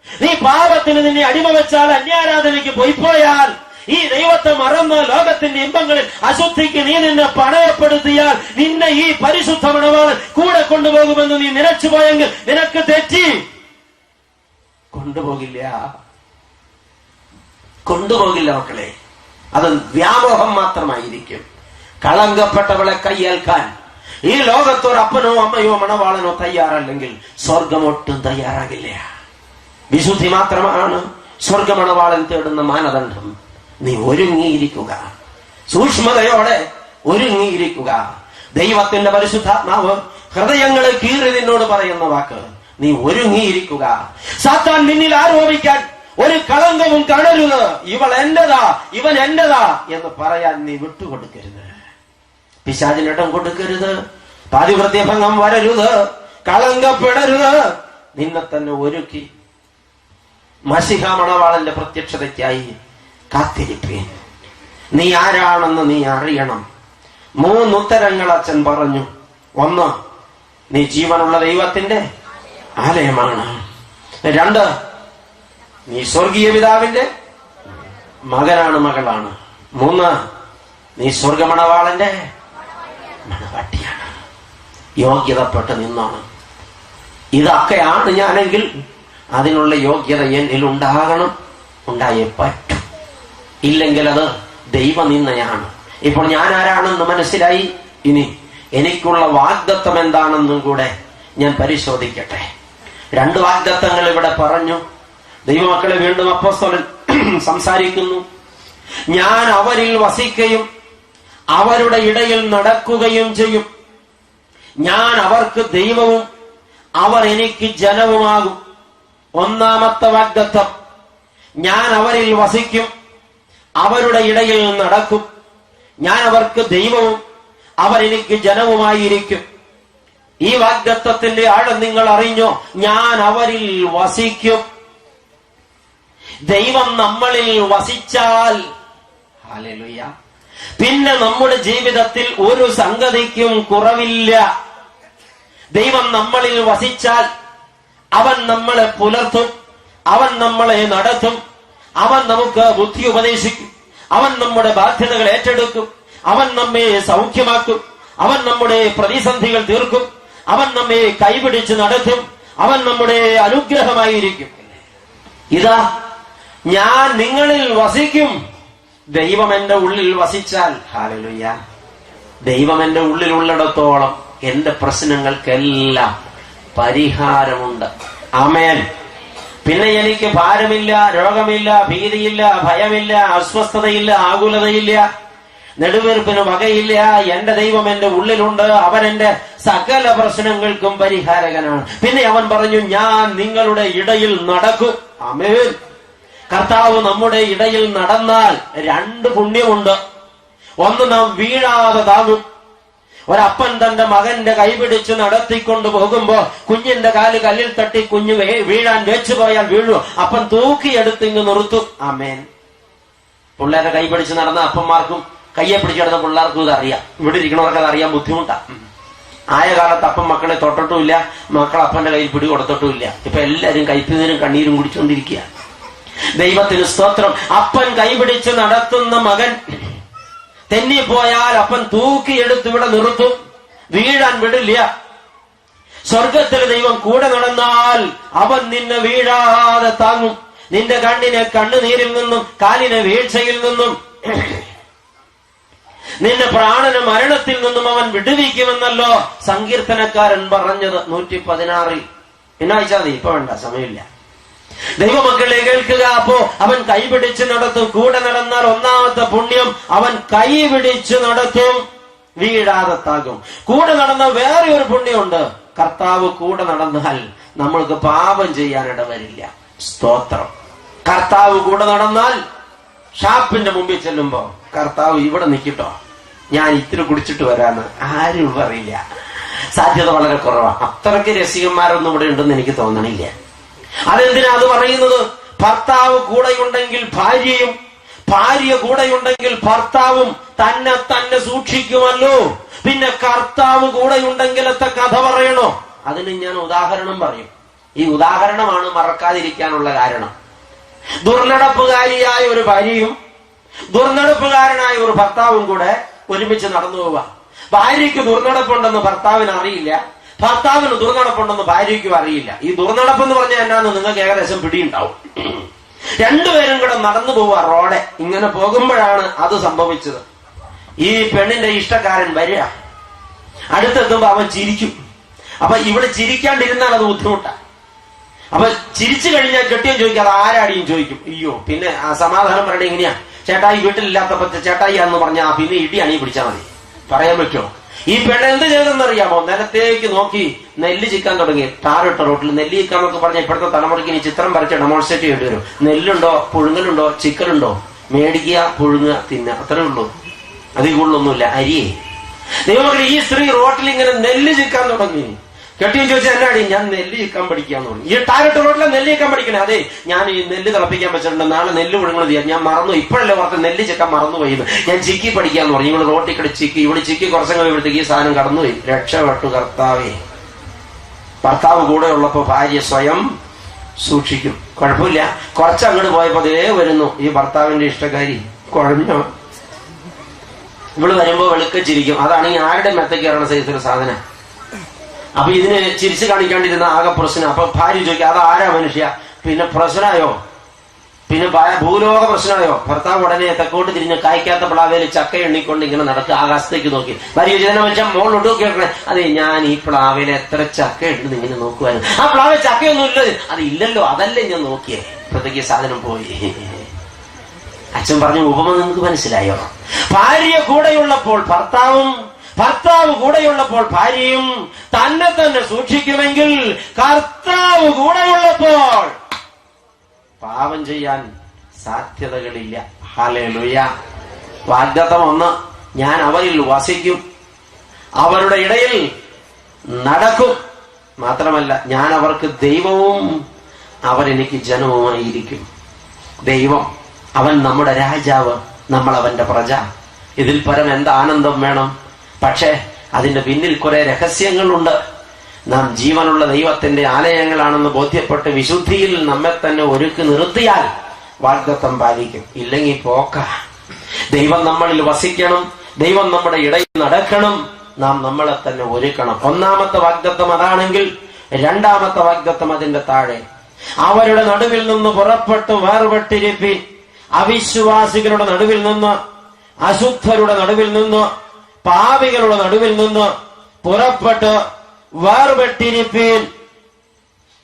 നീ പാപത്തിന് നിന്നെ അടിമ വെച്ചാൽ, അന്യാരാധനയ്ക്ക് പോയിപ്പോയാൽ, ഈ ദൈവത്തെ മറന്ന് ലോകത്തിന്റെ ഇമ്പങ്ങളിൽ അശുദ്ധിക്ക് നീ നിന്നെ പണയപ്പെടുത്തിയാൽ, നിന്നെ ഈ പരിശുദ്ധ മണവാളൻ കൂടെ കൊണ്ടുപോകുമെന്ന് നീ നിലച്ചു പോയെങ്കിൽ നിനക്ക് തെറ്റി. കൊണ്ടുപോകില്ല മക്കളെ, അത് വ്യാമോഹം മാത്രമായിരിക്കും. കളങ്കപ്പെട്ടവളെ കയ്യേൽക്കാൻ ഈ ലോകത്തൊരു അപ്പനോ അമ്മയോ മണവാളനോ തയ്യാറല്ലെങ്കിൽ സ്വർഗം ഒട്ടും തയ്യാറാകില്ല. വിശുദ്ധി മാത്രമാണ് സ്വർഗമണവാളൻ തേടുന്ന മാനദണ്ഡം. നീ ഒരുങ്ങിയിരിക്കുക, സൂക്ഷ്മതയോടെ ഒരുങ്ങിയിരിക്കുക. ദൈവത്തിന്റെ പരിശുദ്ധാത്മാവ് ഹൃദയങ്ങളെ കീറി നിന്നോട് പറയുന്ന വാക്ക്, നീ ഒരുങ്ങിയിരിക്കുക. സാത്താൻ നിന്നിൽ ആരോപിക്കാൻ ഒരു കളങ്കവും കാണരുത്. ഇവൾ എന്റെതാ, ഇവൻ എന്റെതാ എന്ന് പറയാൻ നീ വിട്ടുകൊടുക്കരുത്. പിശാചിനിടം കൊടുക്കരുത്. പാതിവൃത്യഭംഗം വരരുത്. കളങ്കപ്പെടരുത്. നിന്നെ തന്നെ ഒരുക്കി മസിഹ മണവാളന്റെ പ്രത്യക്ഷതയ്ക്കായി കാത്തിരിപ്പീൻ. നീ ആരാണെന്ന് നീ അറിയണം. 3 ഉത്തരങ്ങൾ അച്ഛൻ പറഞ്ഞു. 1, നീ ജീവനുള്ള ദൈവത്തിന്റെ ആലയമാണ്. 2, നീ സ്വർഗീയ പിതാവിന്റെ മകനാണ്, മകളാണ്. 3, നീ സ്വർഗമണവാളന്റെ മണവാട്ടിയാണ്. യോഗ്യതപ്പെട്ട് നിന്നാണ്. ഇതൊക്കെയാണ് ഞാനെങ്കിൽ അതിനുള്ള യോഗ്യത എന്നിൽ ഉണ്ടാകണം, ഉണ്ടായേ പറ്റൂ. ഇല്ലെങ്കിൽ അത് ദൈവനിന്ദയാണ്. ഇപ്പോൾ ഞാൻ ആരാണെന്ന് മനസ്സിലായി. ഇനി എനിക്കുള്ള വാഗ്ദത്തം എന്താണെന്നും കൂടെ ഞാൻ പരിശോധിക്കട്ടെ. 2 വാഗ്ദത്തങ്ങൾ ഇവിടെ പറഞ്ഞു. ദൈവമക്കളെ, വീണ്ടും അപ്പോസ്തലൻ സംസാരിക്കുന്നു. ഞാൻ അവരിൽ വസിക്കുകയും അവരുടെ ഇടയിൽ നടക്കുകയും ചെയ്യും. ഞാൻ അവർക്ക് ദൈവവും അവർ എനിക്ക് ജനവുമാകും. 1-ാമത്തെ വാഗ്ദത്തം, ഞാൻ അവരിൽ വസിക്കും, അവരുടെ ഇടയിൽ നടക്കും, ഞാൻ അവർക്ക് ദൈവവും അവർ എനിക്ക് ജനവുമായിരിക്കും. ഈ വാഗ്ദത്തത്തിന്റെ ആഴം നിങ്ങൾ അറിഞ്ഞോ? ഞാൻ അവരിൽ വസിക്കും. ദൈവം നമ്മളിൽ വസിച്ചാൽ, ഹല്ലേലൂയ, പിന്നെ നമ്മുടെ ജീവിതത്തിൽ ഒരു സംഗതിക്കും കുറവില്ല. ദൈവം നമ്മളിൽ വസിച്ചാൽ അവൻ നമ്മളെ പുലർത്തും, അവൻ നമ്മളെ നടത്തും, അവൻ നമുക്ക് ബുദ്ധി ഉപദേശിക്കും, അവൻ നമ്മുടെ ബാധ്യതകൾ ഏറ്റെടുക്കും, അവൻ നമ്മെ സൗഖ്യമാക്കും, അവൻ നമ്മുടെ പ്രതിസന്ധികൾ തീർക്കും, അവൻ നമ്മെ കൈപിടിച്ച് നടത്തും, അവൻ നമ്മുടെ അനുഗ്രഹമായിരിക്കും. ഇതാ, ഞാൻ നിങ്ങളിൽ വസിക്കും. ദൈവം എന്റെ ഉള്ളിൽ വസിച്ചാൽ, ഹല്ലേലൂയ, ദൈവം എന്റെ ഉള്ളിലുള്ളിടത്തോളം എന്റെ പ്രശ്നങ്ങൾക്കെല്ലാം പരിഹാരമുണ്ട്. ആമേൻ. പിന്നെ എനിക്ക് ഭാരമില്ല, രോഗമില്ല, ഭീതിയില്ല, ഭയമില്ല, അസ്വസ്ഥതയില്ല, ആകുലതയില്ല, നെടുവീർപ്പിന് വകയില്ല. എന്റെ ദൈവം എന്റെ ഉള്ളിലുണ്ട്. അവൻ എന്റെ സകല പ്രശ്നങ്ങൾക്കും പരിഹാരകനാണ്. പിന്നെ അവൻ പറഞ്ഞു, ഞാൻ നിങ്ങളുടെ ഇടയിൽ നടക്കും. ആമേൻ. കർത്താവ് നമ്മുടെ ഇടയിൽ നടന്നാൽ 2 പുണ്യമുണ്ട്. 1, നാം വീഴാതെ താങ്ങും. ഒരപ്പൻ തന്റെ മകന്റെ കൈപിടിച്ച് നടത്തിക്കൊണ്ട് പോകുമ്പോ കുഞ്ഞിന്റെ കാല് കല്ലിൽ തട്ടി കുഞ്ഞ് വീഴാൻ വെച്ചു പോയാൽ വീഴു. അപ്പൻ തൂക്കിയെടുത്ത് ഇങ്ങ് നിർത്തും. ആമേൻ. പിള്ളേരെ കൈപിടിച്ച് നടന്ന അപ്പന്മാർക്കും കയ്യെ പിടിച്ചെടുത്ത പിള്ളേർക്കും ഇതറിയാം. ഇവിടെ ഇരിക്കണവർക്ക് അത് അറിയാൻ ബുദ്ധിമുട്ടാ. ആയ കാലത്ത് അപ്പം മക്കളെ തൊട്ടിട്ടുമില്ല, മക്കൾ അപ്പന്റെ കയ്യിൽ പിടി കൊടുത്തിട്ടുമില്ല. ഇപ്പൊ എല്ലാരും കൈപ്പീരും കണ്ണീരും കുടിച്ചുകൊണ്ടിരിക്കുക. ദൈവത്തിന് സ്തോത്രം. അപ്പൻ കൈപിടിച്ച് നടത്തുന്ന മകൻ തെന്നിപ്പോയാൽ അപ്പൻ തൂക്കിയെടുത്ത് ഇവിടെ നിർത്തും, വീഴാൻ വിടില്ല. സ്വർഗത്തിൽ ദൈവം കൂടെ നടന്നാൽ അവൻ നിന്നെ വീഴാതെ താങ്ങും. നിന്റെ കണ്ണിനെ കണ്ണുനീരിൽ നിന്നും കാലിനെ വീഴ്ചയിൽ നിന്നും നിന്റെ പ്രാണന് മരണത്തിൽ നിന്നും അവൻ വിടുവിക്കുമെന്നല്ലോ സങ്കീർത്തനക്കാരൻ പറഞ്ഞത് 116. എന്നാഴ്ച മതി, ഇപ്പൊ വേണ്ട, സമയമില്ല. ദൈവമക്കളെ കേൾക്കുക. അപ്പോ അവൻ കൈപിടിച്ച് നടത്തും. കൂടെ നടന്നാൽ ഒന്നാമത്തെ പുണ്യം, അവൻ കൈപിടിച്ച് നടത്തും, വീഴാതെ താകും. കൂടെ നടന്ന വേറെ ഒരു പുണ്യമുണ്ട്. കർത്താവ് കൂടെ നടന്നാൽ നമ്മൾക്ക് പാപം ചെയ്യാനിട വരില്ല. സ്തോത്രം. കർത്താവ് കൂടെ നടന്നാൽ ഷാപ്പിന്റെ മുമ്പിൽ ചെല്ലുമ്പോ കർത്താവ് ഇവിടെ നിൽക്കട്ടോ, ഞാൻ ഇത്തിരി കുടിച്ചിട്ട് വരാന്ന് ആരും പറയില്ല. സാധ്യത വളരെ കുറവാണ്. അത്രയ്ക്ക് രസികന്മാരൊന്നും ഇവിടെ ഉണ്ടെന്ന് എനിക്ക് തോന്നണില്ല. അതെന്തിനാ അത് പറയുന്നത്? ഭർത്താവ് കൂടെയുണ്ടെങ്കിൽ ഭാര്യയും, ഭാര്യ കൂടെയുണ്ടെങ്കിൽ ഭർത്താവും തന്നെ സൂക്ഷിക്കുമല്ലോ. പിന്നെ കർത്താവ് കൂടെയുണ്ടെങ്കിലത്തെ കഥ പറയണോ? അതിന് ഞാൻ ഉദാഹരണം പറയും. ഈ ഉദാഹരണമാണ് മറക്കാതിരിക്കാനുള്ള കാരണം. ദുർനടപ്പുകാരിയായ ഒരു ഭാര്യയും ദുർനടപ്പുകാരനായ ഒരു ഭർത്താവും കൂടെ ഒരുമിച്ച് നടന്നു പോവുക. ഭാര്യയ്ക്ക് ദുർനടപ്പുണ്ടെന്ന് ഭർത്താവിന് അറിയില്ല, ഭർത്താവിന് ദുർനടപ്പുണ്ടെന്ന് ഭാര്യയ്ക്കും അറിയില്ല. ഈ ദുർനടപ്പെന്ന് പറഞ്ഞാൽ എന്നാന്ന് നിങ്ങൾക്ക് ഏകദേശം പിടിയുണ്ടാവും. രണ്ടുപേരും കൂടെ നടന്നു പോവുക റോഡെ. ഇങ്ങനെ പോകുമ്പോഴാണ് അത് സംഭവിച്ചത്. ഈ പെണ്ണിന്റെ ഇഷ്ടക്കാരൻ വരിക, അടുത്തെത്തുമ്പോ അവൻ ചിരിക്കും. അപ്പൊ ഇവിടെ ചിരിക്കാണ്ടിരുന്നാൽ അത് ബുദ്ധിമുട്ടാണ്. അപ്പൊ ചിരിച്ചു കഴിഞ്ഞാൽ കെട്ടിയും ചോദിക്കും, അത് ആരാടിയും ചോദിക്കും. അയ്യോ, പിന്നെ ആ സമാധാനം പറയണേ എങ്ങനെയാ? ചേട്ടായി വീട്ടിലില്ലാത്തപ്പോ ചേട്ടായി എന്ന് പറഞ്ഞാൽ പിന്നെ ഇടി അണി പിടിച്ചാൽ മതി. പറയാൻ പറ്റുമോ? ഈ പെണ്ണ് എന്ത് ചെയ്തെന്നറിയാമോ? നിലത്തേക്ക് നോക്കി നെല്ല് ചിക്കാൻ തുടങ്ങി. ടാറിട്ട റോട്ടിൽ നെല്ല് ചിക്കാന്നൊക്കെ പറഞ്ഞ ഇപ്പോഴത്തെ തലമുറയ്ക്ക് ഇനി ചിത്രം വരച്ച് ഡെമോൺസ്ട്രേറ്റ് ചെയ്യേണ്ടി വരും. നെല്ലുണ്ടോ, പുഴുങ്ങലുണ്ടോ, ചിക്കനുണ്ടോ, മേടിക്കുക, പുഴുങ്ങുക, തിന്നുക, അത്രേ ഉള്ളൂ. അതിൽ കൂടുതലൊന്നുമില്ല. അരിയേ. ദൈവമക്കളെ, ഈ സ്ത്രീ റോട്ടിൽ ഇങ്ങനെ നെല്ല് ചിക്കാൻ തുടങ്ങി. കെട്ടിയും ചോദിച്ചാൽ എന്നാടി? ഞാൻ നെല്ല് ചിക്കാൻ പഠിക്കാന്ന് പറഞ്ഞു. ഈ ടാറിട്ട റോട്ടിലെ നെല്ല് ചിക്കാൻ പഠിക്കണേ? അതെ, ഞാൻ ഈ നെല്ല് തിളപ്പിക്കാൻ വെച്ചിട്ടുണ്ട്, നാളെ നെല്ല് പുഴുങ്ങണത് ചെയ്യാം. ഞാൻ മറന്നു, ഇപ്പോഴല്ലേ ഓർത്ത് നെല്ല് ചിക്കാൻ മറന്നുപോയി. ഞാൻ ചിക്കി പഠിക്കാന്ന് പറഞ്ഞു. ഇവള് റോട്ടിൽ കൂടെ ചിക്കി, ഇവിടെ ചിക്കി കുറച്ചും കഴിയുമ്പോഴത്തേക്ക് ഈ സാധനം കടന്നുപോയി. രക്ഷപ്പെട്ടു കർത്താവേ. ഭർത്താവ് കൂടെ ഉള്ളപ്പോ ഭാര്യ സ്വയം സൂക്ഷിക്കും, കുഴപ്പമില്ല. കുറച്ചങ്ങോട്ട് പോയപ്പോ അതേ വരുന്നു ഈ ഭർത്താവിന്റെ ഇഷ്ടക്കാരി. കുഴഞ്ഞോ? ഇവള് വരുമ്പോ വെളുക്ക ചിരിക്കും. അതാണെങ്കിൽ ആരുടെ മെത്തക്ക് കയറണ സൈസിലെ സാധനം. അപ്പൊ ഇതിന് ചിരിച്ചു കാണിക്കാണ്ടിരുന്ന ആകെ പ്രശ്നം. അപ്പൊ ഭാര്യ ചോദിക്കുക, അത് ആരാ മനുഷ്യ? പിന്നെ പ്രശ്നമായോ? പിന്നെ ഭൂലോക പ്രശ്നമായോ? ഭർത്താവ് ഉടനെ തെക്കോട്ട് തിരിഞ്ഞ് കായ്ക്കാത്ത പ്ലാവേല് ചക്ക എണ്ണിക്കൊണ്ട് ഇങ്ങനെ നടക്കുക, ആകാശത്തേക്ക് നോക്കി. ഭാര്യ ചോദിച്ചാൽ വെച്ചാൽ മോളോട്ട് നോക്കിയേക്കണേ. അതെ, ഞാൻ ഈ പ്ലാവിൽ എത്ര ചക്ക ഉണ്ടെന്ന് ഇങ്ങനെ നോക്കുവായിരുന്നു. ആ പ്ലാവിൽ ചക്കയൊന്നും ഇല്ലത്. അത് ഇല്ലല്ലോ, അതല്ലേ ഞാൻ നോക്കിയേ. ഇപ്പോഴത്തേക്ക് സാധനം പോയി. അച്ഛൻ പറഞ്ഞ ഉപമ നിങ്ങൾക്ക് മനസ്സിലായോ? ഭാര്യ കൂടെയുള്ളപ്പോൾ ഭർത്താവും, ഭർത്താവ് കൂടെയുള്ളപ്പോൾ ഭാര്യയും തന്നെ സൂക്ഷിക്കുമെങ്കിൽ കർത്താവ് കൂടെയുള്ളപ്പോൾ പാപം ചെയ്യാൻ സാധ്യതകളില്ല. ഹല്ലേലൂയ. വാഗ്ദത്തം 1, ഞാൻ അവരിൽ വസിക്കും, അവരുടെ ഇടയിൽ നടക്കും. മാത്രമല്ല, ഞാൻ അവർക്ക് ദൈവവും അവരെനിക്ക് ജനവുമായിരിക്കും. ദൈവം, അവൻ നമ്മുടെ രാജാവ്, നമ്മൾ അവന്റെ പ്രജ. ഇതിൽ പരം എന്ത് ആനന്ദം വേണം? പക്ഷേ അതിന്റെ പിന്നിൽ കുറെ രഹസ്യങ്ങളുണ്ട്. നാം ജീവനുള്ള ദൈവത്തിന്റെ ആലയങ്ങളാണെന്ന് ബോധ്യപ്പെട്ട് വിശുദ്ധിയിൽ നമ്മെ തന്നെ ഒരുക്കി നിർത്തിയാൽ വാഗ്ദത്തം പാലിക്കും. ഇല്ലെങ്കിൽ പോക്ക. ദൈവം നമ്മളിൽ വസിക്കണം, ദൈവം നമ്മുടെ ഇടയിൽ നടക്കണം, നാം നമ്മളെ തന്നെ ഒരുക്കണം. ഒന്നാമത്തെ വാഗ്ദത്തം അതാണെങ്കിൽ, രണ്ടാമത്തെ വാഗ്ദത്തം അതിന്റെ താഴെ, അവരുടെ നടുവിൽ നിന്ന് പുറപ്പെട്ട് വേർപെട്ടിരിപ്പീൻ. അവിശ്വാസികളുടെ നടുവിൽ നിന്ന്, അശുദ്ധരുടെ നടുവിൽ നിന്ന്, പാപികളുടെ നടുവിൽ നിന്ന് പുറപ്പെട്ട് വേർപെട്ടിരിപ്പീൻ.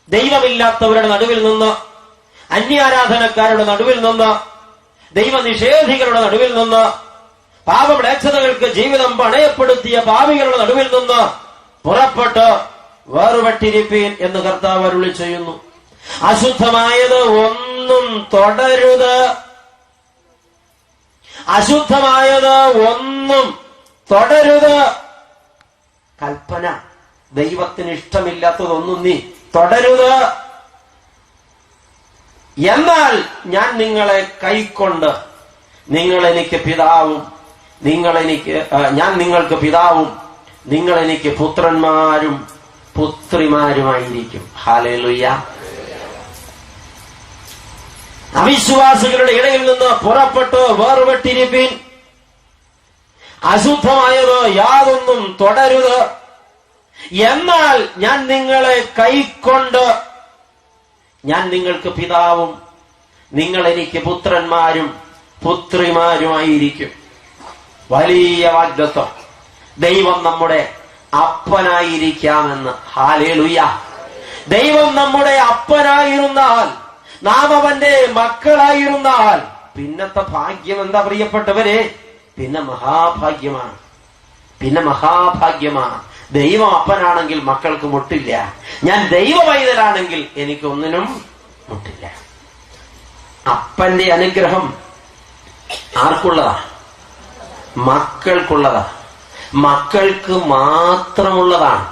ദൈവമില്ലാത്തവരുടെ നടുവിൽ നിന്ന്, അന്യാരാധനക്കാരുടെ നടുവിൽ നിന്ന്, ദൈവനിഷേധികളുടെ നടുവിൽ നിന്ന്, പാപമ്ലേച്ഛതകൾക്ക് ജീവിതം പണയപ്പെടുത്തിയ പാപികളുടെ നടുവിൽ നിന്ന് പുറപ്പെട്ട് വേർപെട്ടിരിപ്പീൻ എന്ന് കർത്താവ് അരുളി ചെയ്യുന്നു. അശുദ്ധമായത് ഒന്നും തൊടരുത്, അശുദ്ധമായത് ഒന്നും തൊടരുത്. കൽപ്പന. ദൈവത്തിന് ഇഷ്ടമില്ലാത്തതൊന്നും നീ തൊടരുത്. എന്നാൽ ഞാൻ നിങ്ങളെ കൈക്കൊണ്ട് നിങ്ങൾ എനിക്ക് പിതാവും, ഞാൻ നിങ്ങൾക്ക് പിതാവും, നിങ്ങൾ എനിക്ക് പുത്രന്മാരും പുത്രിമാരുമായിരിക്കും. ഹല്ലേലൂയ. അവിശ്വാസികളുടെ ഇടയിൽ നിന്ന് പുറപ്പെട്ടു വേർപെട്ടിരിപ്പീൻ. അശുദ്ധമായത് യാതൊന്നും തുടരുത്. എന്നാൽ ഞാൻ നിങ്ങളെ കൈക്കൊണ്ട് ഞാൻ നിങ്ങൾക്ക് പിതാവും നിങ്ങൾ എനിക്ക് പുത്രന്മാരും പുത്രിമാരുമായിരിക്കും. വലിയ വാഗ്ദത്തം. ദൈവം നമ്മുടെ അപ്പനായിരിക്കാമെന്ന്. ഹല്ലേലൂയ. ദൈവം നമ്മുടെ അപ്പനായിരുന്നാൽ, നാം അവന്റെ മക്കളായിരുന്നാൽ പിന്നത്തെ ഭാഗ്യം എന്താ പ്രിയപ്പെട്ടവരെ? പിന്നെ മഹാഭാഗ്യമാണ്. പിന്നെ മഹാഭാഗ്യമാണ്. ദൈവം അപ്പനാണെങ്കിൽ മക്കൾക്ക് മുട്ടില്ല. ഞാൻ ദൈവ പൈതലാണെങ്കിൽ എനിക്കൊന്നിനും മുട്ടില്ല. അപ്പന്റെ അനുഗ്രഹം ആർക്കുള്ളതാ? മക്കൾക്കുള്ളതാ. മക്കൾക്ക് മാത്രമുള്ളതാണ്.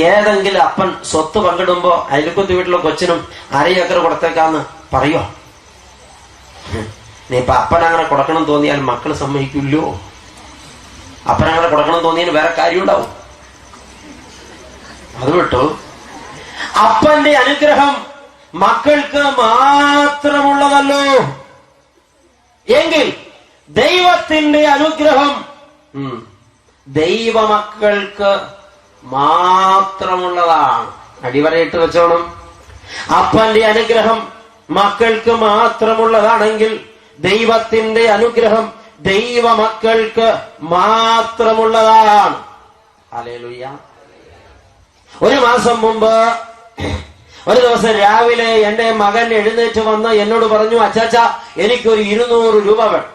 ഏതെങ്കിലും അപ്പൻ സ്വത്ത് പങ്കിടുമ്പോ അയൽക്കുത്തി വീട്ടിലെ കൊച്ചിനും 1/2 ഏക്കർ കൊടുത്തേക്കാന്ന് പറയോ? ഇനിയിപ്പൊ അപ്പനങ്ങനെ കൊടുക്കണം തോന്നിയാൽ മക്കൾ സമ്മതിക്കില്ലോ? അപ്പനങ്ങനെ കൊടുക്കണം തോന്നിയാൽ വേറെ കാര്യം ഉണ്ടാവും. അത് വിട്ടു. അപ്പന്റെ അനുഗ്രഹം മക്കൾക്ക് മാത്രമുള്ളതല്ലോ എങ്കിൽ ദൈവത്തിന്റെ അനുഗ്രഹം ദൈവമക്കൾക്ക് മാത്രമുള്ളതാണ്. അടിവരയിട്ട് വെച്ചോണം. അപ്പന്റെ അനുഗ്രഹം മക്കൾക്ക് മാത്രമുള്ളതാണെങ്കിൽ ദൈവത്തിന്റെ അനുഗ്രഹം ദൈവമക്കൾക്ക് മാത്രമുള്ളതാണ്. ഹല്ലേലൂയ. ഒരു മാസം മുമ്പ് ഒരു ദിവസം രാവിലെ എന്റെ മകൻ എഴുന്നേറ്റ് വന്ന് എന്നോട് പറഞ്ഞു, അച്ചാച്ചാ എനിക്കൊരു 200 രൂപ വേണം.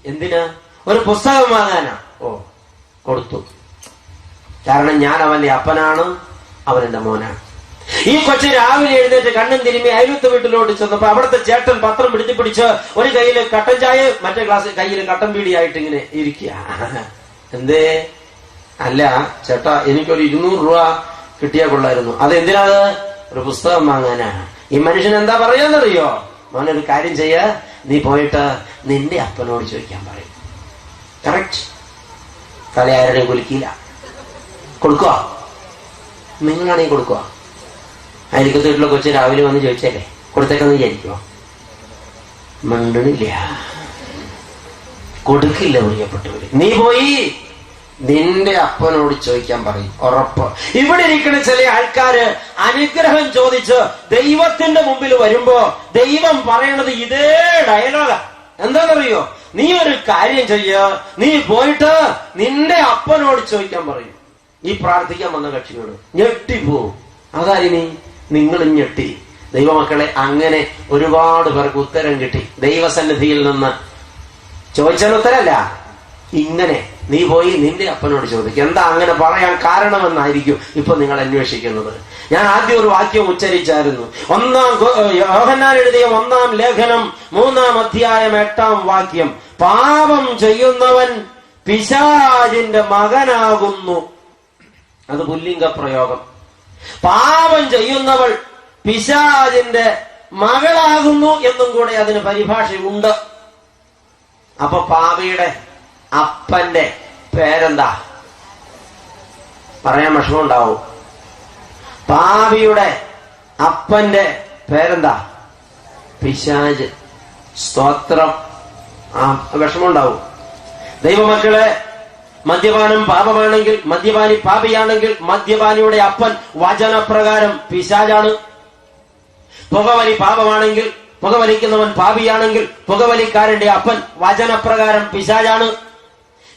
എന്തിനാ? ഒരു പുസ്തകം വാങ്ങാനാ. ഓ, കൊടുത്തു. കാരണം ഞാൻ അവന്റെ അപ്പനാണ്, അവൻ എന്റെ മോനാണ്. ഈ കൊച്ചു രാവിലെ എഴുന്നേറ്റ് കണ്ണും തിരുമ്മി അയലത്തെ വീട്ടിലോട്ട് ചെന്നപ്പോ അവിടുത്തെ ചേട്ടൻ പത്രം പിടിച്ച് ഒരു കയ്യില് കട്ടൻ ചായ, മറ്റേ ഗ്ലാസ് കയ്യില് കട്ടൻ പീടിയായിട്ട് ഇങ്ങനെ ഇരിക്കുക. എന്തേ? അല്ല ചേട്ടാ, എനിക്കൊരു 200 രൂപ കിട്ടിയാ കൊള്ളായിരുന്നു. അതെന്തിനാത്? ഒരു പുസ്തകം വാങ്ങാനാ. ഈ മനുഷ്യൻ എന്താ പറയാന്നറിയോ? മോനൊരു കാര്യം ചെയ്യ, നീ പോയിട്ട് നിന്റെ അപ്പനോട് ചോദിക്കാൻ പറയും. കറക്റ്റ്. തലയാരുടെയും കുലുക്കിയില്ല. കൊടുക്കുക. നിങ്ങളാണെങ്കിൽ കൊടുക്കുക. അയൽക്കത്തെ വീട്ടിലെ കൊച്ചു രാവിലെ വന്ന് ചോദിച്ചല്ലേ, കൊടുത്തേക്കെന്ന് വിചാരിക്കുമോ? മണ്ടണില്ല, കൊടുക്കില്ല. പ്രിയപ്പെട്ടവര്, നീ പോയി നിന്റെ അപ്പനോട് ചോദിക്കാൻ പറയും. ഉറപ്പ്. ഇവിടെ ഇരിക്കുന്ന ചില ആൾക്കാര് അനുഗ്രഹം ചോദിച്ച് ദൈവത്തിന്റെ മുമ്പിൽ വരുമ്പോ ദൈവം പറയണത് ഇതേ ഡയലോഗാ. എന്താണെന്നറിയോ? നീ ഒരു കാര്യം ചെയ്യ, നീ പോയിട്ട് നിന്റെ അപ്പനോട് ചോദിക്കാൻ പറയും. ഈ പ്രാർത്ഥിക്കാൻ വന്ന കക്ഷിയോട് ഞെട്ടിപ്പോവും. അതാരിനി? നിങ്ങളും ഞെട്ടി. ദൈവമക്കളെ, അങ്ങനെ ഒരുപാട് പേർക്ക് ഉത്തരം കിട്ടി. ദൈവസന്നിധിയിൽ നിന്ന് ചോദിച്ചാൽ ഉത്തരല്ല, ഇങ്ങനെ നീ പോയി നിന്റെ അപ്പനോട് ചോദിക്കും. എന്താ അങ്ങനെ പറയാൻ കാരണമെന്നായിരിക്കും ഇപ്പൊ നിങ്ങൾ അന്വേഷിക്കുന്നത്. ഞാൻ ആദ്യം ഒരു വാക്യം ഉച്ചരിച്ചായിരുന്നു. യോഹന്നാൻ എഴുതിയ 1-ാം ലേഖനം 3-ാം അധ്യായം 8-ാം വാക്യം. പാപം ചെയ്യുന്നവൻ പിശാചിന്റെ മകനാകുന്നു. അത് പുല്ലിംഗ പ്രയോഗം. പാപം ചെയ്യുന്നവൾ പിശാചിന്റെ മകളാകുന്നു എന്നും കൂടെ അതിന് പരിഭാഷയുണ്ട്. അപ്പൊ പാപിയുടെ അപ്പന്റെ പേരെന്താ? പറയാൻ വിഷമമുണ്ടാവും. പാപിയുടെ അപ്പന്റെ പേരെന്താ? പിശാച്. സ്തോത്രം. വിഷമമുണ്ടാവും. ദൈവമക്കളെ, മദ്യപാനം പാപമാണെങ്കിൽ, മദ്യപാനി പാപിയാണെങ്കിൽ മദ്യപാനിയുടെ അപ്പൻ വചനപ്രകാരം പിശാചാണ്. പുകവലി പാപമാണെങ്കിൽ, പുകവലിക്കുന്നവൻ പാപിയാണെങ്കിൽ പുകവലിക്കാരന്റെ അപ്പൻ വചനപ്രകാരം പിശാചാണ്.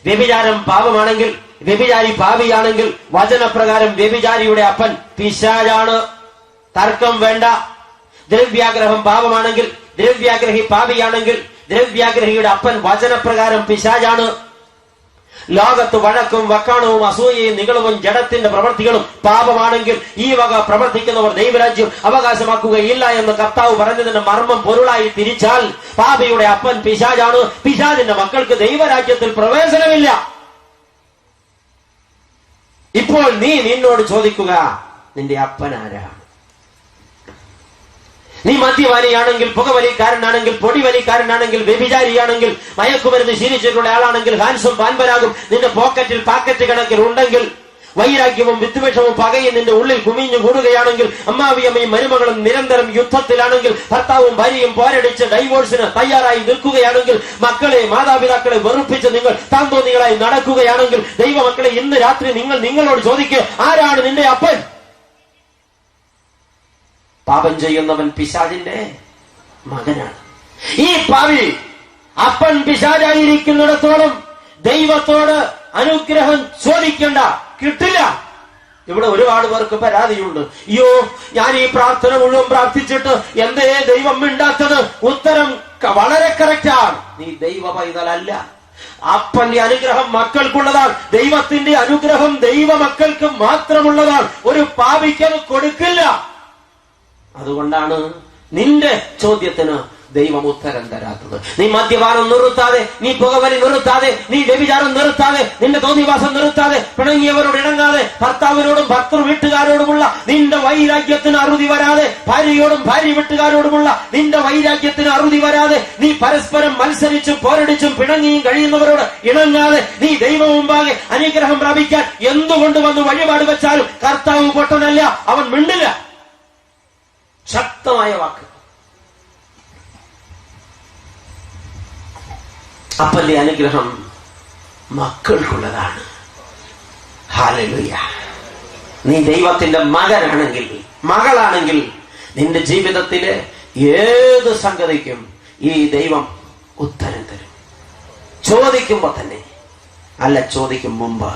വ്യഭിചാരം പാപമാണെങ്കിൽ, വ്യഭിചാരി പാപിയാണെങ്കിൽ വചനപ്രകാരം വ്യഭിചാരിയുടെ അപ്പൻ പിശാചാണ്. തർക്കം വേണ്ട. ദ്രവ്യാഗ്രഹം പാപമാണെങ്കിൽ, ദ്രവ്യാഗ്രഹി പാപിയാണെങ്കിൽ ദ്രവ്യാഗ്രഹിയുടെ അപ്പൻ വചനപ്രകാരം പിശാചാണ്. ലോകത്ത് വഴക്കും വക്കാണവും അസൂയയും നികളവും ജഡത്തിന്റെ പ്രവൃത്തികളും പാപമാണെങ്കിൽ ഈ വക പ്രവർത്തിക്കുന്നവർ ദൈവരാജ്യം അവകാശമാക്കുകയില്ല എന്ന് കർത്താവ് പറഞ്ഞതിന്റെ മർമ്മം പൊരുളായി തിരിച്ചാൽ പാപിയുടെ അപ്പൻ പിശാചാണ്. പിശാചിന്റെ മക്കൾക്ക് ദൈവരാജ്യത്തിൽ പ്രവേശനമില്ല. ഇപ്പോൾ നീ നിന്നോട് ചോദിക്കുക, നിന്റെ അപ്പനാരാ? നീ മദ്യപാനിയാണെങ്കിൽ, പുകവലിക്കാരനാണെങ്കിൽ, പൊടിവലിക്കാരനാണെങ്കിൽ, വ്യഭിചാരിയാണെങ്കിൽ, മയക്കുമരുന്ന് ശീലിച്ചിട്ടുള്ള ആളാണെങ്കിൽ, ഹാൻസും പാൻപരാഗും നിന്റെ പോക്കറ്റിൽ പാക്കറ്റ് കണക്കിൽ ഉണ്ടെങ്കിൽ, വൈരാഗ്യവും വിദ്വേഷവും പകയും നിന്റെ ഉള്ളിൽ കുമിഞ്ഞു കൂടുകയാണെങ്കിൽ, അമ്മാവിയമ്മയും മരുമകളും നിരന്തരം യുദ്ധത്തിലാണെങ്കിൽ, ഭർത്താവും ഭാര്യയും പോരടിച്ച് ഡൈവോഴ്സിന് തയ്യാറായി നിൽക്കുകയാണെങ്കിൽ, മക്കളെ മാതാപിതാക്കളെ വെറുപ്പിച്ച് നിങ്ങൾ താന്തോന്നികളായി നടക്കുകയാണെങ്കിൽ, ദൈവമക്കളെ ഇന്ന് രാത്രി നിങ്ങൾ നിങ്ങളോട് ചോദിക്കുക, ആരാണ് നിന്റെ അപ്പൻ? പാപം ചെയ്യുന്നവൻ പിശാചിന്റെ മകനാണ്. ഈ പാവി അപ്പൻ പിശാചായിരിക്കുന്നിടത്തോളം ദൈവത്തോട് അനുഗ്രഹം ചോദിക്കണ്ട, കിട്ടില്ല. ഇവിടെ ഒരുപാട് പേർക്ക് പരാതിയുണ്ട്. അയ്യോ, ഞാൻ ഈ പ്രാർത്ഥന മുഴുവൻ പ്രാർത്ഥിച്ചിട്ട് എന്തേ ദൈവം മിണ്ടാത്തത്? ഉത്തരം വളരെ കറക്റ്റാണ്. നീ ദൈവ പൈതലല്ല. അപ്പന്റെ അനുഗ്രഹം മക്കൾക്കുള്ളതാണ്. ദൈവത്തിന്റെ അനുഗ്രഹം ദൈവ മക്കൾക്ക് മാത്രമുള്ളതാണ്. ഒരു പാപിക്കത് കൊടുക്കില്ല. അതുകൊണ്ടാണ് നിന്റെ ചോദ്യത്തിന് ദൈവം ഉത്തരം തരാത്തത്. നീ മദ്യപാനം നിർത്താതെ, നീ പുകവലി നിർത്താതെ, നീ വ്യഭിചാരം നിർത്താതെ, നിന്റെ തോന്നിവാസം നിർത്താതെ, പിണങ്ങിയവരോട് ഇണങ്ങാതെ, ഭർത്താവിനോടും ഭർത്തൃ വീട്ടുകാരോടുമുള്ള നിന്റെ വൈരാഗ്യത്തിന് അറുതി വരാതെ, ഭാര്യയോടും ഭാര്യ വീട്ടുകാരോടുമുള്ള നിന്റെ വൈരാഗ്യത്തിന് അറുതി വരാതെ, നീ പരസ്പരം മത്സരിച്ചും പോരടിച്ചും പിണങ്ങിയും കഴിയുന്നവരോട് ഇണങ്ങാതെ, നീ ദൈവം മുമ്പാകെ അനുഗ്രഹം പ്രാപിക്കാൻ എന്തുകൊണ്ട് വന്ന് വഴിപാട് വെച്ചാലും കർത്താവ് പൊട്ടനല്ല, അവൻ മിണ്ടില്ല. ശക്തമായ വാക്ക്. അപ്പന്റെ അനുഗ്രഹം മക്കൾക്കുള്ളതാണ്. ഹല്ലേലൂയ. നീ ദൈവത്തിന്റെ മകനാണെങ്കിൽ, മകളാണെങ്കിൽ, നിന്റെ ജീവിതത്തിലെ ഏത് സംഗതിക്കും ഈ ദൈവം ഉത്തരം തരും. ചോദിക്കുമ്പോ തന്നെ അല്ല, ചോദിക്കും മുമ്പ്.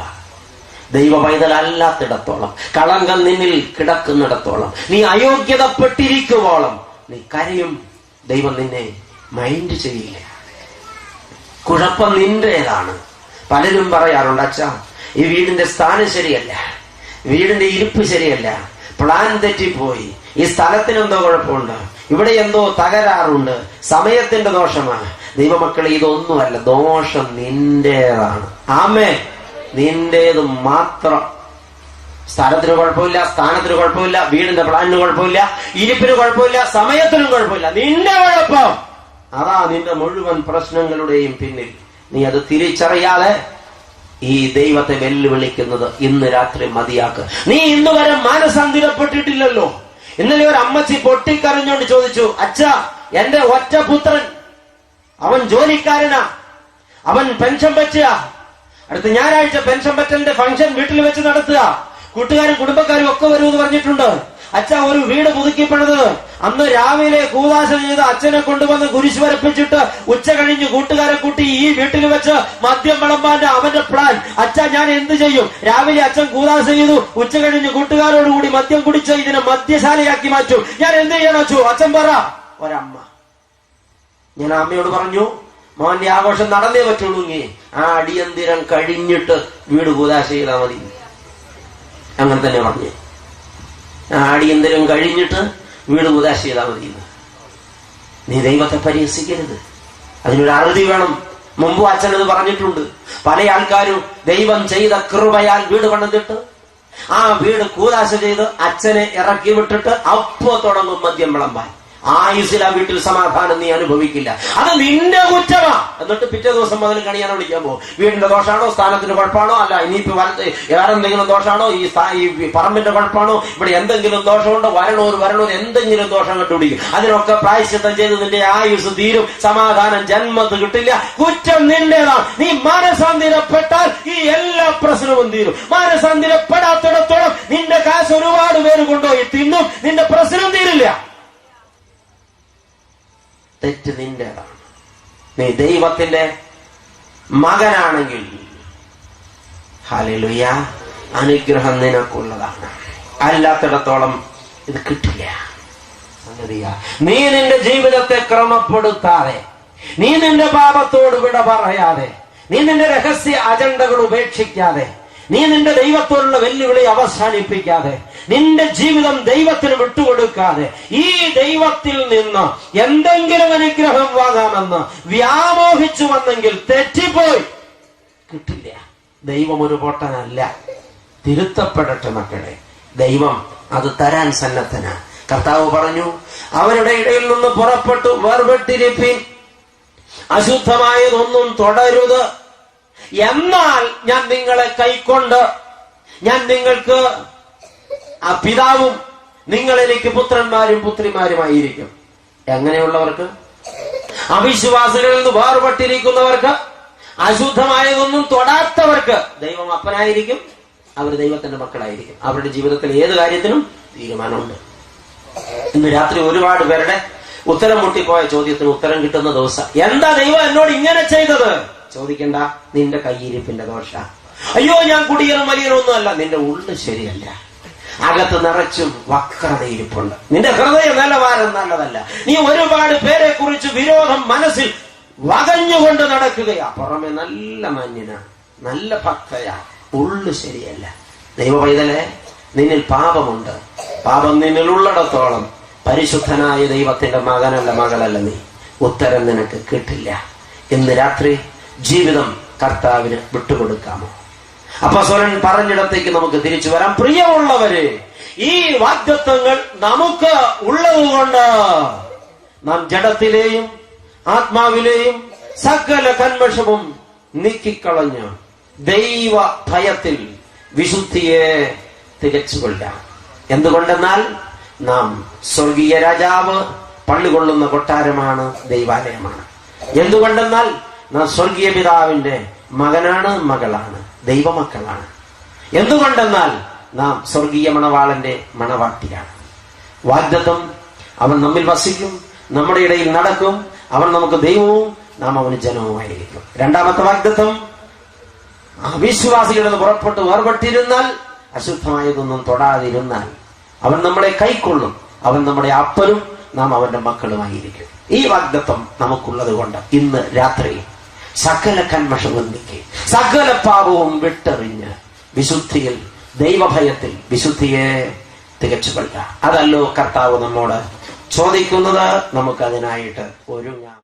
ദൈവ പൈതലല്ലാത്തിടത്തോളം, കളങ്കം നിന്നിൽ കിടക്കുന്നിടത്തോളം, നീ അയോഗ്യതപ്പെട്ടിരിക്കുവോളം നീ കരയും. ദൈവം നിന്നെ മൈൻഡ് ചെയ്യില്ല. കുഴപ്പം നിന്റേതാണ്. പലരും പറയാറുണ്ട്, അച്ഛാ ഈ വീടിന്റെ സ്ഥാനം ശരിയല്ല, വീടിന്റെ ഇരിപ്പ് ശരിയല്ല, പ്ലാൻ തെറ്റിപ്പോയി, ഈ സ്ഥലത്തിനെന്തോ കുഴപ്പമുണ്ട്, ഇവിടെ എന്തോ തകരാറുണ്ട്, സമയത്തിന്റെ ദോഷമാണ്. ദൈവമക്കളെ, ഇതൊന്നുമല്ല, ദോഷം നിന്റേതാണ്. ആമേ, നിന്റേത് മാത്രം. സ്ഥലത്തിന് കുഴപ്പമില്ല, സ്ഥാനത്തിന് കുഴപ്പമില്ല, വീടിന്റെ പ്ലാനിന് കുഴപ്പമില്ല, ഇരിപ്പിന് കുഴപ്പമില്ല, സമയത്തിനും കുഴപ്പമില്ല, നിന്റെ കുഴപ്പം. അതാ നിന്റെ മുഴുവൻ പ്രശ്നങ്ങളുടെയും പിന്നിൽ. നീ അത് തിരിച്ചറിയാതെ ഈ ദൈവത്തെ വെല്ലുവിളിക്കുന്നത് ഇന്ന് രാത്രി മതിയാക്ക്. നീ ഇന്ന് വരെ മാനസാന്തരപ്പെട്ടിട്ടില്ലല്ലോ. ഇന്നലെ ഒരു അമ്മച്ചി പൊട്ടിക്കരഞ്ഞോണ്ട് ചോദിച്ചു, അച്ഛാ എന്റെ ഒറ്റ പുത്രൻ, അവൻ ജോലിക്കാരനാ, അവൻ പെൻഷൻ പറ്റുക, അടുത്ത ഞായറാഴ്ച പെൻഷൻ പറ്റലിന്റെ ഫംഗ്ഷൻ വീട്ടിൽ വെച്ച് നടത്തുക, കൂട്ടുകാരും കുടുംബക്കാരും ഒക്കെ വരുമെന്ന് പറഞ്ഞിട്ടുണ്ട്. അച്ഛ ഒരു വീട് പുതുക്കി പണിത് അന്ന് രാവിലെ കൂദാശ ചെയ്ത് അച്ഛനെ കൊണ്ടുവന്ന് കുരിശ് വരപ്പിച്ചിട്ട് ഉച്ച കഴിഞ്ഞ് കൂട്ടുകാരെ കൂട്ടി ഈ വീട്ടിൽ വെച്ച് മദ്യം വിളമ്പാന്റെ അവന്റെ പ്ലാൻ. അച്ഛ ഞാൻ എന്ത് ചെയ്യും? രാവിലെ അച്ഛൻ കൂദാശ ചെയ്തു, ഉച്ച കഴിഞ്ഞ് കൂട്ടുകാരോടുകൂടി മദ്യം കുടിച്ച് ഇതിനെ മദ്യശാലയാക്കി മാറ്റും. ഞാൻ എന്ത് ചെയ്യണം അച്ഛോ? അച്ഛൻ പറ. ഒരമ്മ. ഞാൻ അമ്മയോട് പറഞ്ഞു, മോന്റെ ആഘോഷം നടന്നേ പറ്റുള്ളൂ, ആ അടിയന്തിരം കഴിഞ്ഞിട്ട് വീട് കൂദാശ ചെയ്താൽ മതി. അങ്ങനെ തന്നെ പറഞ്ഞു. അടിയന്തരം കഴിഞ്ഞിട്ട് വീട് കൂദാശ ചെയ്താൽ മതി. നീ ദൈവത്തെ പരിഹസിക്കരുത്, അതിനൊരു അറുതി വേണം. മുമ്പ് അച്ഛനത് പറഞ്ഞിട്ടുണ്ട്. പല ആൾക്കാരും ദൈവം ചെയ്ത കൃപയാൽ വീട് പണിതിട്ട് ആ വീട് കൂദാശ ചെയ്ത് അച്ഛനെ ഇറക്കി വിട്ടിട്ട് അപ്പോ തുടങ്ങും മദ്യം വിളമ്പാൻ. ആയുസിൽ ആ വീട്ടിൽ സമാധാനം നീ അനുഭവിക്കില്ല. അത് നിന്റെ കുറ്റമാ. എന്നിട്ട് പിറ്റേ ദിവസം മുതൽ കണിയാൻ വിളിക്കാൻ പോകും. വീടിന്റെ ദോഷാണോ, സ്ഥാനത്തിന്റെ കുഴപ്പമാണോ, അല്ല ഇനിയിപ്പോ വേറെന്തെങ്കിലും ദോഷമാണോ, ഈ പറമ്പിന്റെ കുഴപ്പമാണോ, ഇവിടെ എന്തെങ്കിലും ദോഷമുണ്ടോ, വരണൂർ എന്തെങ്കിലും ദോഷം കണ്ടുപിടിക്കും. അതിനൊക്കെ പ്രായശ്ചിത്തം ചെയ്ത് നിന്റെ ആയുസ് തീരും. സമാധാനം ജന്മത്ത് കിട്ടില്ല. കുറ്റം നിന്റേതാണ്. നീ മാനസാന്തരപ്പെട്ടാൽ ഈ എല്ലാ പ്രശ്നവും തീരും. മാനസാന്തരപ്പെടാത്തിടത്തോളം നിന്റെ കാശ് ഒരുപാട് പേര് കൊണ്ടുപോയി തിന്നും, നിന്റെ പ്രശ്നം തീരില്ല. തെറ്റ് നിന്റേതാണ്. നീ ദൈവത്തിന്റെ മകനാണെങ്കിൽ ഹല്ലേലൂയ, അനുഗ്രഹം നിനക്കുള്ളതാണ്. അല്ലാത്തിടത്തോളം ഇത് കിട്ടില്ല. നീ നിന്റെ ജീവിതത്തെ ക്രമപ്പെടുത്താതെ, നീ നിന്റെ പാപത്തോട് വിട പറയാതെ, നീ നിന്റെ രഹസ്യ അജണ്ടകൾ ഉപേക്ഷിക്കാതെ, നീ നിന്റെ ദൈവത്തോടുള്ള വെല്ലുവിളി അവസാനിപ്പിക്കാതെ, നിന്റെ ജീവിതം ദൈവത്തിന് വിട്ടുകൊടുക്കാതെ, ഈ ദൈവത്തിൽ നിന്ന് എന്തെങ്കിലും അനുഗ്രഹം വാങ്ങാമെന്ന് വ്യാമോഹിച്ചു വന്നെങ്കിൽ തെറ്റിപ്പോയി. കിട്ടില്ല. ദൈവം ഒരു പൊട്ടനല്ല. തിരുത്തപ്പെടട്ടെ മക്കളെ. ദൈവം അത് തരാൻ സന്നദ്ധനാ. കർത്താവ് പറഞ്ഞു, അവരുടെ ഇടയിൽ നിന്ന് പുറപ്പെട്ടു വേർപെട്ടിരിപ്പിൻ, അശുദ്ധമായതൊന്നും തുടരുത്, എന്നാൽ ഞാൻ നിങ്ങളെ കൈക്കൊണ്ട് ഞാൻ നിങ്ങൾക്ക് ആ പിതാവും നിങ്ങൾ എനിക്ക് പുത്രന്മാരും പുത്രിമാരുമായിരിക്കും. എങ്ങനെയുള്ളവർക്ക്? അവിശ്വാസികളിൽ നിന്ന് വേർപെട്ടിരിക്കുന്നവർക്ക്, അശുദ്ധമായതൊന്നും തൊടാത്തവർക്ക് ദൈവം അപ്പനായിരിക്കും. അവർ ദൈവത്തിന്റെ മക്കളായിരിക്കും. അവരുടെ ജീവിതത്തിൽ ഏത് കാര്യത്തിനും തീരുമാനമുണ്ട്. ഇന്ന് രാത്രി ഒരുപാട് പേരുടെ ഉത്തരം മുട്ടിപ്പോയ ചോദ്യത്തിന് ഉത്തരം കിട്ടുന്ന ദിവസം. എന്താ ദൈവം എന്നോട് ഇങ്ങനെ ചെയ്തത്? ചോദിക്കണ്ട, നിന്റെ കയ്യിരിപ്പിന്റെ ദോഷ. അയ്യോ, ഞാൻ കുടിയനും വലിയനൊന്നും അല്ല. നിന്റെ ഉള്ളു ശരിയല്ല, അകത്ത് നിറച്ചും വക്രതയിരിപ്പുണ്ട്. നിന്റെ ഹൃദയ നിലവാരം നല്ലതല്ല. നീ ഒരുപാട് പേരെ കുറിച്ച് വിരോധം മനസ്സിൽ വകഞ്ഞുകൊണ്ട് നടക്കുകയാ. പുറമെ നല്ല മാന്യനാ, നല്ല ഭക്തയാ, ഉള്ളു ശരിയല്ല. ദൈവ പൈതലേ, നിന്നിൽ പാപമുണ്ട്. പാപം നിന്നിൽ ഉള്ളിടത്തോളം പരിശുദ്ധനായ ദൈവത്തിന്റെ മകനല്ല മകളല്ല നീ. ഉത്തരം നിനക്ക് കിട്ടില്ല. ഇന്ന് രാത്രി ജീവിതം കർത്താവിന് വിട്ടുകൊടുക്കാമോ? അപ്പോസ്തലൻ പറഞ്ഞിടത്തേക്ക് നമുക്ക് തിരിച്ചു വരാം. പ്രിയമുള്ളവരെ, ഈ വാഗ്ദത്തങ്ങൾ നമുക്ക് ഉള്ളതുകൊണ്ട് നാം ജഡത്തിലെയും ആത്മാവിലെയും സകല കന്മഷവും നീക്കിക്കളഞ്ഞ് ദൈവ ഭയത്തിൽ വിശുദ്ധിയെ തികച്ചുകൊള്ളാം. എന്തുകൊണ്ടെന്നാൽ നാം സ്വർഗീയ രാജാവ് പള്ളികൊള്ളുന്ന കൊട്ടാരമാണ്, ദൈവാലയമാണ്. എന്തുകൊണ്ടെന്നാൽ നാം സ്വർഗീയ പിതാവിന്റെ മകനാണ്, മകളാണ്, ദൈവമക്കളാണ്. എന്തുകൊണ്ടെന്നാൽ നാം സ്വർഗീയ മണവാളന്റെ മണവാട്ടിയാണ്. വാഗ്ദത്തം, അവൻ നമ്മിൽ വസിക്കും, നമ്മുടെ ഇടയിൽ നടക്കും, അവൻ നമുക്ക് ദൈവവും നാം അവന് ജനവുമായിരിക്കും. രണ്ടാമത്തെ വാഗ്ദത്തം, അവിശ്വാസികളിൽ നിന്ന് പുറപ്പെട്ട് വേർപെട്ടിരുന്നാൽ, അശുദ്ധമായതൊന്നും തൊടാതിരുന്നാൽ അവൻ നമ്മളെ കൈക്കൊള്ളും, അവൻ നമ്മുടെ അപ്പനും നാം അവന്റെ മക്കളുമായിരിക്കും. ഈ വാഗ്ദത്തം നമുക്കുള്ളത് കൊണ്ട് ഇന്ന് രാത്രി സകല കന്മഷവും നീക്കി സകല പാപവും വിട്ടെറിഞ്ഞ് വിശുദ്ധിയിൽ, ദൈവഭയത്തിൽ വിശുദ്ധിയെ തികച്ചുകൊള്ളുക. അതല്ലോ കർത്താവ് നമ്മോട് ചോദിക്കുന്നത്. നമുക്കതിനായിട്ട് ഒരുങ്ങാം.